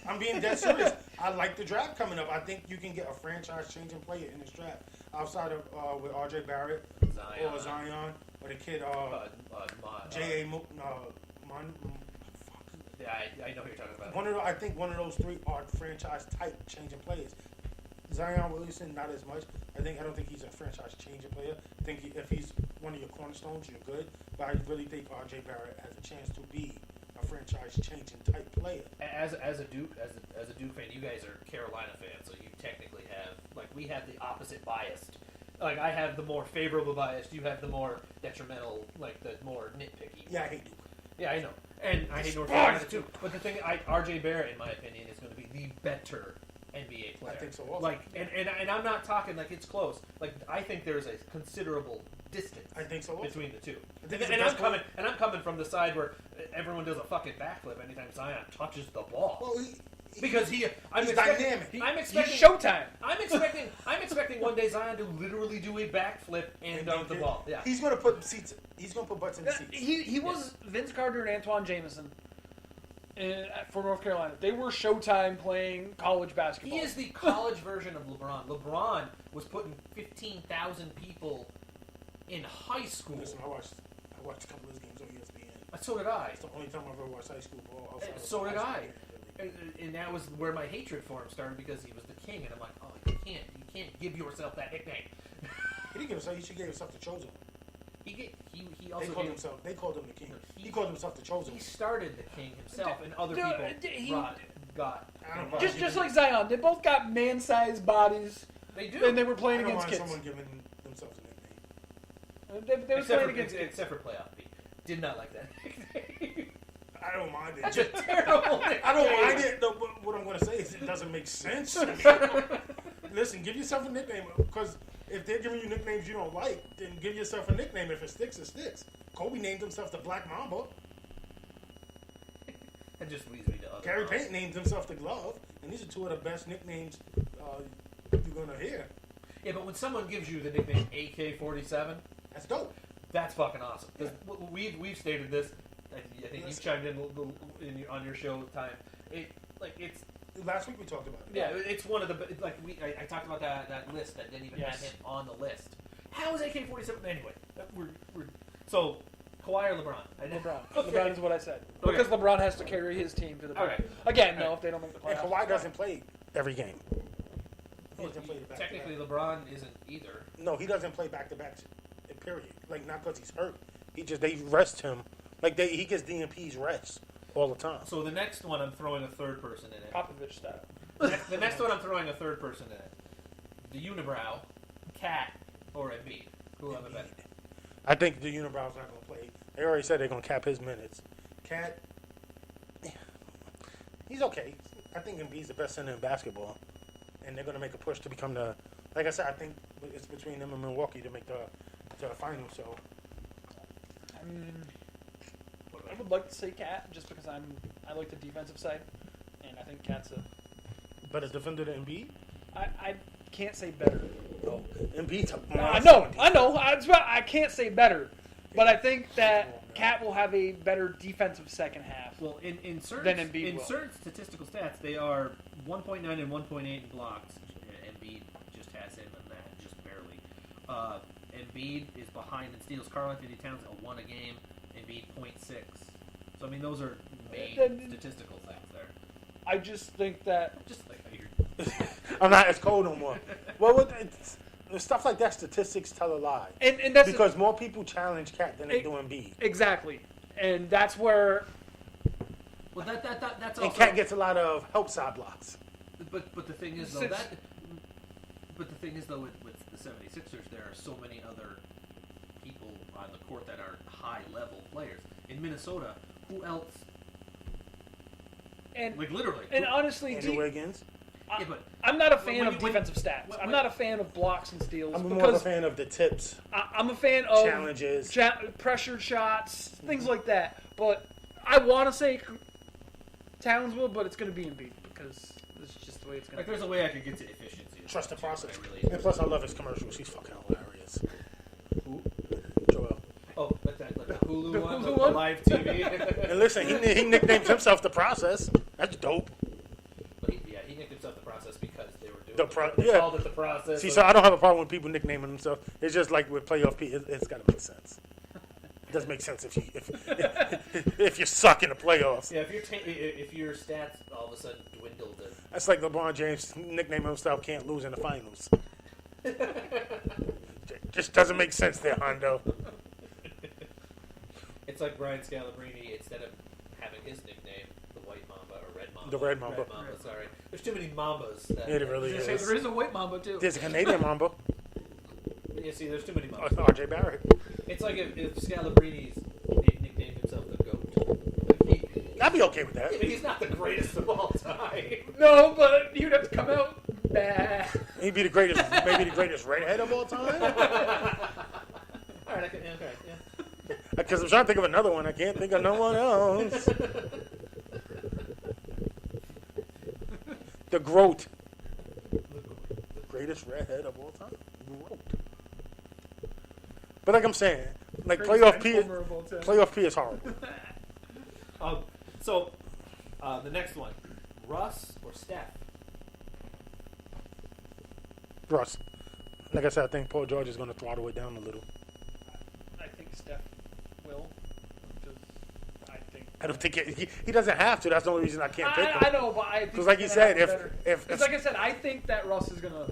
[SPEAKER 2] I'm being dead serious. I like the draft coming up. I think you can get a franchise-changing player in this draft outside of with R.J. Barrett Zion or the kid J.A.
[SPEAKER 1] Yeah, I know who you're talking about.
[SPEAKER 2] I think one of those 3 are franchise-type changing players. Zion Williamson, not as much. I don't think he's a franchise-changing player. I think if he's one of your cornerstones, you're good. But I really think R.J. Barrett has a chance to be a franchise-changing type player.
[SPEAKER 1] As a Duke fan, you guys are Carolina fans, so you technically have we have the opposite bias. Like I have the more favorable bias, you have the more detrimental, the more nitpicky.
[SPEAKER 2] Yeah, I hate Duke.
[SPEAKER 1] Yeah, I know, and I hate North Carolina too. But the thing, R.J. Barrett, in my opinion, is going to be the better NBA player.
[SPEAKER 2] I think so also.
[SPEAKER 1] And I'm not talking it's close. I think there's a considerable distance.
[SPEAKER 2] I think so also.
[SPEAKER 1] Between the two.
[SPEAKER 2] And
[SPEAKER 1] I'm coming from the side where everyone does a fucking backflip anytime Zion touches the ball.
[SPEAKER 2] Well,
[SPEAKER 1] because he's
[SPEAKER 2] dynamic.
[SPEAKER 3] He's Showtime.
[SPEAKER 1] I'm expecting one day Zion to literally do a backflip and dunk the ball. Yeah.
[SPEAKER 2] He's gonna put seats. He's gonna put butts in the seats.
[SPEAKER 3] He was Vince Carter and Antoine Jameson for North Carolina. They were Showtime playing college basketball.
[SPEAKER 1] He is the college version of LeBron. LeBron was putting 15,000 people in high school.
[SPEAKER 2] Listen, I watched a couple of his games on ESPN.
[SPEAKER 1] So did I.
[SPEAKER 2] It's the only time I've ever watched high school ball.
[SPEAKER 1] So did I. And that was where my hatred for him started because he was the king, and I'm like, oh, you can't give yourself that nickname.
[SPEAKER 2] He didn't give himself. He should give himself the chosen.
[SPEAKER 1] He also
[SPEAKER 2] They called him the king. He called himself the chosen.
[SPEAKER 1] He started the king himself, and other people got.
[SPEAKER 3] Just like Zion, they both got man-sized bodies.
[SPEAKER 1] They do,
[SPEAKER 3] and they were playing against kids.
[SPEAKER 2] Someone giving themselves a nickname.
[SPEAKER 3] They were playing against kids.
[SPEAKER 1] Except for playoff Pete. Did not like that nickname.
[SPEAKER 2] I don't mind it.
[SPEAKER 1] That's a terrible nickname.
[SPEAKER 2] I don't mind it. No, but what I'm going to say is it doesn't make sense. Listen, give yourself a nickname because if they're giving you nicknames you don't like, then give yourself a nickname. If it sticks, it sticks. Kobe named himself the Black Mamba.
[SPEAKER 1] That just leads me to other.
[SPEAKER 2] Gary Payton named himself the Glove, and these are 2 of the best nicknames you're going to hear.
[SPEAKER 1] Yeah, but when someone gives you the nickname AK-47,
[SPEAKER 2] that's dope.
[SPEAKER 1] That's fucking awesome.
[SPEAKER 2] Yeah.
[SPEAKER 1] We've stated this. I think you chimed in on your show time. It's
[SPEAKER 2] last week we talked about it.
[SPEAKER 1] Yeah, it's one of the I talked about that list that didn't even have him on the list. How is AK-47 anyway? So Kawhi or LeBron?
[SPEAKER 3] LeBron.
[SPEAKER 1] Okay.
[SPEAKER 3] LeBron is what I said
[SPEAKER 1] Okay.
[SPEAKER 3] because LeBron has to carry his team to the playoffs.
[SPEAKER 1] Okay.
[SPEAKER 3] Again, no, if they don't make the
[SPEAKER 2] And
[SPEAKER 3] playoffs.
[SPEAKER 2] Kawhi doesn't play every game. He doesn't play
[SPEAKER 1] Technically, LeBron isn't either.
[SPEAKER 2] No, he doesn't play back-to-back. Period. Not because he's hurt. They rest him. He gets DNP's rest all the time.
[SPEAKER 1] So the next one, I'm throwing a third person in it.
[SPEAKER 3] Popovich style.
[SPEAKER 1] The next one, I'm throwing a third person in it. The unibrow, Cat, or Embiid. Who have a better?
[SPEAKER 2] I think the unibrow's not going to play. They already said they're going to cap his minutes. Cat, he's okay. I think Embiid's the best center in basketball, and they're going to make a push to become the. Like I said, I think it's between them and Milwaukee to make the finals. So
[SPEAKER 3] I would like to say Cat, just because I like the defensive side, and I think Cat's a.
[SPEAKER 2] Better defender than Embiid?
[SPEAKER 3] I can't say better.
[SPEAKER 2] Oh, Embiid's a
[SPEAKER 3] I
[SPEAKER 2] monster.
[SPEAKER 3] know. I can't say better, but I think that Cat will have a better defensive second half.
[SPEAKER 1] Well, in certain
[SPEAKER 3] Than Embiid
[SPEAKER 1] in
[SPEAKER 3] will.
[SPEAKER 1] certain statistical stats, they are 1.9 and 1.8 in blocks. Embiid just has him in that, just barely. Embiid is behind in steals. Karl Anthony Towns at 1 a game. Embiid 0.6. So I mean, those are main statistical things there.
[SPEAKER 3] I just think that
[SPEAKER 1] Just like how you're.
[SPEAKER 2] I'm not as cold no more. Well, stuff like that, statistics tell a lie.
[SPEAKER 3] and that's
[SPEAKER 2] Because more people challenge Cat than they do Embiid.
[SPEAKER 3] exactly, and that's where.
[SPEAKER 1] Well, that's also.
[SPEAKER 2] And Cat gets a lot of help side blocks.
[SPEAKER 1] But the thing is though that. But the thing is though with the 76ers, there are so many other people on the court that are high level players. In Minnesota, who else?
[SPEAKER 3] And
[SPEAKER 1] Like literally.
[SPEAKER 3] and honestly,
[SPEAKER 2] Andrew Wiggins.
[SPEAKER 1] Yeah, but
[SPEAKER 3] I'm not a fan of
[SPEAKER 1] when-
[SPEAKER 3] defensive stats. I'm not a fan of blocks and steals.
[SPEAKER 2] I'm more of a
[SPEAKER 3] because
[SPEAKER 2] fan of the tips,
[SPEAKER 3] I'm a fan of
[SPEAKER 2] challenges.
[SPEAKER 3] pressured shots, things like that. But I want to say Towns will, but it's going to be Embiid because this is just the way it's going
[SPEAKER 1] like
[SPEAKER 3] to be.
[SPEAKER 1] there's a way I could get to efficiency.
[SPEAKER 2] Trust the process.
[SPEAKER 1] I really.
[SPEAKER 2] And plus, I love his commercials. He's fucking hilarious.
[SPEAKER 1] Who?
[SPEAKER 2] Joel.
[SPEAKER 1] Oh, like the Hulu
[SPEAKER 3] The
[SPEAKER 1] one,
[SPEAKER 3] Hulu
[SPEAKER 1] the
[SPEAKER 3] one?
[SPEAKER 1] live TV.
[SPEAKER 2] And listen, he nicknames himself the process. That's dope.
[SPEAKER 1] But he nicked himself the process because they were doing.
[SPEAKER 2] They
[SPEAKER 1] They called it the process.
[SPEAKER 2] See, so I don't have a problem with people nicknaming themselves. It's just like with playoff P, it's got to make sense. It doesn't make sense if you suck in the playoffs.
[SPEAKER 1] Yeah, if your stats all of a sudden dwindle to.
[SPEAKER 2] That's like LeBron James nicknaming himself can't lose in the finals. Just doesn't make sense there, Hondo.
[SPEAKER 1] It's like Brian Scalabrine, instead of having his nickname, the White Mamba or Red Mamba.
[SPEAKER 2] The Red Mamba.
[SPEAKER 1] Sorry. There's too many Mambas. That,
[SPEAKER 2] It really
[SPEAKER 3] Say
[SPEAKER 2] is.
[SPEAKER 3] there is a white Mamba too.
[SPEAKER 2] There's a Canadian Mamba,
[SPEAKER 1] Yeah, see, there's too many Mambas.
[SPEAKER 2] RJ Barrett.
[SPEAKER 1] It's like if Scalabrine's nicknamed himself the GOAT. Like
[SPEAKER 2] I'd be okay with that.
[SPEAKER 1] he's not the greatest of all time.
[SPEAKER 3] No, but you'd have to come out. Bah.
[SPEAKER 2] He'd be the greatest, maybe the greatest redhead of all time.
[SPEAKER 1] All right, okay, yeah.
[SPEAKER 2] Because I'm trying to think of another one. I can't think of no one else. The Groat. The greatest redhead of all time. Groat. But like I'm saying, like playoff P is hard.
[SPEAKER 1] So, the next one, Russ or Steph?
[SPEAKER 2] Russ. Like I said, I think Paul George is going to throttle it down a little.
[SPEAKER 3] I think Steph will. Because I think.
[SPEAKER 2] I don't think he doesn't have to. That's the only reason I can't pick him.
[SPEAKER 3] I know, but I think.
[SPEAKER 2] Because like you said, if
[SPEAKER 3] like I said, I think that Russ is gonna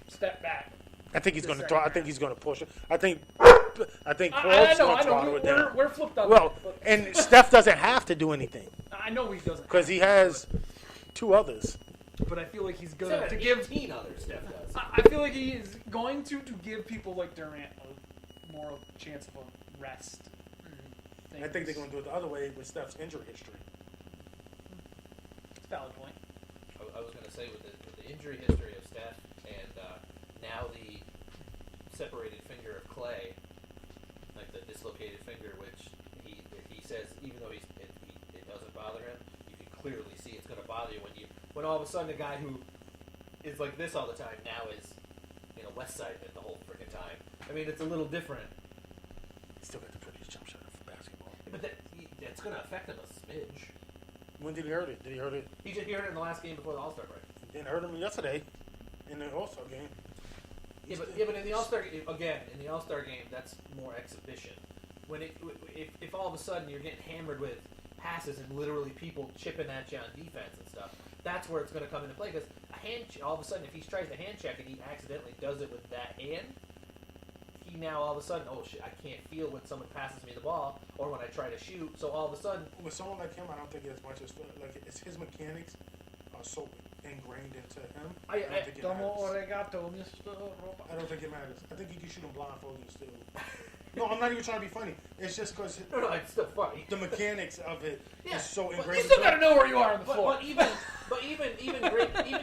[SPEAKER 3] step back.
[SPEAKER 2] I think he's going to I think he's going to push it. I think
[SPEAKER 3] I
[SPEAKER 2] Paul's
[SPEAKER 3] know.
[SPEAKER 2] going to throttle it down.
[SPEAKER 3] We're flipped on
[SPEAKER 2] Well,
[SPEAKER 3] that, but
[SPEAKER 2] and Steph doesn't have to do anything
[SPEAKER 3] I know he doesn't.
[SPEAKER 2] because he has two others.
[SPEAKER 3] But I feel like he's
[SPEAKER 1] Except
[SPEAKER 3] gonna
[SPEAKER 1] for
[SPEAKER 3] to give.
[SPEAKER 1] 18 others, Steph does.
[SPEAKER 3] I feel like he is going to give people like Durant a more chance of a rest.
[SPEAKER 2] I think they're going to do it the other way with Steph's injury history.
[SPEAKER 3] It's a valid point.
[SPEAKER 1] I was going to say with the injury history of Steph and now the separated finger of Clay, like the dislocated finger, which he says even though it doesn't bother him, you can clearly see it's going to bother you when all of a sudden a guy who is like this all the time now is West Side the whole freaking time. I mean, it's a little different.
[SPEAKER 2] He's still got the prettiest jump shot for basketball.
[SPEAKER 1] But that's going to affect him a smidge.
[SPEAKER 2] When did he hurt it? Did he hurt it?
[SPEAKER 1] He just heard it in the last game before the All-Star break.
[SPEAKER 2] Didn't hurt him yesterday in the All-Star game.
[SPEAKER 1] Yeah, but in the All-Star game, that's more exhibition. When if all of a sudden you're getting hammered with passes and literally people chipping at you on defense and stuff, that's where it's going to come into play. Because all of a sudden, if he tries to hand check and he accidentally does it with that hand, he now all of a sudden, oh shit, I can't feel when someone passes me the ball or when I try to shoot. So all of a sudden,
[SPEAKER 2] With someone like him, I don't think as much as it's his mechanics are so ingrained into him. I don't think it matters. I don't think it matters. I think you can shoot him blindfolded still. No, I'm not even trying to be funny. It's just because
[SPEAKER 1] no, it's still funny.
[SPEAKER 2] the mechanics of it
[SPEAKER 1] Yeah,
[SPEAKER 2] is so
[SPEAKER 1] but
[SPEAKER 2] ingrained.
[SPEAKER 3] You still got to know where you are on the floor.
[SPEAKER 1] But even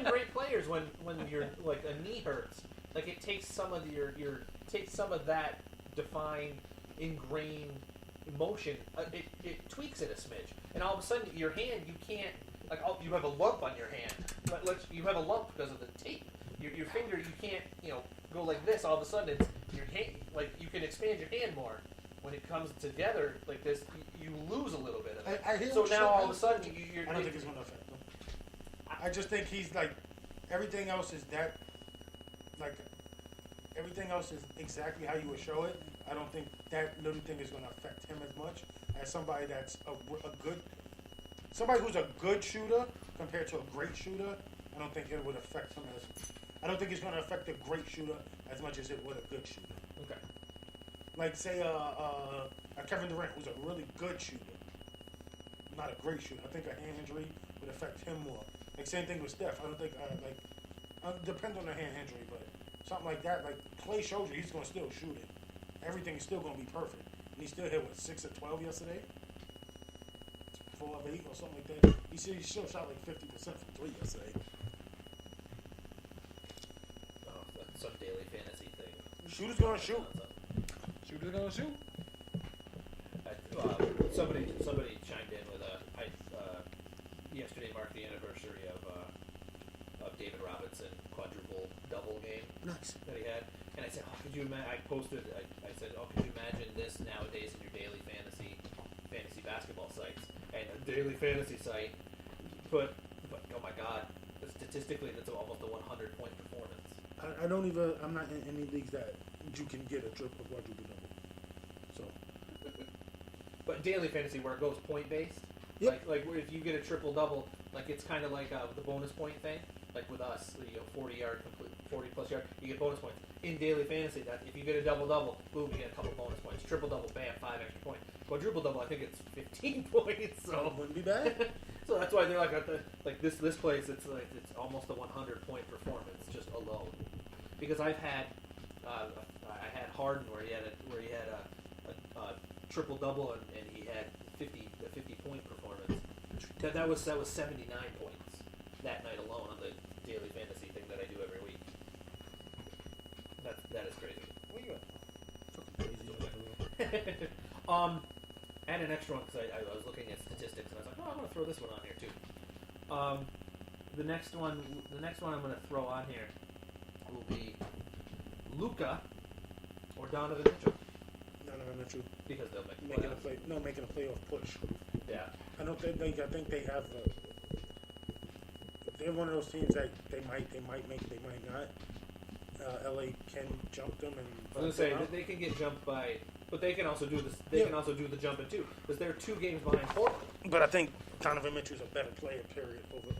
[SPEAKER 1] great players when you're like a knee hurts, like it takes some of that defined ingrained emotion, it tweaks it a smidge, and all of a sudden your hand, you can't, like, you have a lump on your hand. You have a lump because of the tape. Your finger, you can't, go like this. All of a sudden, it's your hand. Like, you can expand your hand more. When it comes together like this, you lose a little bit of it.
[SPEAKER 2] I hear
[SPEAKER 1] so
[SPEAKER 2] what
[SPEAKER 1] now
[SPEAKER 2] you're
[SPEAKER 1] all of a sudden,
[SPEAKER 2] I don't think it's going to affect him. I just think he's like, everything else is that, like, everything else is exactly how you would show it. I don't think that little thing is going to affect him as much as somebody that's somebody who's a good shooter compared to a great shooter. I don't think it would affect him I don't think it's going to affect a great shooter as much as it would a good shooter.
[SPEAKER 1] Okay.
[SPEAKER 2] Like, say, Kevin Durant, who's a really good shooter, not a great shooter. I think a hand injury would affect him more. Like, same thing with Steph. I don't think, depends on the hand injury, but something like that. Like, Clay showed you he's going to still shoot it. Everything is still going to be perfect. And he still hit, 6 of 12 yesterday? 4 of 8 or something like that. He still shot like 50% from 3 yesterday.
[SPEAKER 1] Oh, that's some daily fantasy thing.
[SPEAKER 2] Shooters going to shoot.
[SPEAKER 3] Shooter's gonna shoot.
[SPEAKER 1] Somebody chimed in with yesterday marked the anniversary of David Robinson quadruple double game
[SPEAKER 2] Nice.
[SPEAKER 1] that he had, and I said, "Oh, could you imagine?" I posted. I said, "Oh, could you imagine this nowadays in your daily fantasy basketball sites?" And a daily fantasy site, but oh my God, statistically that's almost a 100-point performance.
[SPEAKER 2] I'm not in any leagues that you can get a quadruple double. So.
[SPEAKER 1] But daily fantasy where it goes point based,
[SPEAKER 2] Yep.
[SPEAKER 1] like where if you get a triple double, like it's kind of like the bonus point thing. Like with us, 40 plus yard, you get bonus points. In daily fantasy, that if you get a double double, boom, you get a couple bonus points. Triple double, bam, 5 extra points. Quadruple double, I think it's 15 points. So
[SPEAKER 2] Wouldn't be bad.
[SPEAKER 1] so that's why they're like at this place. It's like it's almost a 100-point performance just alone. Because I've had I had Harden where he had a triple double and he had 50-point performance. That was 79 points that night alone on the daily fantasy thing that I do every week. That is crazy.
[SPEAKER 2] Where you at?
[SPEAKER 1] I had an extra one because I was looking at statistics and I was like, oh, I'm going to throw this one on here too. The next one I'm going to throw on here will be Luka or Donovan Mitchell.
[SPEAKER 2] Donovan Mitchell.
[SPEAKER 1] Because they'll make
[SPEAKER 2] making a playoff push.
[SPEAKER 1] Yeah.
[SPEAKER 2] I think they have. They're one of those teams that they might make it, they might not. LA can jump them and.
[SPEAKER 1] I was gonna say they can get jumped by, but they can also do this. They can also do the jumping too, because they're 2 games behind Portland.
[SPEAKER 2] But I think Donovan Mitchell's a better player. Period. Over.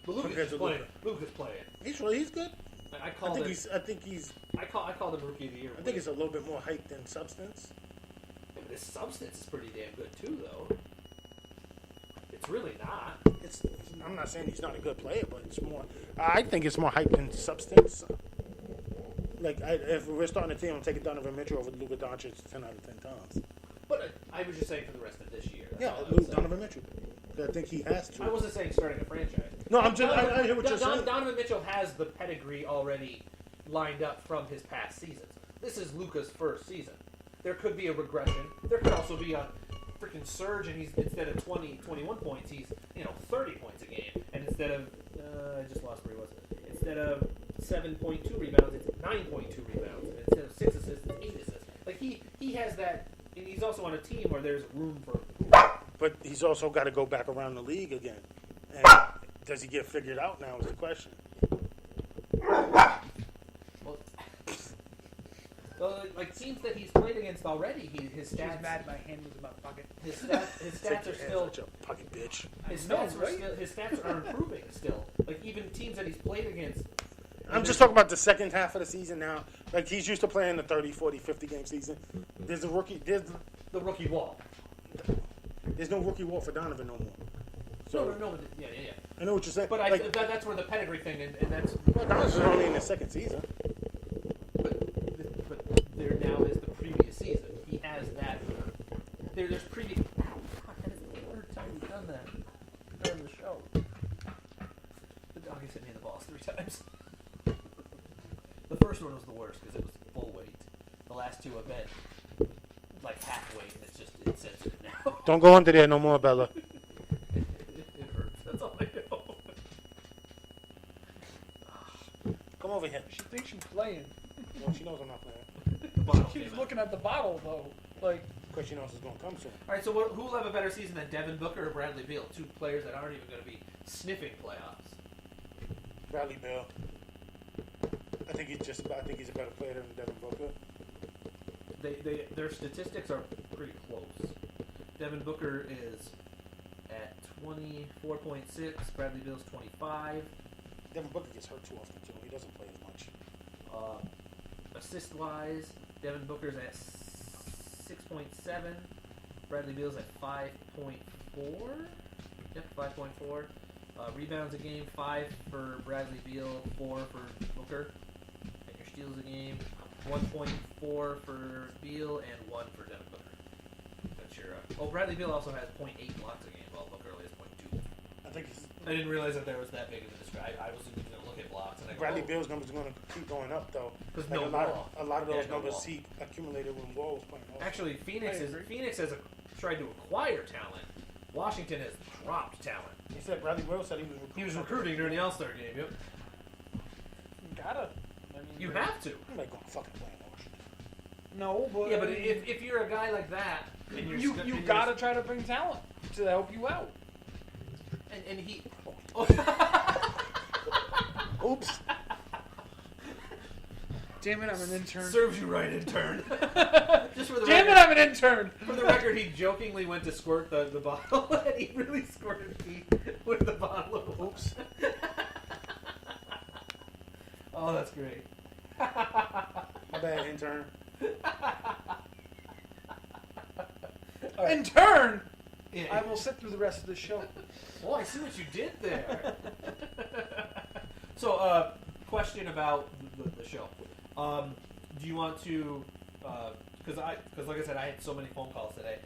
[SPEAKER 1] But Luka's playing. Luka's playing.
[SPEAKER 2] He's good.
[SPEAKER 1] I called him Rookie of the Year.
[SPEAKER 2] I think it's a little bit more hype than substance.
[SPEAKER 1] Yeah, but his substance is pretty damn good too, though. It's really not.
[SPEAKER 2] I'm not saying he's not a good player, but it's more. I think it's more hype than substance. Like, if we're starting a team, I'm taking Donovan Mitchell over Luka Doncic 10 out of 10 times.
[SPEAKER 1] But I was just saying for the rest of this year.
[SPEAKER 2] Yeah, Donovan Mitchell. I think he has to.
[SPEAKER 1] I wasn't saying starting a franchise.
[SPEAKER 2] No, I hear what you're saying.
[SPEAKER 1] Donovan Mitchell has the pedigree already lined up from his past seasons. This is Luka's first season. There could be a regression. There could also be a freaking surge, and he's instead of 21 points, he's 30 points a game, and instead of I just lost where he was. Instead of 7.2 rebounds, it's 9.2 rebounds, and instead of 6 assists, it's 8 assists. Like he has that, and he's also on a team where there's room for.
[SPEAKER 2] But he's also got to go back around the league again, and does he get figured out now? Is the question.
[SPEAKER 1] Well, like teams that he's played against already, his stats.
[SPEAKER 3] He's mad my hand was in my pocket.
[SPEAKER 1] His stats are still.
[SPEAKER 2] Such a pocket bitch.
[SPEAKER 1] His stats are improving still. Like even teams that he's played against.
[SPEAKER 2] I'm just talking about the second half of the season now. Like he's used to playing the 30, 40, 50 game season. There's a rookie. There's
[SPEAKER 1] the rookie wall.
[SPEAKER 2] There's no rookie wall for Donovan no more. So,
[SPEAKER 1] No. Yeah.
[SPEAKER 2] I know what you're saying.
[SPEAKER 1] But
[SPEAKER 2] like,
[SPEAKER 1] that's where the pedigree thing, and that's.
[SPEAKER 2] Well, Donovan's only in the second season.
[SPEAKER 1] But there now is the previous season. He has that. There's previous. God, that is the third time he's done that during the show. The dog has hit me in the balls 3 times. The first one was the worst because it was full weight. The last 2 have been like halfway, and it's sensitive now.
[SPEAKER 2] Don't go under there no more, Bella.
[SPEAKER 1] It hurts. That's all I know.
[SPEAKER 2] Come over here.
[SPEAKER 3] She thinks she's playing.
[SPEAKER 2] No, she knows I'm not playing.
[SPEAKER 1] The bottle
[SPEAKER 3] She's
[SPEAKER 1] came out.
[SPEAKER 3] looking at the bottle though. Like,
[SPEAKER 2] Because she knows it's going to come soon.
[SPEAKER 1] All right, so who will have a better season than Devin Booker or Bradley Beal? Two players that aren't even going to be sniffing playoffs.
[SPEAKER 2] Bradley Beal. I think he's a better player than Devin Booker.
[SPEAKER 1] Their statistics are pretty close. Devin Booker is at 24.6. Bradley Beal's 25.
[SPEAKER 2] Devin Booker gets hurt too often too. He doesn't play as much.
[SPEAKER 1] Assist wise, Devin Booker's at 6.7. Bradley Beal's at 5.4. Yep, 5.4. Rebounds a game, 5 for Bradley Beal, 4 for Booker. And your steals a game, 1.4 for Beal and 1 for Devin Booker. That's your. Bradley Beal also has 0.8 blocks a game, while Booker only has 0.2. I didn't realize that there was that big of a discrepancy. I was going to look at blocks, and I go,
[SPEAKER 2] Bradley Beal's numbers are going to keep going up though.
[SPEAKER 1] Because
[SPEAKER 2] Like
[SPEAKER 1] no ball.
[SPEAKER 2] a lot of those
[SPEAKER 1] Yeah, no
[SPEAKER 2] numbers
[SPEAKER 1] ball.
[SPEAKER 2] he accumulated when Wall was playing. Also.
[SPEAKER 1] Actually, Phoenix has tried to acquire talent. Washington has dropped talent.
[SPEAKER 2] He said Bradley Beal said
[SPEAKER 1] He was recruiting during the All-Star game. Yep.
[SPEAKER 3] gotta. I mean,
[SPEAKER 1] You have to.
[SPEAKER 2] I'm not going to fucking play in Washington.
[SPEAKER 3] No, but
[SPEAKER 1] Yeah, but if you're a guy like that, and
[SPEAKER 3] you gotta try to bring talent to help you out.
[SPEAKER 1] and he.
[SPEAKER 2] Oops.
[SPEAKER 3] Damn it, I'm an intern.
[SPEAKER 1] Serves you right, intern. Just for the
[SPEAKER 3] Damn it,
[SPEAKER 1] record,
[SPEAKER 3] I'm an intern.
[SPEAKER 1] For the record, he jokingly went to squirt the bottle, and he really squirted pee with the bottle of water.
[SPEAKER 2] Oops.
[SPEAKER 1] Oh, that's great.
[SPEAKER 2] My bad, intern.
[SPEAKER 3] Intern.
[SPEAKER 1] Yeah.
[SPEAKER 3] I will sit through the rest of the show.
[SPEAKER 1] Oh, I see what you did there. So, question about the show. Do you want to? Because like I said, I had so many phone calls today.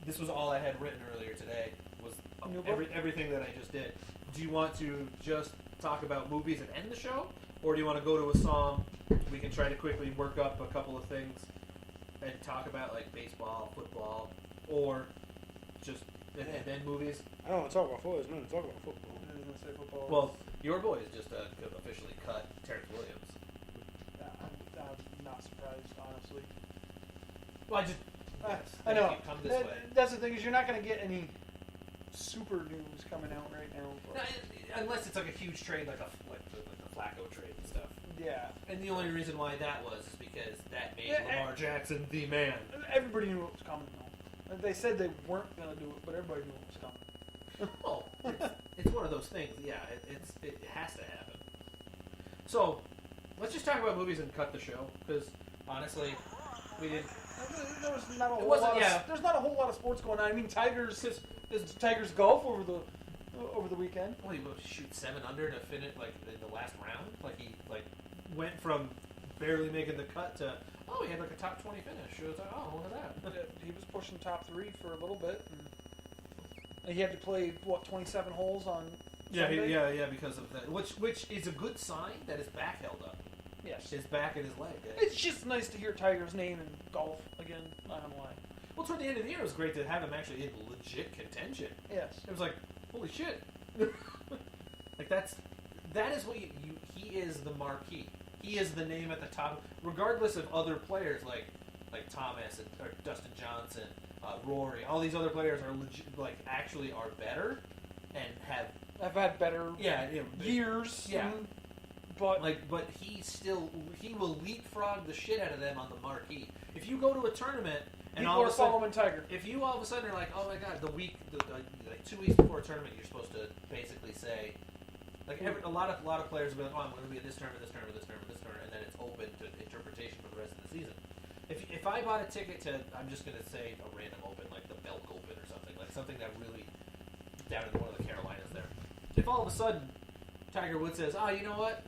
[SPEAKER 1] This was all I had written earlier today. Was everything that I just did. Do you want to just talk about movies and end the show, or do you want to go to a song? We can try to quickly work up a couple of things and talk about like baseball, football, or just and then movies.
[SPEAKER 2] I don't want to talk about football. There's nothing to talk about football.
[SPEAKER 3] I was gonna say football.
[SPEAKER 1] Well, your boys just officially cut Terrence Williams.
[SPEAKER 3] I'm not surprised, honestly.
[SPEAKER 1] Well, I just
[SPEAKER 3] I know.
[SPEAKER 1] come this way.
[SPEAKER 3] That's the thing is you're not going to get any super news coming out right now.
[SPEAKER 1] No, unless it's like a huge trade, like the Flacco trade and stuff.
[SPEAKER 3] Yeah.
[SPEAKER 1] And the only reason why that was is because that made
[SPEAKER 3] Yeah,
[SPEAKER 1] Lamar Jackson the man.
[SPEAKER 3] Everybody knew it was coming, though. They said they weren't going to do it, but everybody knew it was coming.
[SPEAKER 1] Oh, it's one of those things. Yeah, it has to happen. So, let's just talk about movies and cut the show because honestly, we didn't.
[SPEAKER 3] There was not a whole
[SPEAKER 1] wasn't-
[SPEAKER 3] lot.
[SPEAKER 1] yeah.
[SPEAKER 3] There's not a whole lot of sports going on. I mean, Tigers golf over the weekend.
[SPEAKER 1] Well, he would shoot 7 under to finish like in the last round. Like he went from barely making the cut to he had like a top 20 finish. It was like, oh, look at that.
[SPEAKER 3] He was pushing top 3 for a little bit. And he had to play 27 holes on. Sunday?
[SPEAKER 1] Yeah, because of that. Which is a good sign that his back held up.
[SPEAKER 3] Yes.
[SPEAKER 1] His back and his leg.
[SPEAKER 3] It's just nice to hear Tiger's name in golf again. Not gonna lie.
[SPEAKER 1] Well, toward the end of the year, it was great to have him actually in legit contention.
[SPEAKER 3] Yes.
[SPEAKER 1] It was like, holy shit. Like that is what he is the marquee. He is the name at the top, regardless of other players like Thomas or Dustin Johnson, Rory. All these other players are legit, actually are better and have.
[SPEAKER 3] I've had better years.
[SPEAKER 1] Yeah.
[SPEAKER 3] But
[SPEAKER 1] but he will leapfrog the shit out of them on the marquee. If you go to a tournament and
[SPEAKER 3] people
[SPEAKER 1] all of
[SPEAKER 3] are
[SPEAKER 1] a sudden,
[SPEAKER 3] following Tiger.
[SPEAKER 1] if you all of a sudden are like, oh my god, like 2 weeks before a tournament, you're supposed to basically say, a lot of players will be like, oh, I'm going to be at this tournament, this tournament, this tournament, this tournament, and then it's open to interpretation for the rest of the season. If I bought a ticket to, I'm just going to say a random open, like the Belk Open or something that really down in one of the Carolinas there. If all of a sudden Tiger Woods says, oh, you know what?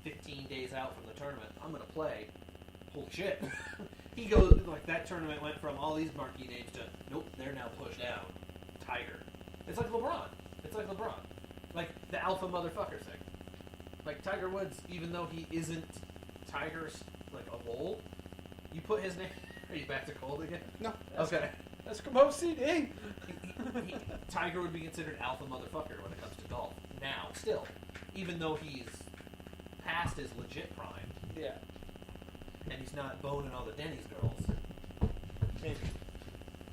[SPEAKER 1] 15 days out from the tournament, I'm going to play. Holy shit. He goes, that tournament went from all these marquee names to, nope, they're now pushed down. Tiger. It's like LeBron. Like the alpha motherfucker thing. Like Tiger Woods, even though he isn't Tiger's, a role, you put his name Are you back to cold again?
[SPEAKER 2] No.
[SPEAKER 1] Okay.
[SPEAKER 3] Eskimo CD.
[SPEAKER 1] Tiger would be considered alpha motherfucker when it comes to golf. Now, still. Even though he's past his legit prime.
[SPEAKER 3] Yeah.
[SPEAKER 1] And he's not boning all the Denny's girls.
[SPEAKER 2] Maybe.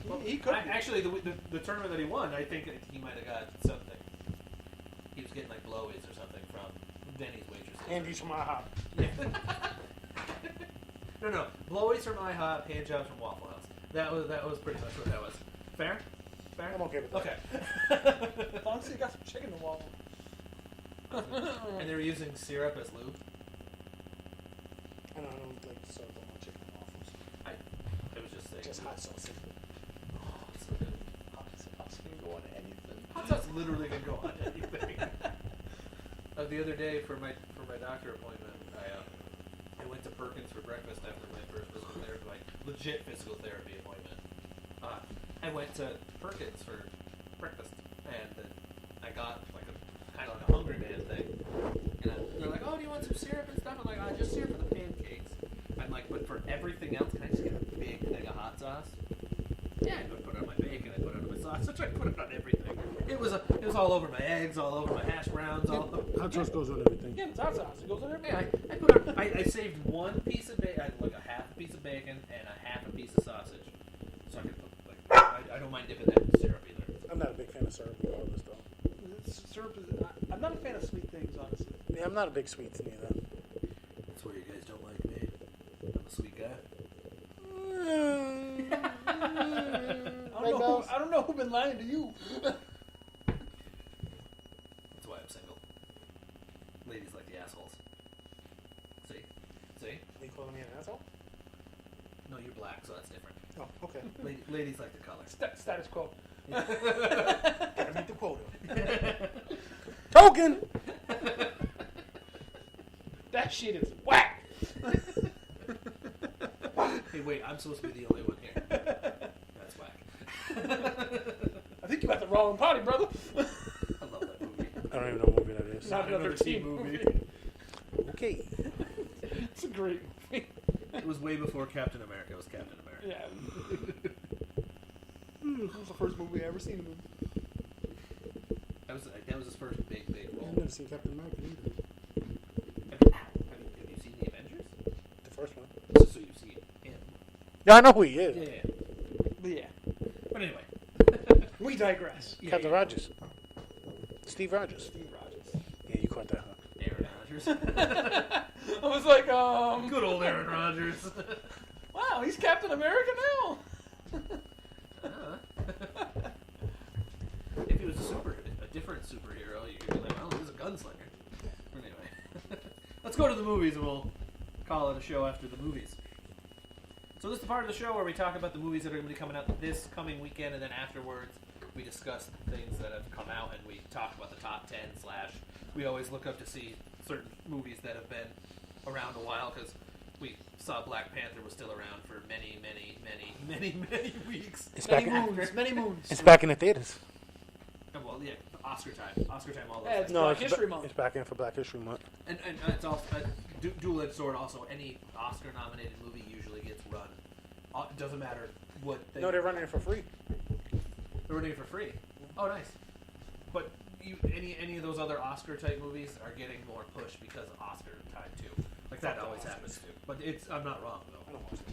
[SPEAKER 1] Well,
[SPEAKER 3] He could.
[SPEAKER 1] actually, the tournament that he won, I think he might have got something. He was getting like blowies or something from Denny's waitresses.
[SPEAKER 2] Andy's from IHOP.
[SPEAKER 1] Yeah. No. Blowies from IHOP, hand jobs from Waffle House. That was pretty much what that was. Fair? Fair?
[SPEAKER 2] I'm okay with that.
[SPEAKER 1] Okay.
[SPEAKER 3] As long as you got some chicken to waffle.
[SPEAKER 1] And they were using syrup as lube.
[SPEAKER 2] I don't like to serve on my chicken and waffles.
[SPEAKER 1] It was just thick.
[SPEAKER 2] Just hot sauce.
[SPEAKER 1] Oh, it's so good.
[SPEAKER 3] Hot sauce can go on anything.
[SPEAKER 1] Hot sauce literally can go on anything. The other day for my doctor appointment, I went to Perkins for breakfast after my first physical therapy, like legit physical therapy appointment. I went to Perkins for breakfast, and I got like a kind of like a hungry man thing. And they're like, "Oh, do you want some syrup and stuff?" I'm like, "Oh, just syrup for the pancakes." I'm like, "But for everything else, can I just get a big thing of hot sauce?" Yeah, I put it on my bacon, I put it on my sausage, I put it on everything. It was all over my eggs, all over my hash browns, all over.
[SPEAKER 2] Hot sauce goes on everything.
[SPEAKER 3] Yeah, it's hot sauce. It goes on everything.
[SPEAKER 1] Yeah, I saved one piece of bacon, like a half a piece of bacon and a half a piece of sausage, so I could put, like, I don't mind dipping that in syrup either.
[SPEAKER 2] I'm not a big fan of syrup regardless, though.
[SPEAKER 3] Syrup is. I'm not a fan of sweet things, honestly.
[SPEAKER 2] Yeah, I'm not a big sweets neither.
[SPEAKER 1] That's why you guys don't like me. I'm a sweet guy.
[SPEAKER 3] I don't know who's been lying to you.
[SPEAKER 1] That's why I'm single. Ladies like the assholes. See?
[SPEAKER 2] Are you calling me an asshole?
[SPEAKER 1] No, you're black, so that's different.
[SPEAKER 2] Oh, okay.
[SPEAKER 1] Ladies like the color.
[SPEAKER 3] Status quo.
[SPEAKER 2] Gotta meet the quota. Token!
[SPEAKER 3] That shit is whack.
[SPEAKER 1] Hey, wait, I'm supposed to be the only one here. That's whack.
[SPEAKER 3] I think you got the wrong party, brother.
[SPEAKER 1] I love that movie.
[SPEAKER 2] I don't even know what movie that is.
[SPEAKER 3] Not another teen movie.
[SPEAKER 2] Okay.
[SPEAKER 3] It's a great movie.
[SPEAKER 1] It was way before Captain America was Captain America.
[SPEAKER 3] Yeah. That was the first movie I ever seen of him.
[SPEAKER 1] That was his first big role.
[SPEAKER 2] I've never seen Captain America either.
[SPEAKER 1] Have you seen the Avengers?
[SPEAKER 2] The first one.
[SPEAKER 1] So you've seen him.
[SPEAKER 2] Yeah, I know who he is.
[SPEAKER 1] Yeah.
[SPEAKER 3] Yeah.
[SPEAKER 1] But anyway.
[SPEAKER 3] We digress.
[SPEAKER 1] Yeah,
[SPEAKER 2] Captain Rogers. Steve Rogers.
[SPEAKER 3] Steve Rogers.
[SPEAKER 2] Yeah, you caught that, huh?
[SPEAKER 1] Aaron Rodgers.
[SPEAKER 3] I was like,
[SPEAKER 1] Good old Aaron Rodgers.
[SPEAKER 3] wow, he's Captain America now.
[SPEAKER 1] If he was a different superhero, you'd be like, oh, he's a gunslinger. Anyway. Let's go to the movies and we'll call it a show after the movies. So this is the part of the show where we talk about the movies that are going to be coming out this coming weekend, and then afterwards we discuss things that have come out and we talk about the top 10 / we always look up to see certain movies that have been around a while because we saw Black Panther was still around for many weeks.
[SPEAKER 2] It's
[SPEAKER 3] Many
[SPEAKER 2] back in,
[SPEAKER 3] moons. Many moons.
[SPEAKER 2] it's back in the theaters.
[SPEAKER 1] And well, yeah, Oscar time all those
[SPEAKER 3] Yeah,
[SPEAKER 1] things.
[SPEAKER 3] no, Black History Month.
[SPEAKER 2] It's back in for Black History Month.
[SPEAKER 1] And it's also dual-edged sword. Also, any Oscar-nominated movie usually gets run. It doesn't matter what.
[SPEAKER 2] No, they're running it for free.
[SPEAKER 1] They're running it for free. Oh, nice. But any of those other Oscar-type movies are getting more push because of Oscar time too. Like that
[SPEAKER 2] Fuck
[SPEAKER 1] always
[SPEAKER 2] the Oscars.
[SPEAKER 1] happens too. But I'm not wrong though.
[SPEAKER 2] I don't watch it.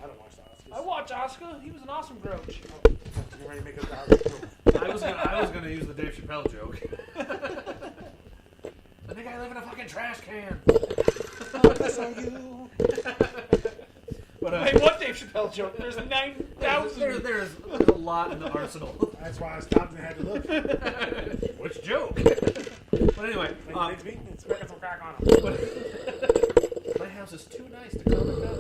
[SPEAKER 2] I don't watch the Oscars.
[SPEAKER 3] I watch Oscar. He was an awesome grouch.
[SPEAKER 2] You're ready to make us the Oscars joke.
[SPEAKER 1] I was gonna use the Dave Chappelle joke. I think I live in a fucking trash can.
[SPEAKER 2] That's on you.
[SPEAKER 1] But
[SPEAKER 3] Wait, what Dave Chappelle joke? There's 9,000.
[SPEAKER 1] there's a lot in the arsenal.
[SPEAKER 2] That's why I stopped and had to look.
[SPEAKER 1] Which joke? But anyway,
[SPEAKER 2] It's making some crack on him.
[SPEAKER 1] my house is too nice to calm it down.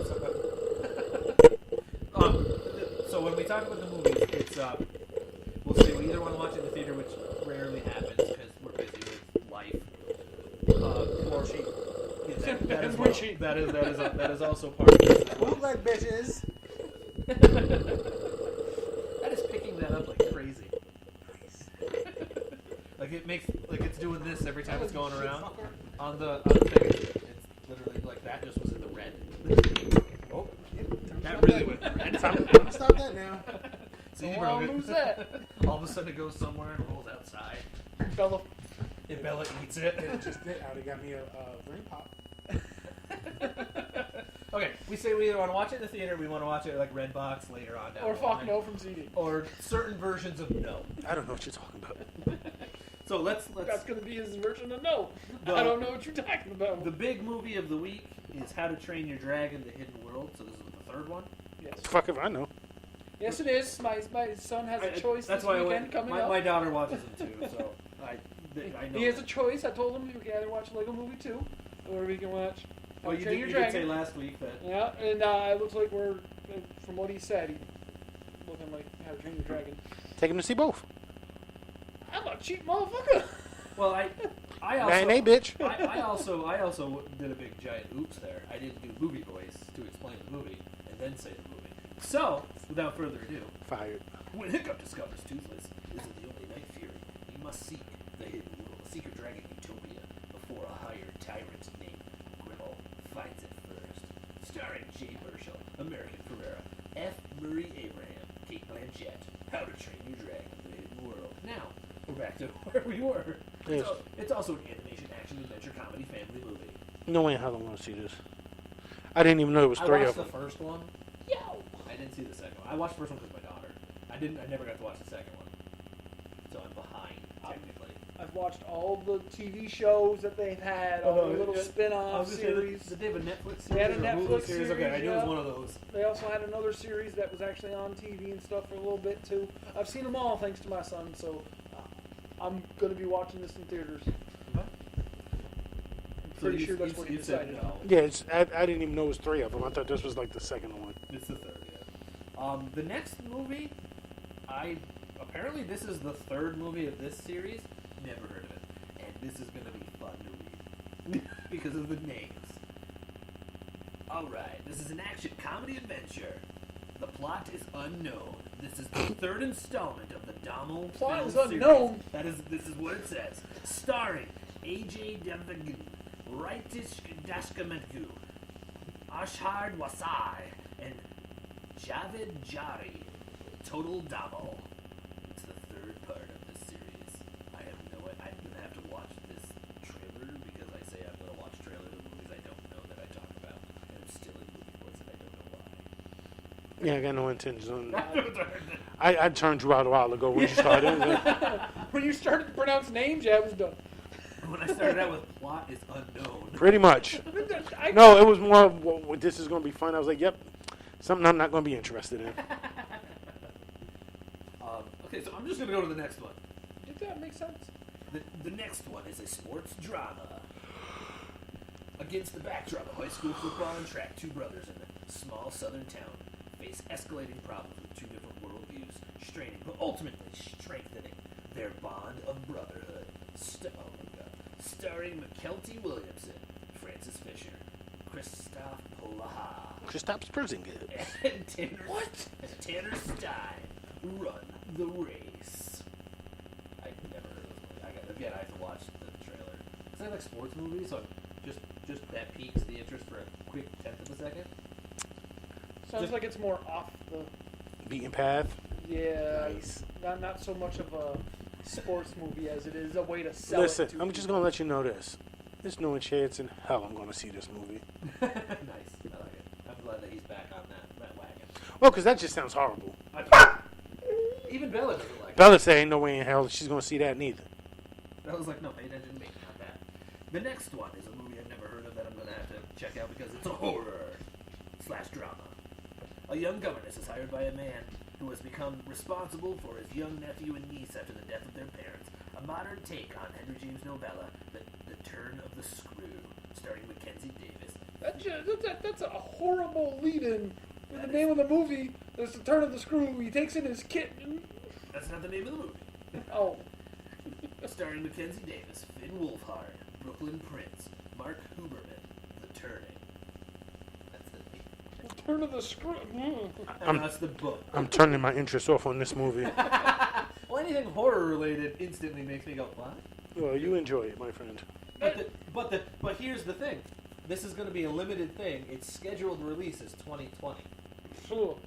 [SPEAKER 1] So when we talk about the movies, it's we'll say we either want to watch it in the theater, which rarely happens because we're busy with life, or cheap. Yeah, that is
[SPEAKER 3] We're cheap.
[SPEAKER 1] that is also part of it.
[SPEAKER 2] Bootleg bitches.
[SPEAKER 1] That is picking that up like crazy. Like it makes it's doing this every time it's going around on the thing. It's literally like that just was in the red. Oh, that
[SPEAKER 3] stop
[SPEAKER 1] really
[SPEAKER 3] that.
[SPEAKER 1] went red.
[SPEAKER 2] I'm gonna stop that now.
[SPEAKER 1] See,
[SPEAKER 3] Don't
[SPEAKER 1] you
[SPEAKER 3] wanna
[SPEAKER 1] broke it.
[SPEAKER 3] lose that.
[SPEAKER 1] All of a sudden it goes somewhere and rolls outside.
[SPEAKER 3] Bella.
[SPEAKER 1] And Bella eats it.
[SPEAKER 2] It just did. Allie got me a ring pop.
[SPEAKER 1] Okay, we say we either want to watch it in the theater, or we want to watch it like Redbox later on down
[SPEAKER 3] Or
[SPEAKER 1] the
[SPEAKER 3] fuck
[SPEAKER 1] line.
[SPEAKER 3] no from CD.
[SPEAKER 1] Or certain versions of no.
[SPEAKER 2] I don't know what you're talking about.
[SPEAKER 1] So let's
[SPEAKER 3] That's going to be his version of no.
[SPEAKER 1] The-
[SPEAKER 3] I don't know what you're talking about.
[SPEAKER 1] the big movie of the week is How to Train Your Dragon: The Hidden World. So this is the third one.
[SPEAKER 3] Yes.
[SPEAKER 2] Fuck if I know.
[SPEAKER 3] Yes, it is. My son has a choice
[SPEAKER 1] That's
[SPEAKER 3] this
[SPEAKER 1] why
[SPEAKER 3] weekend coming up.
[SPEAKER 1] my daughter watches them too, so I know.
[SPEAKER 3] He has a choice. I told him he can either watch Lego Movie 2 or we can watch How
[SPEAKER 1] Well,
[SPEAKER 3] to
[SPEAKER 1] you
[SPEAKER 3] Train
[SPEAKER 1] did,
[SPEAKER 3] Your
[SPEAKER 1] you did say
[SPEAKER 3] Dragon.
[SPEAKER 1] last week that
[SPEAKER 3] Yeah, and it looks like we're, from what he said, he's looking like How to Train Your Dragon.
[SPEAKER 2] Take him to see both.
[SPEAKER 3] I'm a cheap motherfucker.
[SPEAKER 1] well I also
[SPEAKER 2] Nay, bitch.
[SPEAKER 1] I also did a big giant oops there. I didn't do movie voice to explain the movie and then say the movie. So without further ado,
[SPEAKER 2] Fired.
[SPEAKER 1] when Hiccup discovers Toothless isn't the only Night Fury, he must seek the hidden world, seek a dragon utopia before a higher tyrant named Grimmel finds it first. Starring Jay Burchell, American Ferrera, F. Murray Abraham, Kate Blanchett. How to Train Your Dragon: The Hidden World. Now we're back to where we were.
[SPEAKER 2] Yes.
[SPEAKER 1] It's also an animation, action, adventure, comedy, family movie.
[SPEAKER 2] No way in hell I want to see this. I didn't even know it was
[SPEAKER 1] I
[SPEAKER 2] three
[SPEAKER 1] watched
[SPEAKER 2] of
[SPEAKER 1] the
[SPEAKER 2] them.
[SPEAKER 1] first one. I didn't see the second one. I watched the first one because my daughter. I never got to watch the second one. So I'm behind, technically.
[SPEAKER 3] I've watched all the TV shows that they've had, all the little spin-off series.
[SPEAKER 1] Did they have a Netflix series?
[SPEAKER 3] They had a
[SPEAKER 1] or Hulu
[SPEAKER 3] Netflix
[SPEAKER 1] series? Okay, I
[SPEAKER 3] series,
[SPEAKER 1] knew it was
[SPEAKER 3] yeah.
[SPEAKER 1] one of those.
[SPEAKER 3] They also had another series that was actually on TV and stuff for a little bit too. I've seen them all thanks to my son, so I'm going to be watching this in theaters.
[SPEAKER 1] Huh?
[SPEAKER 3] I'm pretty sure that's what he
[SPEAKER 1] you said
[SPEAKER 3] decided.
[SPEAKER 1] no.
[SPEAKER 2] Yeah, I didn't even know it was three of them. I thought this was like the second one.
[SPEAKER 1] It's the third, yeah. The next movie, apparently this is the third movie of this series. Never heard of it, and this is gonna be fun to read because of the names. All right, this is an action comedy adventure. The plot is unknown. This is the third installment of the Dommel
[SPEAKER 3] Plot
[SPEAKER 1] film
[SPEAKER 3] is
[SPEAKER 1] series.
[SPEAKER 3] unknown?
[SPEAKER 1] This is what it says. Starring AJ Devagoo, Raitish Dashkametgu, Ashhard Wasai, and Javed Jari. Total Dommel. It's the third part of this series. I have no idea. I'm gonna have to watch this trailer because I say I'm gonna watch trailers of movies I don't know that I talk about, and I'm still in movie voice and I don't know why.
[SPEAKER 2] Yeah, I got no intentions on I turned you out a while ago when you started.
[SPEAKER 3] When you started to pronounce names, yeah, it was done.
[SPEAKER 1] When I started out with plot is unknown.
[SPEAKER 2] Pretty much.
[SPEAKER 3] I,
[SPEAKER 2] No, it was more of, well, this is going to be fun. I was like, yep, something I'm not going to be interested in.
[SPEAKER 1] Okay, so I'm just gonna go to the next one.
[SPEAKER 3] Did that make sense?
[SPEAKER 1] The next one is a sports drama. Against the backdrop of high school football and track, two brothers in a small southern town face escalating problems with two different worldviews, straining but ultimately strengthening their bond of brotherhood. Starring McKelty Williamson, Francis Fisher, Christoph Polaha,
[SPEAKER 2] Kristaps Porzingis.
[SPEAKER 1] and Tanner Stein run the race. I've never heard of this movie. I have to watch the trailer. Because I like sports movies, so just that piques the interest for a quick tenth of a second.
[SPEAKER 3] Sounds
[SPEAKER 1] Just-
[SPEAKER 3] like it's more off the.
[SPEAKER 2] Beaten path.
[SPEAKER 3] Yeah,
[SPEAKER 2] Nice.
[SPEAKER 3] not so much of a sports movie as it is a way to sell
[SPEAKER 2] Listen,
[SPEAKER 3] it to
[SPEAKER 2] I'm just going to let you know this. There's no chance in hell I'm going to see this movie.
[SPEAKER 1] Nice. I like it. I'm glad that he's back on that wagon.
[SPEAKER 2] Well, because that just sounds horrible.
[SPEAKER 1] Even Bella doesn't like it.
[SPEAKER 2] Bella say ain't no way in hell she's going to see that neither.
[SPEAKER 1] Bella's like, no, pay attention to me, not that. The next one is a movie I've never heard of that I'm going to have to check out because it's a horror/drama. A young governess is hired by a man who has become responsible for his young nephew and niece after the death of their parents. A modern take on Henry James' novella, The Turn of the Screw, starring Mackenzie Davis.
[SPEAKER 3] That's a horrible lead-in. The name of the movie is The Turn of the Screw. He takes in his kit.
[SPEAKER 1] That's not the name of the movie.
[SPEAKER 3] Oh,
[SPEAKER 1] Starring Mackenzie Davis, Finn Wolfhard, Brooklyn Prince, Mark Huberman, The Turning. That's the name.
[SPEAKER 3] Turn of the Screw.
[SPEAKER 1] And that's the book.
[SPEAKER 2] I'm turning my interest off on this movie.
[SPEAKER 1] Well, anything horror related instantly makes me go, what?
[SPEAKER 2] Well, you enjoy it, my friend.
[SPEAKER 1] But here's the thing. This is going to be a limited thing. Its scheduled release is 2020.
[SPEAKER 3] Ugh.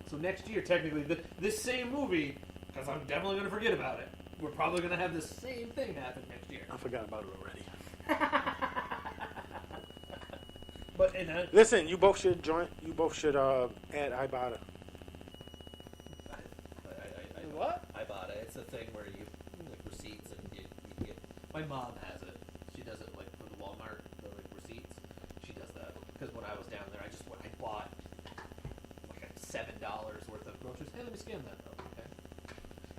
[SPEAKER 1] So next year, technically, this same movie, because I'm definitely going to forget about it, we're probably going to have the same thing happen next year.
[SPEAKER 2] I forgot about it already.
[SPEAKER 1] But
[SPEAKER 2] Listen, you both should join. You both should add Ibotta.
[SPEAKER 3] What?
[SPEAKER 1] Ibotta. It's a thing where you like receipts and you get. My mom has it. She does it like for the Walmart, the like receipts. She does that because when I was down there, I bought like $7 worth of groceries. Hey, let me scan that. Oh, okay.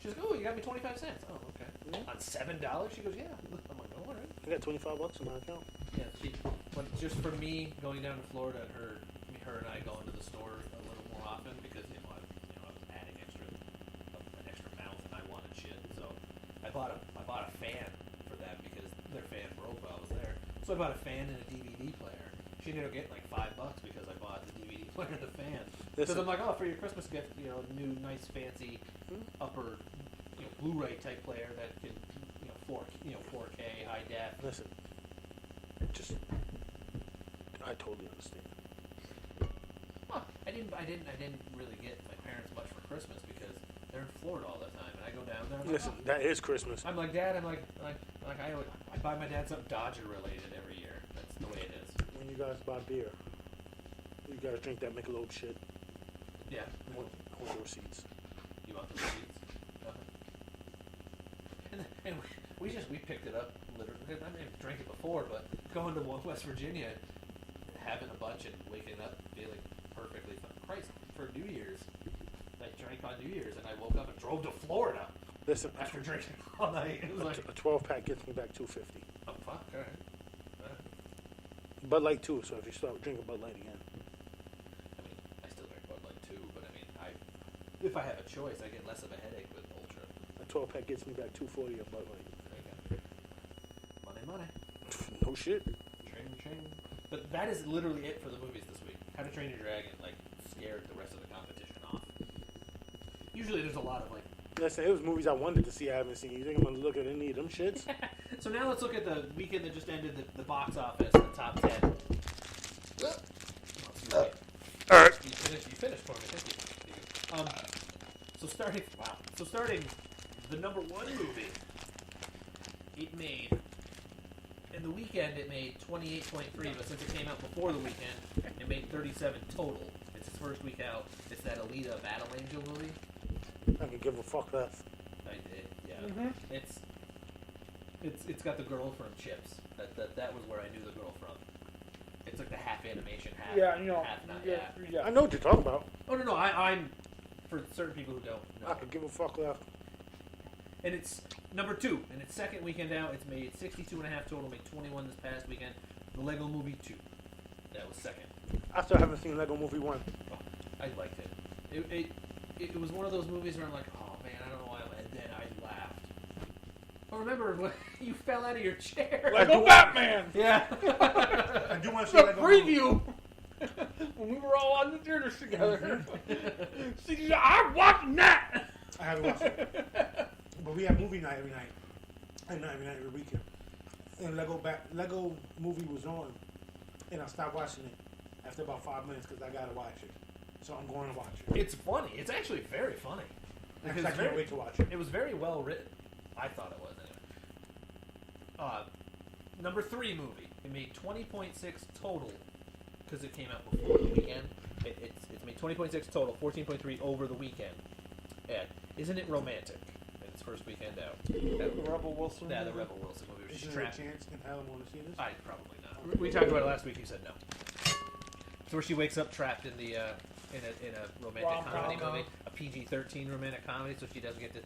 [SPEAKER 1] She's like, oh, you got me 25 cents. Oh, okay.
[SPEAKER 2] Yeah.
[SPEAKER 1] On $7? She goes, yeah. I'm like, oh, all right.
[SPEAKER 2] I got $25 in my account.
[SPEAKER 1] Yeah, just for me going down to Florida and her and I going to the store a little more often because I was adding an extra mouth and I wanted shit. So I bought a fan for them because their fan broke while I was there. So I bought a fan and a DVD player. She ended up getting like $5 because I bought the DVD player and the fan. Because I'm like, oh, for your Christmas gift, new nice fancy upper Blu-ray type player that can 4K high def.
[SPEAKER 2] Listen, I totally understand.
[SPEAKER 1] Well, I didn't really get my parents much for Christmas because they're in Florida all the time, and I go down there.
[SPEAKER 2] Listen, that is Christmas.
[SPEAKER 1] I'm like, Dad. I buy my dad something Dodger related every year. That's the way it is.
[SPEAKER 2] When you guys buy beer, you gotta drink that Michelob shit.
[SPEAKER 1] Yeah.
[SPEAKER 2] I want the receipts.
[SPEAKER 1] You want the receipts? And we picked it up literally. I may have drank it before, but going to West Virginia, having a bunch and waking up feeling perfectly fine. Christ, for New Year's, I drank on New Year's and I woke up and drove to Florida.
[SPEAKER 2] Listen,
[SPEAKER 1] After drinking all night, it was like
[SPEAKER 2] a 12-pack gets me back $2.50.
[SPEAKER 1] oh fuck, all right.
[SPEAKER 2] Bud Light too. So if you start drinking Bud Light again,
[SPEAKER 1] I mean, I still drink Bud Light too, but I mean, if I have a choice, I get less of a headache with Ultra.
[SPEAKER 2] a 12-pack gets me back $2.40 of Bud Light.
[SPEAKER 1] There you go. Money.
[SPEAKER 2] No shit.
[SPEAKER 1] Train. But that is literally it for the movies this week. How to Train Your Dragon scared the rest of the competition off. Usually there's a lot of
[SPEAKER 2] Listen, it was movies I wanted to see I haven't seen. You think I'm gonna look at any of them shits?
[SPEAKER 1] So now let's look at the weekend that just ended, the box office, the top 10.
[SPEAKER 2] All right.
[SPEAKER 1] You finished for me, thank you. So starting the number one movie, it made, in the weekend it made 28.3, but since it came out before the weekend, it made 37 total. It's its first week out. It's that Alita Battle Angel movie.
[SPEAKER 2] I can give a fuck less.
[SPEAKER 1] I did, yeah.
[SPEAKER 3] Mm-hmm.
[SPEAKER 1] It's got the girl from Chips. That was where I knew the girl from. It's like the half animation, half half not. Yeah.
[SPEAKER 2] I know what you're talking about.
[SPEAKER 1] Oh no, I'm for certain people who don't know.
[SPEAKER 2] I could give a fuck less.
[SPEAKER 1] And it's number 2. In its second weekend out, it's made 62.5 total. Made 21 this past weekend. The Lego Movie 2. That was second.
[SPEAKER 2] I still haven't seen Lego Movie 1.
[SPEAKER 1] Oh, I liked it. It was one of those movies where I'm like, oh man, I don't know why, and then I laughed. I remember when you fell out of your chair.
[SPEAKER 3] Lego Batman!
[SPEAKER 2] Yeah. I do want to see
[SPEAKER 3] The
[SPEAKER 2] Lego
[SPEAKER 3] preview! When we were all on the theaters together. See, I'm watching that!
[SPEAKER 2] I haven't watched it. But we have movie night every night. Every weekend. And Lego Movie was on, and I stopped watching it after about 5 minutes because I got to watch it. So I'm going to watch it.
[SPEAKER 1] It's funny. It's actually very funny.
[SPEAKER 2] I can't wait to watch it.
[SPEAKER 1] It was very well written. I thought it was anyway. Number 3 movie. It made 20.6 total because it came out before the weekend. It's made 20.6 total, 14.3 over the weekend. And Isn't It Romantic? In its first weekend out.
[SPEAKER 3] The Rebel Wilson.
[SPEAKER 1] Yeah, the Rebel Wilson movie.
[SPEAKER 2] Is there a chance in hell I want to see this?
[SPEAKER 1] I probably not. We talked about it last week. You said no. It's where she wakes up trapped in the in a romantic comedy movie, a PG-13 romantic comedy. So she doesn't get to,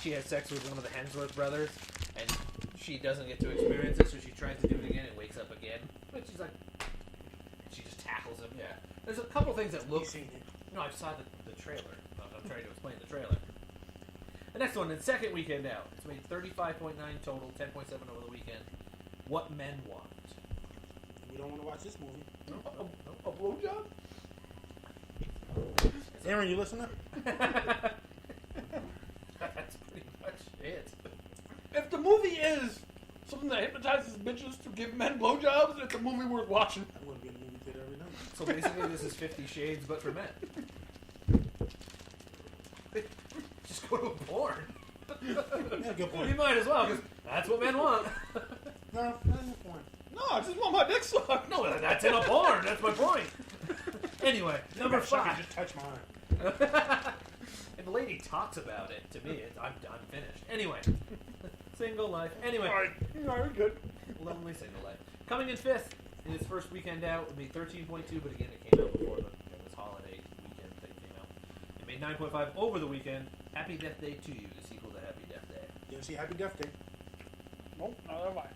[SPEAKER 1] she has sex with one of the Hemsworth brothers, and she doesn't get to experience it. So she tries to do it again and wakes up again. But she's like, she just tackles him. Yeah. There's a couple things that look.
[SPEAKER 2] Seen it.
[SPEAKER 1] No, I saw the trailer. I'm trying to explain the trailer. The next one, the second weekend out. It's made 35.9 total, 10.7 over the weekend. What Men Want.
[SPEAKER 2] We don't want to watch this movie.
[SPEAKER 3] A blowjob?
[SPEAKER 2] Aaron, you listening?
[SPEAKER 1] That's pretty much it.
[SPEAKER 3] If the movie is something that hypnotizes bitches to give men blowjobs, it's a movie worth watching.
[SPEAKER 2] I'm going to be in the movie theater every night.
[SPEAKER 1] So basically, this is 50 Shades, but for men. Just go to a porn.
[SPEAKER 2] Yeah, good
[SPEAKER 1] You
[SPEAKER 2] point.
[SPEAKER 1] might as well, because that's what men want.
[SPEAKER 2] No, not good point.
[SPEAKER 3] No, I just want my dick sucked.
[SPEAKER 1] No, that's in a porn. That's my point. Anyway, number
[SPEAKER 2] If I
[SPEAKER 1] 5.
[SPEAKER 2] could just touch mine.
[SPEAKER 1] If the lady talks about it, to me, I'm finished. Anyway, single life. Anyway,
[SPEAKER 3] Alright, no, you're good.
[SPEAKER 1] lonely single life. Coming in 5th in its first weekend out, it made 13.2, but again, it came out before this holiday weekend thing came out. It made 9.5 over the weekend. Happy Death Day to You, the sequel to Happy Death Day.
[SPEAKER 2] Didn't see Happy Death Day.
[SPEAKER 3] Nope, not have I.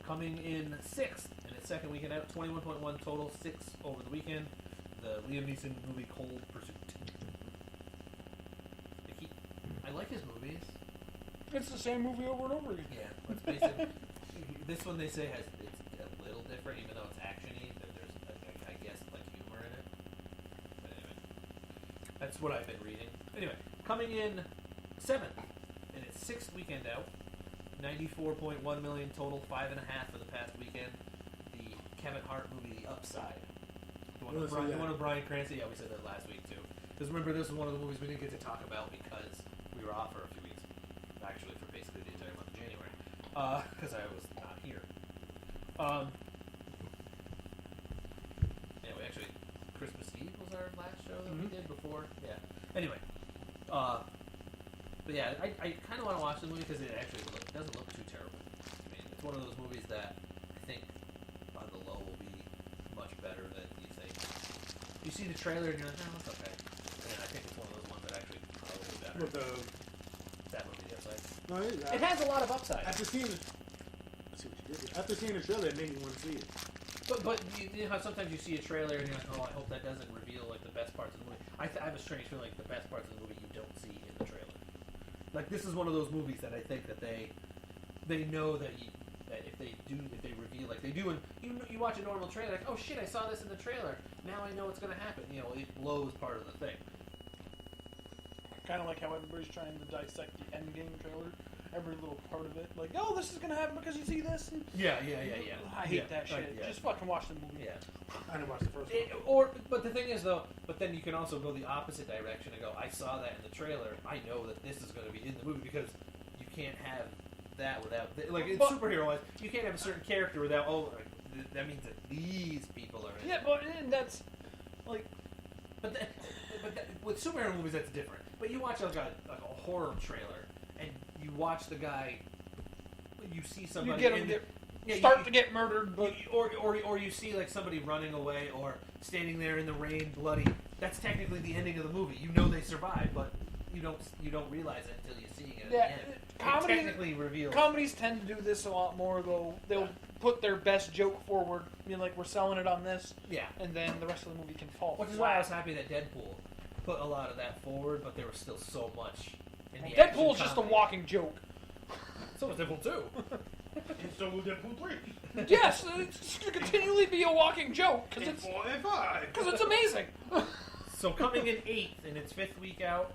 [SPEAKER 1] Coming in 6th in its second weekend out, 21.1 total, 6 over the weekend. The Liam Neeson movie Cold Pursuit. I like his movies.
[SPEAKER 3] It's the same movie over and over again.
[SPEAKER 1] Yeah, let's face it. This one they say it's a little different, even though it's actiony. There's, I guess, like humor in it. But anyway, that's what I've been reading. Anyway, coming in 7th in its 6th weekend out, 94.1 million total, 5.5 for the past weekend. The Kevin Hart movie, The Upside. The one with Bryan Cranston. Yeah, we said that last week too. Because remember, this was one of the movies we didn't get to talk about because we were off for a few weeks. Actually, for basically the entire month of January. Because I was not here. Anyway, actually, Christmas Eve was our last show that we did before. Yeah. Anyway. But yeah, I kind of want to watch the movie because it actually doesn't look too terrible. I mean, it's one of those movies that I think on the low will be much better than you think. You see the trailer and you're like, oh, it's okay. And I think it's one of those ones that actually probably better.
[SPEAKER 2] With the
[SPEAKER 1] That movie, The Upside.
[SPEAKER 2] no,
[SPEAKER 1] It has a lot of upside.
[SPEAKER 2] after seeing the let's see what you did there. After seeing the trailer, it made me want to see it.
[SPEAKER 1] But you know how sometimes you see a trailer and you're like, oh, I hope that doesn't reveal like the best parts of the movie. I have a strange feeling like the best parts of the movie you don't see in the trailer. Like this is one of those movies that I think that they know that if they reveal like they do, and you watch a normal trailer like, oh shit, I saw this in the trailer. Now I know what's gonna happen. You know, it blows part of the thing.
[SPEAKER 3] Kind of like how everybody's trying to dissect the Endgame trailer. Every little part of it. Like, oh, this is going to happen because you see this. And
[SPEAKER 1] Yeah.
[SPEAKER 3] I hate that shit.
[SPEAKER 1] Yeah.
[SPEAKER 3] Just fucking watch the movie.
[SPEAKER 1] Yeah.
[SPEAKER 2] I didn't watch the first one.
[SPEAKER 1] But the thing is though, but then you can also go the opposite direction and go, I saw that in the trailer. I know that this is going to be in the movie because you can't have that without like it's superhero wise. You can't have a certain character without that means that these people are in it.
[SPEAKER 3] Yeah, but and that's like,
[SPEAKER 1] But with superhero movies that's different. But you watch like a horror trailer and you watch the guy, you see somebody
[SPEAKER 3] you get him to get murdered, but
[SPEAKER 1] or you see like somebody running away or standing there in the rain, bloody. That's technically the ending of the movie. You know they survive, but you don't realize it until you're seeing it at the end.
[SPEAKER 3] Comedies,
[SPEAKER 1] technically reveals.
[SPEAKER 3] Comedies tend to do this a lot more, though. They'll put their best joke forward. I mean, like, we're selling it on this,
[SPEAKER 1] Yeah.
[SPEAKER 3] and then the rest of the movie can fall
[SPEAKER 1] Which is
[SPEAKER 3] flat.
[SPEAKER 1] why I was happy that Deadpool put a lot of that forward, but there was still so much in the
[SPEAKER 3] Deadpool's
[SPEAKER 1] action
[SPEAKER 3] just a
[SPEAKER 1] comedy.
[SPEAKER 3] walking joke.
[SPEAKER 1] So was Deadpool 2.
[SPEAKER 2] And so will Deadpool 3.
[SPEAKER 3] Yes, it's going to continually be a walking joke, because
[SPEAKER 2] And
[SPEAKER 3] it's,
[SPEAKER 2] 4 and 5.
[SPEAKER 3] it's amazing.
[SPEAKER 1] So coming in 8th in its 5th week out,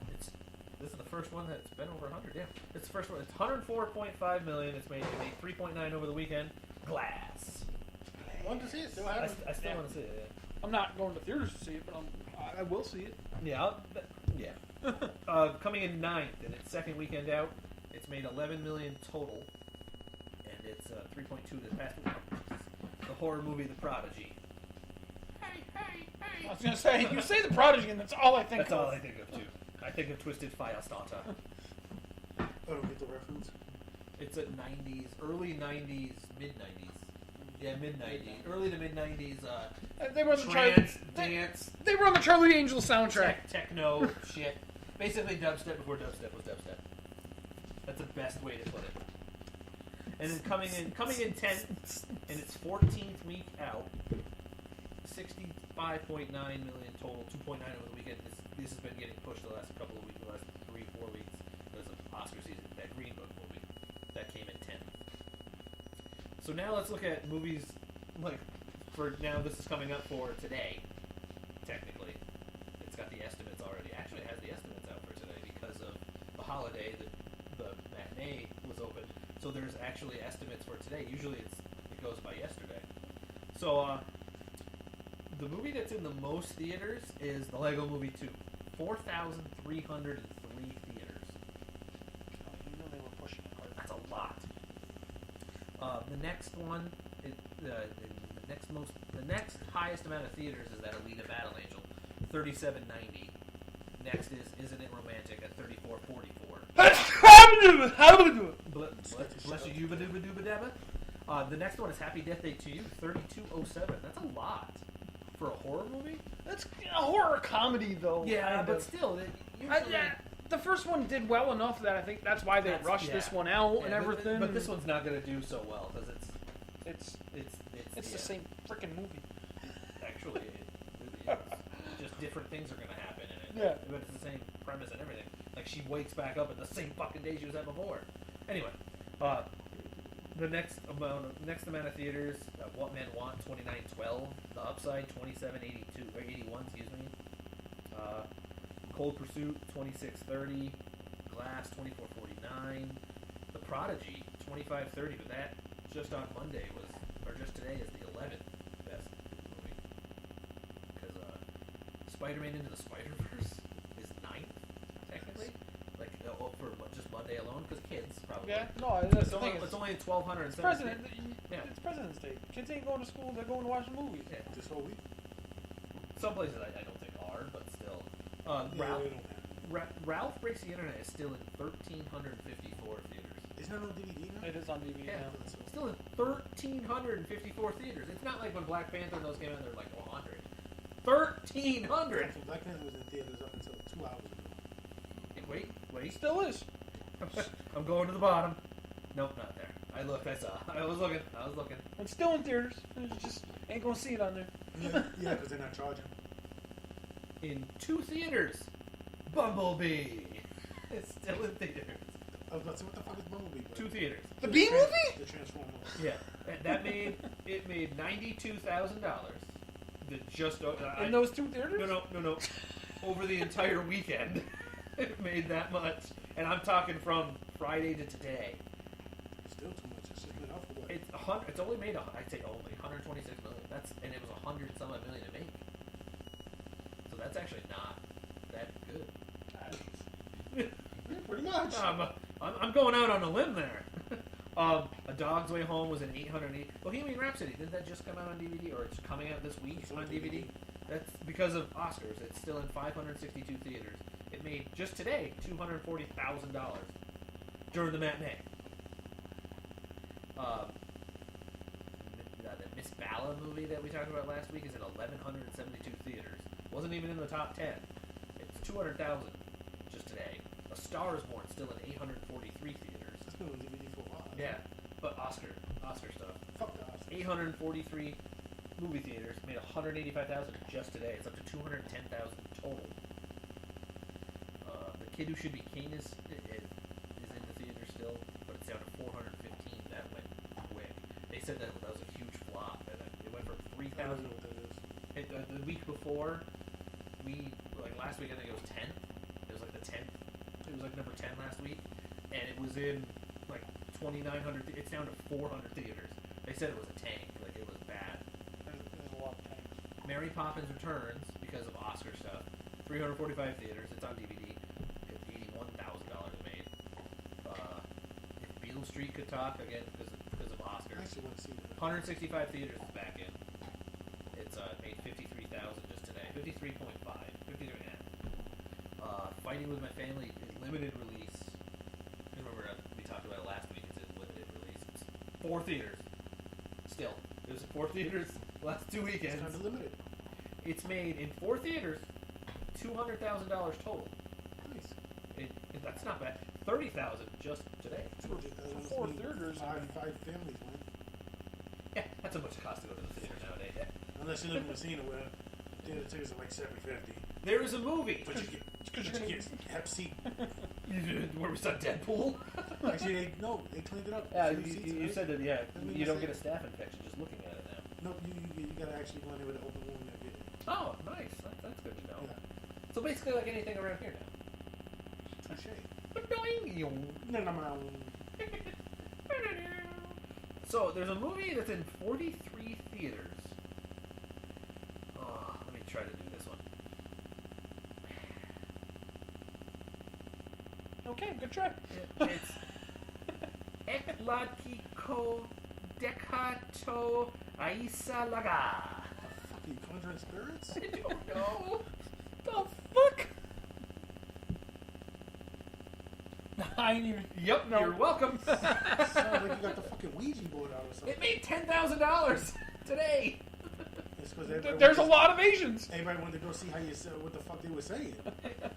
[SPEAKER 1] this is the first one that's been over 100. Yeah, it's the first one. It's 104.5 million. It made 3.9 over the weekend. Glass.
[SPEAKER 2] Want to see it? Still
[SPEAKER 1] I
[SPEAKER 2] haven't.
[SPEAKER 1] still want to see it.
[SPEAKER 3] I'm not going to theaters to see it, but I will see it.
[SPEAKER 1] Yeah. Yeah. Coming in 9th in its second weekend out, it's made 11 million total, and it's 3.2 this past week. The horror movie The Prodigy.
[SPEAKER 3] I was going to say, you say The Prodigy, and that's all I think
[SPEAKER 1] That's
[SPEAKER 3] of.
[SPEAKER 1] all I think of too. I think of Twisted Firestarter.
[SPEAKER 2] I don't get the reference.
[SPEAKER 1] It's a 90s, early 90s, mid 90s. Yeah, mid 90s, early to mid 90s.
[SPEAKER 3] They were on the
[SPEAKER 1] Trance, dance,
[SPEAKER 3] They were on the Charlie Angel soundtrack.
[SPEAKER 1] techno shit. Basically, dubstep before dubstep was dubstep. That's the best way to put it. And then coming in 10th, in its 14th week out, 65.9 million total, 2.9 over the weekend. This has been getting pushed the last couple of weeks, the last 3-4 weeks because of Oscar season. That Green Book movie that came in 10th. So now let's look at movies like for now. This is coming up for today. Technically, it's got the estimates already. Actually, it has the estimates out for today because of the holiday. The matinee was open, so there's actually estimates for today. Usually, it goes by yesterday. So The movie that's in the most theaters is the Lego Movie 2. 4,303 theaters.
[SPEAKER 3] You know they were pushing it hard.
[SPEAKER 1] That's a lot. The next one, the next highest amount of theaters is that Alita Battle Angel, 3790. Next is Isn't It Romantic at 3444. Bless you, Yuba Duba Duba Dabba. The next one is Happy Death Day to You, 3207. That's a lot for a horror movie.
[SPEAKER 3] That's a horror comedy, though.
[SPEAKER 1] Yeah,
[SPEAKER 3] kind
[SPEAKER 1] but
[SPEAKER 3] of.
[SPEAKER 1] still,
[SPEAKER 3] The first one did well enough that I think that's why they rushed this one out and everything.
[SPEAKER 1] But this one's not going to do so well because
[SPEAKER 3] it's the
[SPEAKER 1] yeah.
[SPEAKER 3] same freaking movie.
[SPEAKER 1] Actually, it's just different things are going to happen in it.
[SPEAKER 3] Yeah.
[SPEAKER 1] But it's the same premise and everything. Like, she wakes back up at the same fucking day she was at before. Anyway, the next amount of theaters, What Men Want, 2912. The Upside, 2782 or 81. Excuse me. Cold Pursuit, 2630. Glass, 2449. The Prodigy, 2530. But that just on Monday just today is the 11th best movie. Because Spider-Man Into the Spider-Verse is 9th, technically. Like, for just Monday alone, because kids probably.
[SPEAKER 3] Yeah, no, that's
[SPEAKER 1] It's
[SPEAKER 3] the
[SPEAKER 1] only,
[SPEAKER 3] thing.
[SPEAKER 1] it's only 1,200.
[SPEAKER 3] It's President.
[SPEAKER 1] Yeah.
[SPEAKER 3] It's President's Day. Kids ain't going to school. They're going to watch the movies.
[SPEAKER 1] Yeah.
[SPEAKER 2] This whole week?
[SPEAKER 1] Some places I don't think are, but still.
[SPEAKER 2] Yeah,
[SPEAKER 1] Ralph Breaks the Internet is still in 1,354 theaters.
[SPEAKER 2] Isn't that on DVD now?
[SPEAKER 3] It is on DVD
[SPEAKER 1] Yeah,
[SPEAKER 3] now.
[SPEAKER 1] still in 1,354 theaters. It's not like when Black Panther and those came out, they're like 100. 1,300!
[SPEAKER 2] Black Panther was in theaters up until 2 hours ago.
[SPEAKER 1] Hey, wait.
[SPEAKER 3] It still is.
[SPEAKER 1] I'm going to the bottom. Nope, not there. I looked, I saw. I was looking.
[SPEAKER 3] It's still in theaters. You just ain't going to see it on there.
[SPEAKER 2] Yeah, because they're not charging.
[SPEAKER 1] In 2 theaters, Bumblebee. It's still in theaters.
[SPEAKER 2] I was about to say, what the fuck is Bumblebee? Bro?
[SPEAKER 1] 2 theaters.
[SPEAKER 3] The B movie?
[SPEAKER 2] The Transformers.
[SPEAKER 1] Yeah, that made $92,000. Just
[SPEAKER 3] In those 2 theaters?
[SPEAKER 1] No. Over the entire weekend, it made that much, and I'm talking from Friday to today.
[SPEAKER 2] Still too much. It's just been off the way.
[SPEAKER 1] It's only made I'd say only 126 million. And it was 100 some odd million to make. So that's actually not that good.
[SPEAKER 2] Pretty much.
[SPEAKER 1] I'm going out on a limb there. A Dog's Way Home was an 880. Bohemian Rhapsody, did that just come out on DVD, or it's coming out this week on DVD? That's because of Oscars. It's still in 562 theaters. It made just today $240,000 during the matinee. The Miss Bala movie that we talked about last week is in 1,172 theaters. Wasn't even in the top 10. It's 200,000 just today. A Star is Born still in 843 theaters.
[SPEAKER 2] It's been on DVD for a while.
[SPEAKER 1] Yeah, but Oscar stuff.
[SPEAKER 2] Fuck the Oscars.
[SPEAKER 1] 843 movie theaters made 185,000 just today. It's up to 210,000 total. The Kid Who Should Be King is in the theater still, but it's down to 415. That went quick. They said that was a huge flop, and it went from
[SPEAKER 2] I
[SPEAKER 1] 3,000.
[SPEAKER 2] don't know what that is.
[SPEAKER 1] The week before, last week I think it was 10. It was like the 10th. It was like number 10 last week, and it was in like 2,900. It's down to 400 theaters. They said it was a tank, like it was bad.
[SPEAKER 3] There's a lot of tanks.
[SPEAKER 1] Mary Poppins Returns, because of Oscar stuff, 345 theaters. It's on DVD. $81,000 made. If Beale Street Could Talk, again because of
[SPEAKER 2] I
[SPEAKER 1] Oscars,
[SPEAKER 2] actually want to see that.
[SPEAKER 1] 165 theaters is back in. It's made 53,000 just today. 53.5. 53 and a half. Fighting with My Family is limited release. Remember we talked about it last week. It's in limited release. It's 4 theaters. Still, it was in 4 theaters last 2
[SPEAKER 2] It's
[SPEAKER 1] weekends.
[SPEAKER 2] kind of limited.
[SPEAKER 1] It's made in 4 theaters, $200,000 total.
[SPEAKER 2] Nice.
[SPEAKER 1] That's not bad. 30,000 just today.
[SPEAKER 2] 200,000.
[SPEAKER 3] For 4 theaters, I mean.
[SPEAKER 2] Five families, man.
[SPEAKER 1] Yeah, that's how much it costs to go to the theater nowadays. Yeah.
[SPEAKER 2] Unless you live in Messina where theater tickets are like $7.50.
[SPEAKER 1] There is a movie
[SPEAKER 2] But you get Hep C.
[SPEAKER 1] where we saw Deadpool.
[SPEAKER 2] Actually, they cleaned it up.
[SPEAKER 1] Yeah,
[SPEAKER 2] Same seats,
[SPEAKER 1] you
[SPEAKER 2] right?
[SPEAKER 1] said that. Yeah,
[SPEAKER 2] Doesn't mean
[SPEAKER 1] you
[SPEAKER 2] the
[SPEAKER 1] don't
[SPEAKER 2] same.
[SPEAKER 1] get a staph infection just looking at it now.
[SPEAKER 2] No, you gotta actually go in there with an open wound and get it.
[SPEAKER 1] Oh, nice. That's good to know.
[SPEAKER 2] Yeah.
[SPEAKER 1] So basically, like anything around here now.
[SPEAKER 2] Touche.
[SPEAKER 1] Ba-doing.
[SPEAKER 2] No, no.
[SPEAKER 1] So there's a movie that's in 43 theaters. try to do this one.
[SPEAKER 3] Okay, good try.
[SPEAKER 1] It's Ekladkiko Dekato Aisa Laga.
[SPEAKER 2] Fucking Conjuring Spirits?
[SPEAKER 1] I don't know.
[SPEAKER 3] The fuck? I ain't even.
[SPEAKER 1] Yep,
[SPEAKER 3] No.
[SPEAKER 1] you're welcome.
[SPEAKER 2] Sounds like you got the fucking Ouija board out or something.
[SPEAKER 1] It made $10,000 today.
[SPEAKER 2] It's 'cause everybody
[SPEAKER 3] There's a
[SPEAKER 2] wanted
[SPEAKER 3] lot of Asians.
[SPEAKER 2] Everybody wanted to go see how you said what the fuck they were saying.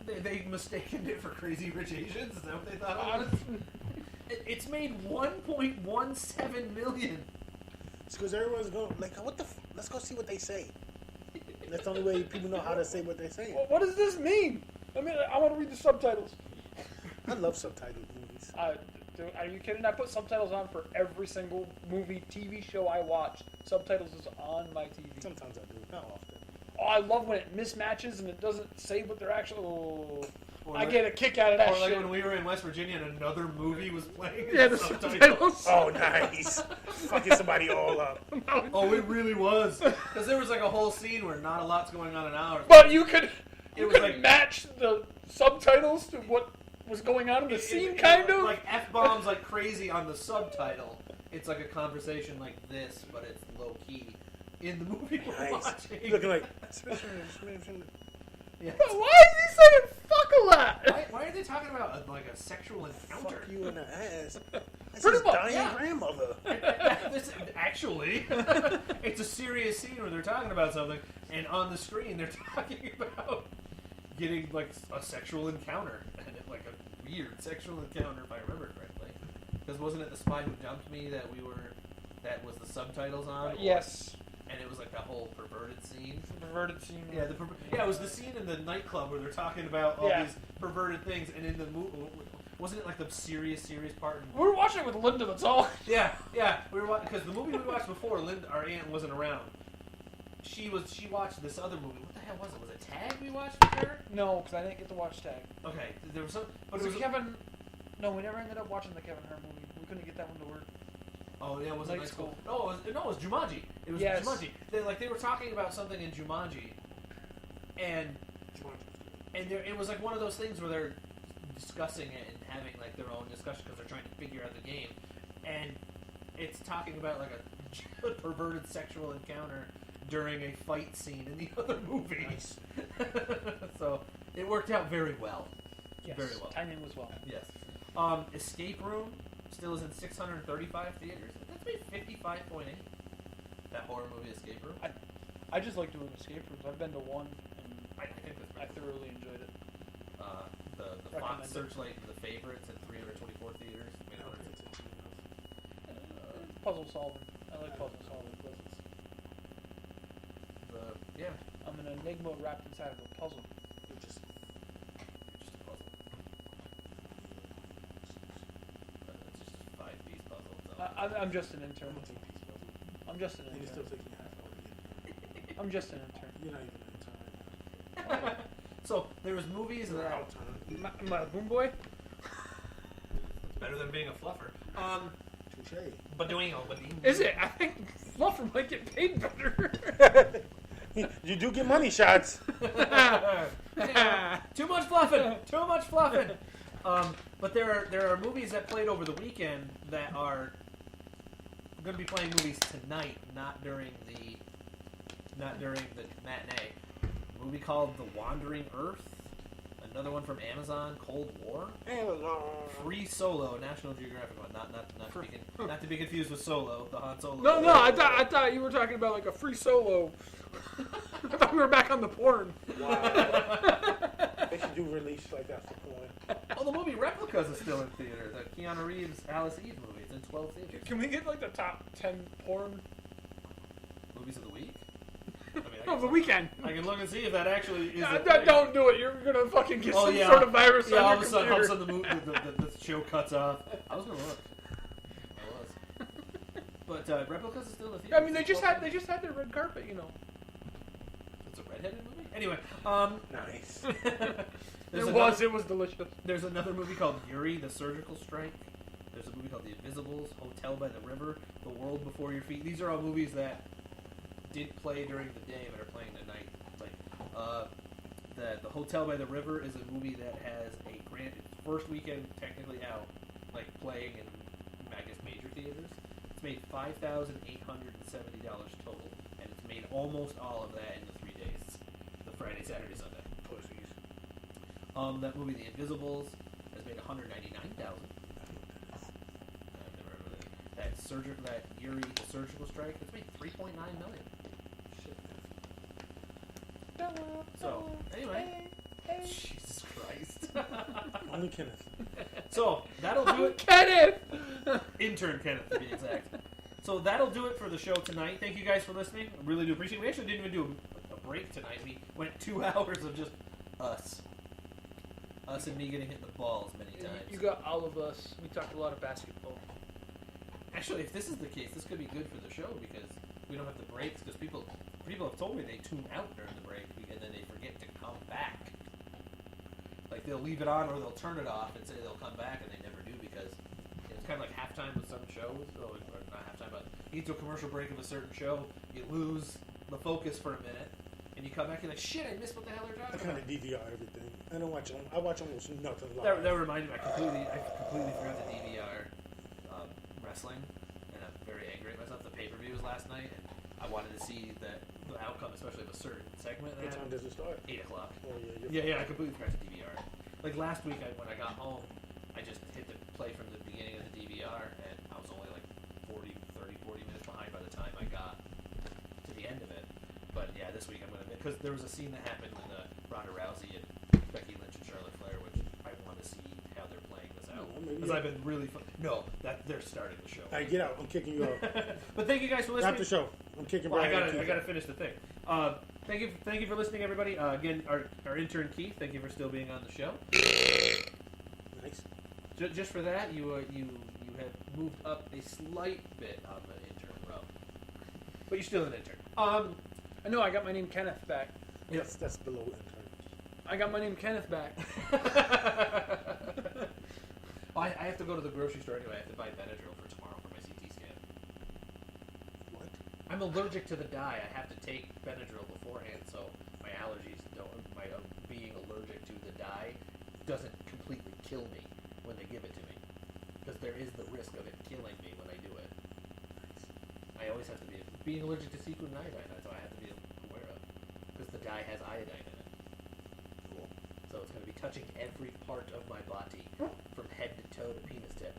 [SPEAKER 1] They mistaken it for Crazy Rich Asians. Is that what they thought it was? It's made $1.17 million.
[SPEAKER 2] It's because everyone's going like, what the? Let's go see what they say. That's the only way people know how to say what they're saying.
[SPEAKER 3] What does this mean? I mean, I want to read the subtitles.
[SPEAKER 2] I love subtitled movies.
[SPEAKER 3] Are you kidding? I put subtitles on for every single movie, TV show I watch. Subtitles is on my TV.
[SPEAKER 2] Sometimes I do, not often.
[SPEAKER 3] Oh, I love when it mismatches and it doesn't say what they're actually. Oh,
[SPEAKER 1] Or
[SPEAKER 3] I
[SPEAKER 1] like-
[SPEAKER 3] get a kick out of that
[SPEAKER 1] Or like
[SPEAKER 3] shit.
[SPEAKER 1] when we were in West Virginia and another movie was playing.
[SPEAKER 3] Yeah, the subtitles.
[SPEAKER 2] Oh, nice. Fucking somebody all up.
[SPEAKER 1] Oh, it really was. Because there was like a whole scene where not a lot's going on in ours.
[SPEAKER 3] But you could,
[SPEAKER 1] It
[SPEAKER 3] you
[SPEAKER 1] was
[SPEAKER 3] could
[SPEAKER 1] like-
[SPEAKER 3] match the subtitles to what was going on in the scene, kind of.
[SPEAKER 1] Like F-bombs like crazy on the subtitle. It's like a conversation like this, but it's low key in the movie we're
[SPEAKER 2] Nice.
[SPEAKER 1] watching.
[SPEAKER 2] You're looking like.
[SPEAKER 1] Yeah.
[SPEAKER 3] But why is he saying fuck a lot?
[SPEAKER 1] Why are they talking about like a sexual encounter?
[SPEAKER 2] Fuck you in the ass. That's
[SPEAKER 3] Pretty
[SPEAKER 2] his
[SPEAKER 3] much,
[SPEAKER 2] dying
[SPEAKER 1] yeah.
[SPEAKER 2] grandmother.
[SPEAKER 1] Actually, it's a serious scene where they're talking about something, and on the screen they're talking about getting like a sexual encounter, and like a weird sexual encounter, if I remember correctly. Because wasn't it The Spy Who Dumped Me that was the subtitles on?
[SPEAKER 3] Yes.
[SPEAKER 1] And it was like that whole perverted scene.
[SPEAKER 3] Perverted scene.
[SPEAKER 1] Yeah, it was the scene in the nightclub where they're talking about all these perverted things, and in the movie, wasn't it like the serious part?
[SPEAKER 3] We were watching it with Linda, that's all.
[SPEAKER 1] Yeah, we were because the movie we watched before, Linda, our aunt, wasn't around. She watched this other movie. What the hell was it? Was it Tag we watched with her?
[SPEAKER 3] No, because I didn't get to watch Tag.
[SPEAKER 1] Okay, there was some, but
[SPEAKER 3] Was
[SPEAKER 1] it was
[SPEAKER 3] Kevin? No, we never ended up watching the Kevin Hart movie. We couldn't get that one to work.
[SPEAKER 1] Oh yeah, it was
[SPEAKER 3] Night
[SPEAKER 1] Night School.
[SPEAKER 3] School.
[SPEAKER 1] No, it was Jumanji. It was
[SPEAKER 3] Yes.
[SPEAKER 1] Jumanji. They were talking about something in Jumanji, and it was like one of those things where they're discussing it and having like their own discussion because they're trying to figure out the game, and it's talking about like a perverted sexual encounter during a fight scene in the other movie.
[SPEAKER 2] Nice.
[SPEAKER 1] So it worked out very well.
[SPEAKER 3] Yes.
[SPEAKER 1] Very well.
[SPEAKER 3] Timing was well.
[SPEAKER 1] Yes. Escape Room still is in 635 theaters. That's made 55.8. That horror movie Escape Room.
[SPEAKER 3] I just like doing escape rooms. I've been to one, and
[SPEAKER 1] I think that's
[SPEAKER 3] I
[SPEAKER 1] pretty
[SPEAKER 3] thoroughly enjoyed it.
[SPEAKER 1] The
[SPEAKER 3] Recommend
[SPEAKER 1] Fox
[SPEAKER 3] it.
[SPEAKER 1] Searchlight and the Favorites at 324 theaters. I mean,
[SPEAKER 3] Puzzle solving. I like puzzle solving.
[SPEAKER 1] yeah,
[SPEAKER 3] I'm an enigma wrapped inside of a puzzle.
[SPEAKER 1] just a puzzle. It's just a 5-piece puzzle. So.
[SPEAKER 3] I'm just an intern. I'm just an
[SPEAKER 2] And you still
[SPEAKER 3] intern.
[SPEAKER 2] taking half hour.
[SPEAKER 3] I'm just an intern.
[SPEAKER 2] You're not even in time.
[SPEAKER 1] So there was movies
[SPEAKER 2] You're
[SPEAKER 1] that
[SPEAKER 2] out time.
[SPEAKER 3] Am I a boom boy?
[SPEAKER 1] better than being a fluffer.
[SPEAKER 2] Touche.
[SPEAKER 1] But doing
[SPEAKER 3] Is it? I think Fluffer might get paid better.
[SPEAKER 2] You do get money shots.
[SPEAKER 1] Too much fluffing. Too much fluffing. But there are movies that played over the weekend that are going to be playing movies tonight, not during the matinee. A movie called The Wandering Earth. Another one from Amazon, Cold War. Free Solo, National Geographic one. Not to be confused with Solo, the Han Solo.
[SPEAKER 3] No, I thought you were talking about like a free solo. I thought we were back on the porn.
[SPEAKER 2] Wow. They should do release like that for porn.
[SPEAKER 1] Oh, the movie Replicas is still in theater. The Keanu Reeves Alice Eve movie. It's in 12 theaters.
[SPEAKER 3] Can we get like the top 10 porn
[SPEAKER 1] Movies of the week? I mean,
[SPEAKER 3] of the weekend?
[SPEAKER 1] I can look and see if that actually is.
[SPEAKER 3] Don't do it. You're gonna fucking get
[SPEAKER 1] Oh,
[SPEAKER 3] some
[SPEAKER 1] yeah.
[SPEAKER 3] sort of virus
[SPEAKER 1] Yeah, all
[SPEAKER 3] on
[SPEAKER 1] of
[SPEAKER 3] your
[SPEAKER 1] a sudden,
[SPEAKER 3] computer.
[SPEAKER 1] the show cuts off. I was gonna look. I was. But Replicas is still in the theater.
[SPEAKER 3] I mean, they just had their red carpet, you know.
[SPEAKER 1] It's a redheaded movie. Anyway,
[SPEAKER 2] Nice.
[SPEAKER 3] It was delicious.
[SPEAKER 1] There's another movie called Yuri: The Surgical Strike. There's a movie called The Invisibles, Hotel by the River, The World Before Your Feet. These are all movies that did play during the day but are playing tonight. Like The Hotel by the River is a movie that has a first weekend technically out, like playing in, I guess, major theaters. It's made $5,870 total, and it's made almost all of that in the 3 days, the Friday, Saturday, Sunday.
[SPEAKER 2] Pussies.
[SPEAKER 1] That movie, The Invisibles, has made $199,000. I've never heard of it. That Yuri surgical strike, it's made $3.9 million.
[SPEAKER 2] Shit.
[SPEAKER 1] So anyway, Jesus Christ.
[SPEAKER 2] Only Kenneth.
[SPEAKER 1] So that'll do it.
[SPEAKER 3] Kenneth!
[SPEAKER 1] Intern Kenneth, to be exact. So that'll do it for the show tonight. Thank you guys for listening. I really do appreciate it. We actually didn't even do a break tonight. We went 2 hours of just us. Us and me getting hit in the balls many times.
[SPEAKER 3] You got all of us. We talked a lot of basketball.
[SPEAKER 1] Actually, if this is the case, this could be good for the show because we don't have the breaks. Because people have told me they tune out during the break and then they forget to come back. Like they'll leave it on or they'll turn it off and say they'll come back and they never do because it's kind of like halftime with some shows. Or not halftime, but you get to a commercial break of a certain show, you lose the focus for a minute, and you come back and you're like, shit, I missed what the hell they're
[SPEAKER 2] I
[SPEAKER 1] talking
[SPEAKER 2] kind
[SPEAKER 1] about.
[SPEAKER 2] of DVR everything. I don't watch. I watch almost nothing live.
[SPEAKER 1] That reminded me, I completely forgot to DVR wrestling, and I'm very angry at myself. The pay-per-view was last night, and I wanted to see the outcome, especially of a certain segment.
[SPEAKER 2] What time does it start?
[SPEAKER 1] 8 o'clock.
[SPEAKER 2] Oh yeah.
[SPEAKER 1] Yeah, I completely forgot to DVR. Like last week, when I got home, I just hit the play from the beginning of the DVR, and I was only like 40 minutes behind by the time I got to the end of it. But yeah, this week I'm gonna, because there was a scene that happened with Ronda Rousey and Becky Lynch and Charlotte Flair, which I want to see how they're playing this out. Because I've been really that they're starting the show.
[SPEAKER 2] All right, get out. I'm kicking you out.
[SPEAKER 1] But thank you guys for listening.
[SPEAKER 2] Wrap the show. I'm kicking.
[SPEAKER 1] Well,
[SPEAKER 2] Brian.
[SPEAKER 1] I gotta finish the thing. Thank you for listening, everybody. Again, our intern Keith, thank you for still being on the show.
[SPEAKER 2] Nice.
[SPEAKER 1] Just for that, you have moved up a slight bit on the intern row, but you're still an intern.
[SPEAKER 3] I know I got my name Kenneth back.
[SPEAKER 2] Yes, that's below intern.
[SPEAKER 3] I got my name Kenneth back.
[SPEAKER 1] I have to go to the grocery store anyway. I have to buy Benadryl for tomorrow for my CT scan.
[SPEAKER 2] What?
[SPEAKER 1] I'm allergic to the dye. I have to take Benadryl beforehand, so my allergies don't. My being allergic to the dye doesn't completely kill me when they give it to me, because there is the risk of it killing me when I do it. I always have to be being allergic to seafood and iodine. That's what I have to be aware of, because the dye has iodine in it.
[SPEAKER 2] Cool.
[SPEAKER 1] So it's going to be touching every part of my body, from head to toe to penis tip.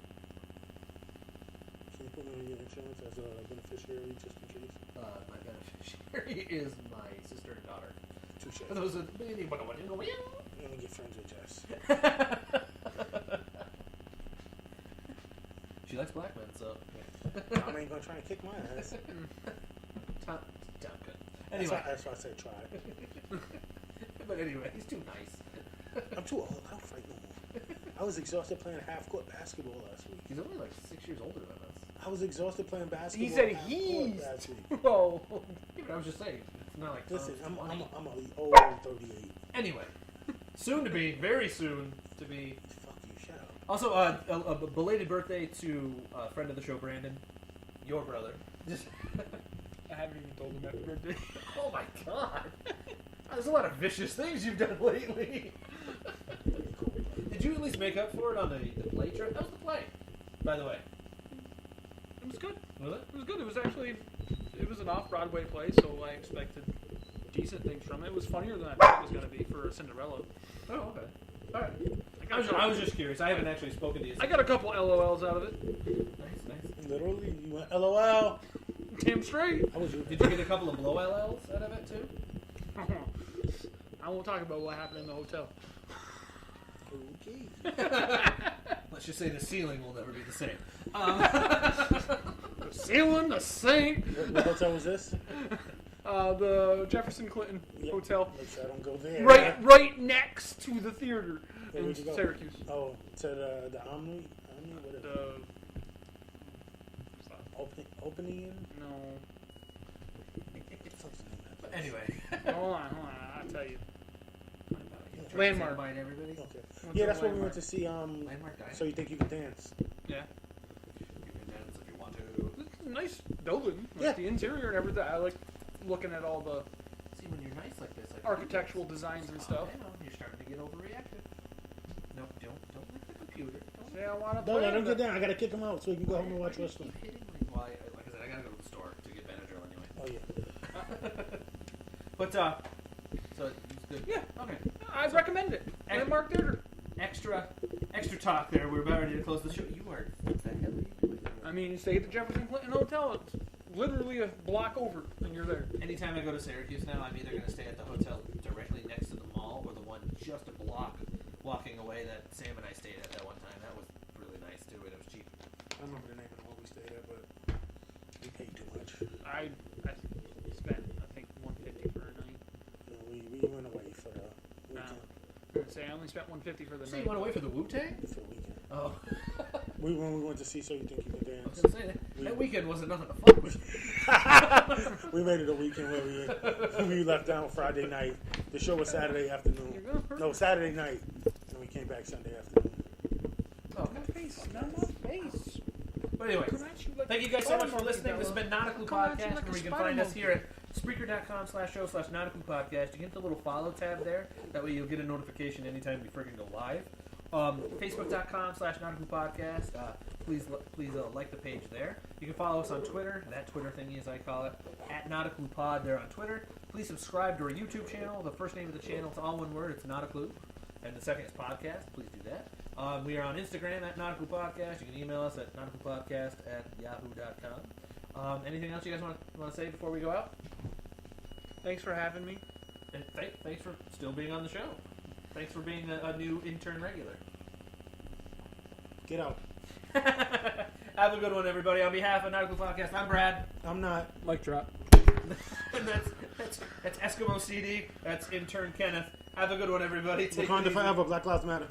[SPEAKER 2] Can you put me on your insurance as a beneficiary just in case?
[SPEAKER 1] My beneficiary is my sister and daughter.
[SPEAKER 2] Touche.
[SPEAKER 1] For those that
[SPEAKER 2] Let me get friends with Jess.
[SPEAKER 1] She likes black men, so.
[SPEAKER 2] Tom ain't gonna try and kick my ass.
[SPEAKER 1] Tom good. Anyway.
[SPEAKER 2] That's why I said try.
[SPEAKER 1] But anyway, he's too nice.
[SPEAKER 2] I'm too old. I don't fight no more. I was exhausted playing half-court basketball last week.
[SPEAKER 1] He's only like 6 years older than us.
[SPEAKER 2] I was exhausted playing basketball.
[SPEAKER 3] He said
[SPEAKER 2] half-court
[SPEAKER 3] he's.
[SPEAKER 2] last week.
[SPEAKER 3] Whoa.
[SPEAKER 1] Yeah, but I was just saying, it's not like
[SPEAKER 2] Listen,
[SPEAKER 1] Tom's
[SPEAKER 2] I'm
[SPEAKER 1] 20.
[SPEAKER 2] old 38.
[SPEAKER 1] Anyway, soon to be, very soon to be.
[SPEAKER 2] Fuck you, shut up.
[SPEAKER 1] Also, a belated birthday to a friend of the show, Brandon, your brother. Just
[SPEAKER 3] I haven't even told him happy birthday.
[SPEAKER 1] oh my god, there's a lot of vicious things you've done lately. Did you at least make up for it on the play trip? That was the play, by the way.
[SPEAKER 3] It was good.
[SPEAKER 1] Was it?
[SPEAKER 3] It was good. It was an off-Broadway play, so I expected decent things from it. It was funnier than I thought it was going to be for Cinderella.
[SPEAKER 1] Oh, okay. All right. I was just curious. I haven't actually spoken to you.
[SPEAKER 3] I got a couple LOLs out of it.
[SPEAKER 1] Nice.
[SPEAKER 2] Literally, you went LOL.
[SPEAKER 3] Damn straight.
[SPEAKER 2] How was
[SPEAKER 1] Did you get a couple of blow LLs out of it too?
[SPEAKER 3] I won't talk about what happened in the hotel.
[SPEAKER 2] Okay.
[SPEAKER 1] Let's just say the ceiling will never be the same.
[SPEAKER 3] The ceiling, the sink.
[SPEAKER 2] What hotel was this?
[SPEAKER 3] The Jefferson Clinton
[SPEAKER 2] Yep.
[SPEAKER 3] Hotel.
[SPEAKER 2] Make sure I don't go there.
[SPEAKER 3] Right next to the theater
[SPEAKER 2] Where
[SPEAKER 3] in
[SPEAKER 2] would you go?
[SPEAKER 3] Syracuse.
[SPEAKER 2] Oh, to the Omni? Whatever. Opening?
[SPEAKER 3] No.
[SPEAKER 2] What the fuck's the name of that place?
[SPEAKER 1] Anyway.
[SPEAKER 3] Hold on. I'll tell you.
[SPEAKER 1] Landmark.
[SPEAKER 3] Landmark.
[SPEAKER 1] Everybody.
[SPEAKER 2] Okay.
[SPEAKER 3] What's
[SPEAKER 2] Yeah,
[SPEAKER 3] a
[SPEAKER 2] that's what we
[SPEAKER 3] landmark?
[SPEAKER 2] went to see.
[SPEAKER 1] Landmark Diner.
[SPEAKER 2] So you think you can dance?
[SPEAKER 3] Yeah.
[SPEAKER 1] You can dance if you want to.
[SPEAKER 3] It's a nice building. Like
[SPEAKER 2] Yeah.
[SPEAKER 3] the interior and everything. I like looking at all the.
[SPEAKER 1] See, when you're nice nice like this.
[SPEAKER 3] architectural designs and stuff.
[SPEAKER 1] You know, you're starting to get overreactive. No, don't lick the computer. Don't
[SPEAKER 3] Say I want to
[SPEAKER 2] Don't
[SPEAKER 3] play.
[SPEAKER 2] let him get down. I gotta kick him out so he can go home and watch
[SPEAKER 1] keep
[SPEAKER 2] wrestling.
[SPEAKER 1] hitting me. Well, like I said, I gotta go to the store to get Benadryl anyway.
[SPEAKER 2] Oh yeah.
[SPEAKER 1] But so it's good.
[SPEAKER 3] Yeah.
[SPEAKER 1] Okay.
[SPEAKER 3] I recommend it. Landmark Theater.
[SPEAKER 1] Extra talk there. We're about ready to close the show. You are. What the hell are you doing?
[SPEAKER 3] I mean, stay at the Jefferson Clinton Hotel. It's literally a block over, and you're there.
[SPEAKER 1] Anytime I go to Syracuse now, I'm either going to stay at the hotel directly next to the mall or the one just a block walking away that Sam and I stayed at that one time. That was really nice too, and it was cheap.
[SPEAKER 2] I don't remember the name of the one we stayed at, but we paid too much.
[SPEAKER 3] I spent, I think, $150 for a night.
[SPEAKER 2] You know, we went away for the weekend.
[SPEAKER 3] I would say I only spent $150 for the
[SPEAKER 1] So
[SPEAKER 3] night.
[SPEAKER 1] you went away for the Wu-Tang?
[SPEAKER 2] For the weekend.
[SPEAKER 1] Oh.
[SPEAKER 2] When we went to see So You Think You Can
[SPEAKER 1] I was
[SPEAKER 2] Dance.
[SPEAKER 1] going to say, that weekend wasn't nothing to fuck with.
[SPEAKER 2] We made it a weekend where we left down Friday night. The show was Saturday afternoon.
[SPEAKER 3] You're going
[SPEAKER 2] No, Saturday night. And we came back Sunday afternoon.
[SPEAKER 1] Oh,
[SPEAKER 3] No face, no face.
[SPEAKER 1] but anyway, thank you guys so much for listening. This has been Not a Clue Podcast, where you can find us here at Spreaker.com/show/Not-a-Clue-podcast. You can hit the little follow tab there. That way you'll get a notification anytime we freaking go live. Facebook.com/Not-a-Clue-podcast. Please like the page there. You can follow us on Twitter, that Twitter thingy as I call it, at Not-a-Clue-pod there on Twitter. Please subscribe to our YouTube channel. The first name of the channel is all one word. It's Not a Clue. And the second is podcast. Please do that. We are on Instagram at Not a Clue Podcast. You can email us at notacluepodcast@yahoo.com. Anything else you guys want to say before we go out?
[SPEAKER 3] Thanks for having me.
[SPEAKER 1] And thanks for still being on the show. Thanks for being a new intern regular.
[SPEAKER 2] Get out.
[SPEAKER 1] Have a good one, everybody. On behalf of Not a Clue Podcast, I'm Brad.
[SPEAKER 2] I'm not.
[SPEAKER 3] Mic drop.
[SPEAKER 1] And that's Eskimo CD. That's intern Kenneth. Have a good one, everybody. Take it
[SPEAKER 2] Wakanda
[SPEAKER 1] easy.
[SPEAKER 2] forever. Black Lives Matter.